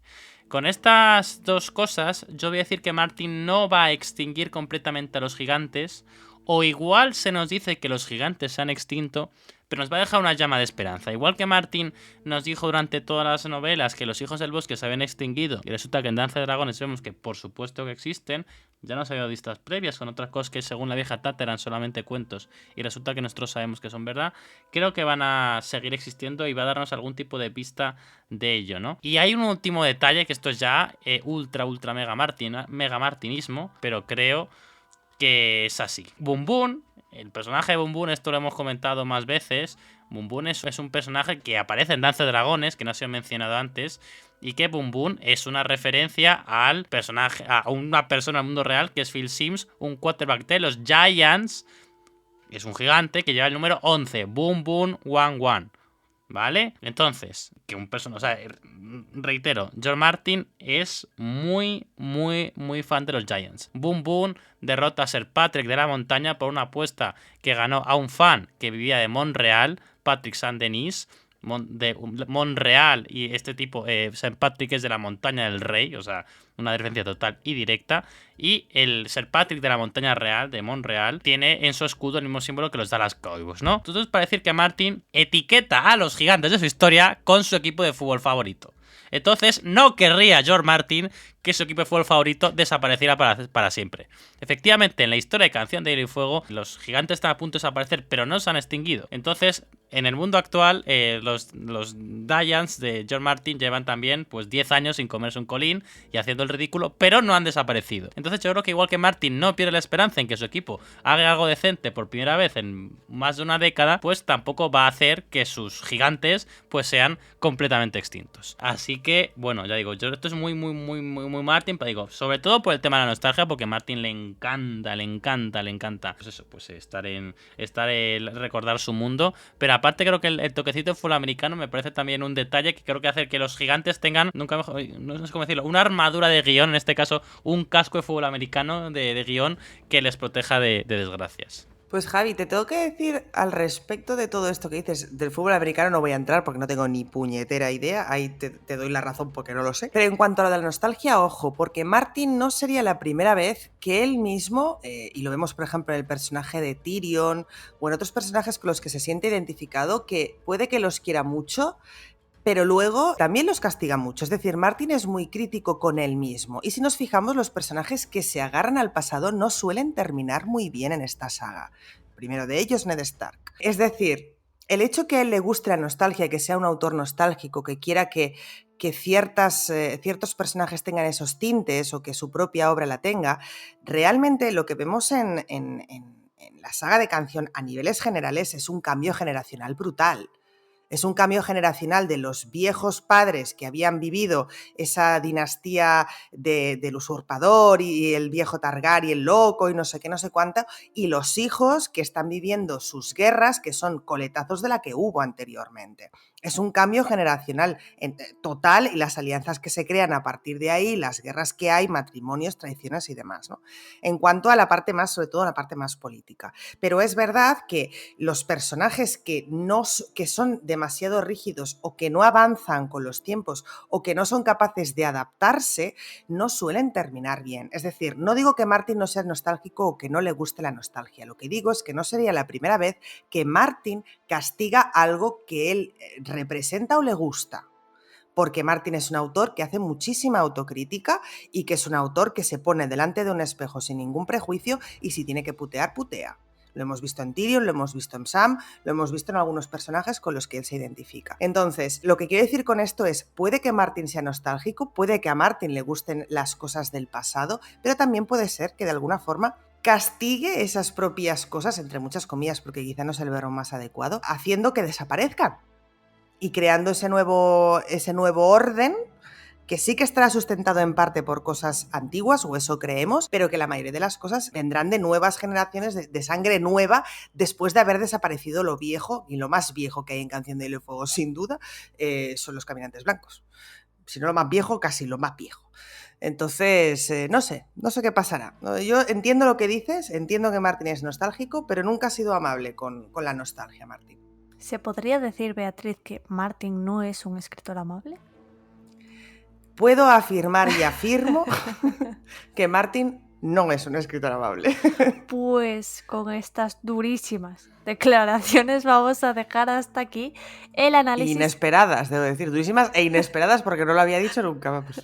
Con estas dos cosas, yo voy a decir que Martin no va a extinguir completamente a los gigantes, o igual se nos dice que los gigantes se han extinto, pero nos va a dejar una llama de esperanza. Igual que Martin nos dijo durante todas las novelas que los hijos del bosque se habían extinguido, y resulta que en Danza de Dragones vemos que por supuesto que existen, ya nos había vistas previas con otras cosas que según la vieja Tata eran solamente cuentos, y resulta que nosotros sabemos que son verdad. Creo que van a seguir existiendo y va a darnos algún tipo de pista de ello, ¿no? Y hay un último detalle, que esto es ya ultra mega martinismo, pero creo que es así. Boom Boom, el personaje de Boom Boom, esto lo hemos comentado más veces. Boom Boom es un personaje que aparece en Danza de Dragones, que no ha sido mencionado antes, y que Boom Boom es una referencia al personaje, a una persona del mundo real, que es Phil Simms, un quarterback de los Giants. Es un gigante que lleva el número 11, Boom Boom 11. ¿Vale? Entonces, que un personaje, o sea, reitero, George Martin es muy fan de los Giants. Boom Boom derrota a Sir Patrick de la Montaña por una apuesta que ganó a un fan que vivía de Montreal, Patrick Saint-Denis, de Montreal, y este tipo, Sir Patrick, es de la Montaña del Rey, o sea, una diferencia total y directa. Y el Sir Patrick de la Montaña Real, de Montreal, tiene en su escudo el mismo símbolo que los Dallas Cowboys, ¿no? Entonces, para decir que Martin etiqueta a los gigantes de su historia con su equipo de fútbol favorito. Entonces, no querría George Martin que su equipo de fútbol favorito desapareciera para siempre. Efectivamente, en la historia de Canción de Hielo y Fuego, los gigantes están a punto de desaparecer, pero no se han extinguido. Entonces, en el mundo actual, los Giants de George Martin llevan también pues 10 años sin comerse un colín y haciendo el ridículo, pero no han desaparecido. Entonces yo creo que igual que Martin no pierde la esperanza en que su equipo haga algo decente por primera vez en más de una década, pues tampoco va a hacer que sus gigantes pues sean completamente extintos. Así que, bueno, ya digo, yo esto es muy Martin, pero digo, sobre todo por el tema de la nostalgia, porque a Martin le encanta, pues eso, pues recordar su mundo, pero aparte creo que el toquecito de fútbol americano me parece también un detalle que creo que hace que los gigantes tengan, nunca mejor, no sé cómo decirlo, una armadura de guión, en este caso un casco de fútbol americano de guión que les proteja de desgracias. Pues Javi, te tengo que decir al respecto de todo esto que dices del fútbol americano, no voy a entrar porque no tengo ni puñetera idea, ahí te doy la razón porque no lo sé. Pero en cuanto a lo de la nostalgia, ojo, porque Martin no sería la primera vez que él mismo, y lo vemos por ejemplo en el personaje de Tyrion o en otros personajes con los que se siente identificado, que puede que los quiera mucho, pero luego también los castiga mucho. Es decir, Martin es muy crítico con él mismo. Y si nos fijamos, los personajes que se agarran al pasado no suelen terminar muy bien en esta saga. El primero de ellos, Ned Stark. Es decir, el hecho que a él le guste la nostalgia, que sea un autor nostálgico, que quiera que ciertos personajes tengan esos tintes o que su propia obra la tenga, realmente lo que vemos en la saga de Canción a niveles generales es un cambio generacional brutal. Es un cambio generacional de los viejos padres que habían vivido esa dinastía del usurpador y el viejo Targaryen loco y no sé qué, no sé cuánto, y los hijos que están viviendo sus guerras, que son coletazos de la que hubo anteriormente. Es un cambio generacional total y las alianzas que se crean a partir de ahí, las guerras que hay, matrimonios, traiciones y demás, ¿no? En cuanto a la parte más, sobre todo la parte más política. Pero es verdad que los personajes que son demasiado rígidos o que no avanzan con los tiempos o que no son capaces de adaptarse, no suelen terminar bien. Es decir, no digo que Martin no sea nostálgico o que no le guste la nostalgia. Lo que digo es que no sería la primera vez que Martin castiga algo que él representa o le gusta. Porque Martin es un autor que hace muchísima autocrítica y que es un autor que se pone delante de un espejo sin ningún prejuicio y si tiene que putear, putea. Lo hemos visto en Tyrion, lo hemos visto en Sam, lo hemos visto en algunos personajes con los que él se identifica. Entonces, lo que quiero decir con esto es, puede que Martin sea nostálgico, puede que a Martin le gusten las cosas del pasado, pero también puede ser que de alguna forma castigue esas propias cosas, entre muchas comillas, porque quizá no es el verbo más adecuado, haciendo que desaparezcan y creando ese nuevo orden que sí que estará sustentado en parte por cosas antiguas, o eso creemos, pero que la mayoría de las cosas vendrán de nuevas generaciones, de sangre nueva, después de haber desaparecido lo viejo, y lo más viejo que hay en Canción de Hielo y Fuego, sin duda, son los caminantes blancos. Si no lo más viejo, casi lo más viejo. Entonces, no sé qué pasará. Yo entiendo lo que dices, entiendo que Martin es nostálgico, pero nunca ha sido amable con la nostalgia, Martin. ¿Se podría decir, Beatriz, que Martin no es un escritor amable? Puedo afirmar y afirmo que Martin no es un escritor amable. Pues con estas durísimas declaraciones vamos a dejar hasta aquí el análisis. Inesperadas, debo decir, durísimas e inesperadas porque no lo había dicho nunca. Vamos.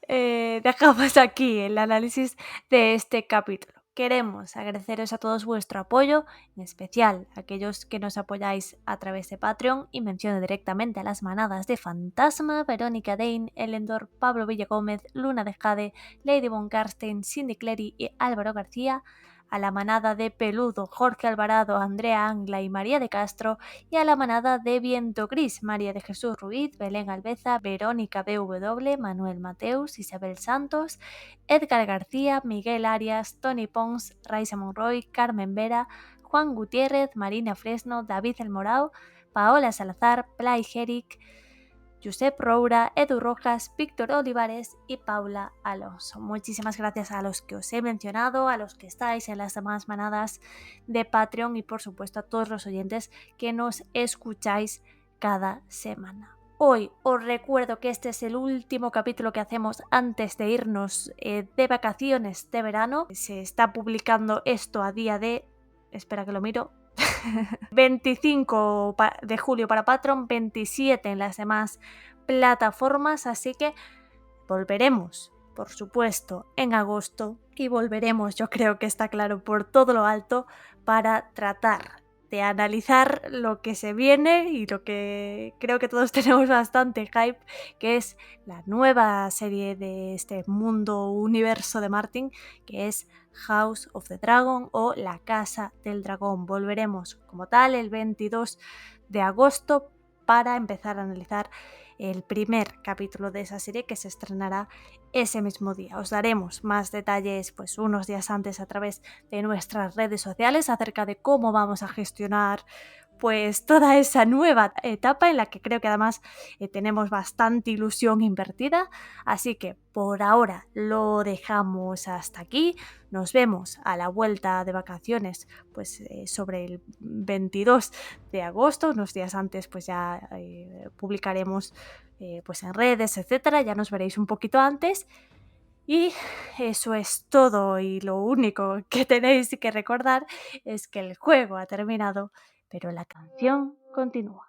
Dejamos aquí el análisis de este capítulo. Queremos agradeceros a todos vuestro apoyo, en especial a aquellos que nos apoyáis a través de Patreon, y menciono directamente a las manadas de Fantasma, Verónica Dane, Elendor, Pablo Villagómez, Luna de Jade, Lady Von Karstein, Cindy Clery y Álvaro García, a la manada de Peludo, Jorge Alvarado, Andrea Angla y María de Castro, y a la manada de Viento Gris, María de Jesús Ruiz, Belén Albeza, Verónica BW, Manuel Mateus, Isabel Santos, Edgar García, Miguel Arias, Tony Pons, Raisa Monroy, Carmen Vera, Juan Gutiérrez, Marina Fresno, David El Morao, Paola Salazar, Play Jeric, Josep Roura, Edu Rojas, Víctor Olivares y Paula Alonso. Muchísimas gracias a los que os he mencionado, a los que estáis en las demás manadas de Patreon y por supuesto a todos los oyentes que nos escucháis cada semana. Hoy os recuerdo que este es el último capítulo que hacemos antes de irnos de vacaciones de verano. Se está publicando esto a día de... Espera que lo miro. 25 de julio para Patreon, 27 en las demás plataformas, así que volveremos, por supuesto, en agosto y volveremos, yo creo que está claro, por todo lo alto para tratar de analizar lo que se viene y lo que creo que todos tenemos bastante hype, que es la nueva serie de este mundo universo de Martin, que es House of the Dragon o La Casa del Dragón. Volveremos como tal el 22 de agosto para empezar a analizar el primer capítulo de esa serie que se estrenará ese mismo día. Os daremos más detalles pues unos días antes a través de nuestras redes sociales acerca de cómo vamos a gestionar pues toda esa nueva etapa en la que creo que además tenemos bastante ilusión invertida, así que por ahora lo dejamos hasta aquí. Nos vemos a la vuelta de vacaciones pues sobre el 22 de agosto, unos días antes pues ya publicaremos pues en redes, etcétera, ya nos veréis un poquito antes. Y eso es todo, y lo único que tenéis que recordar es que el juego ha terminado, pero la canción continúa.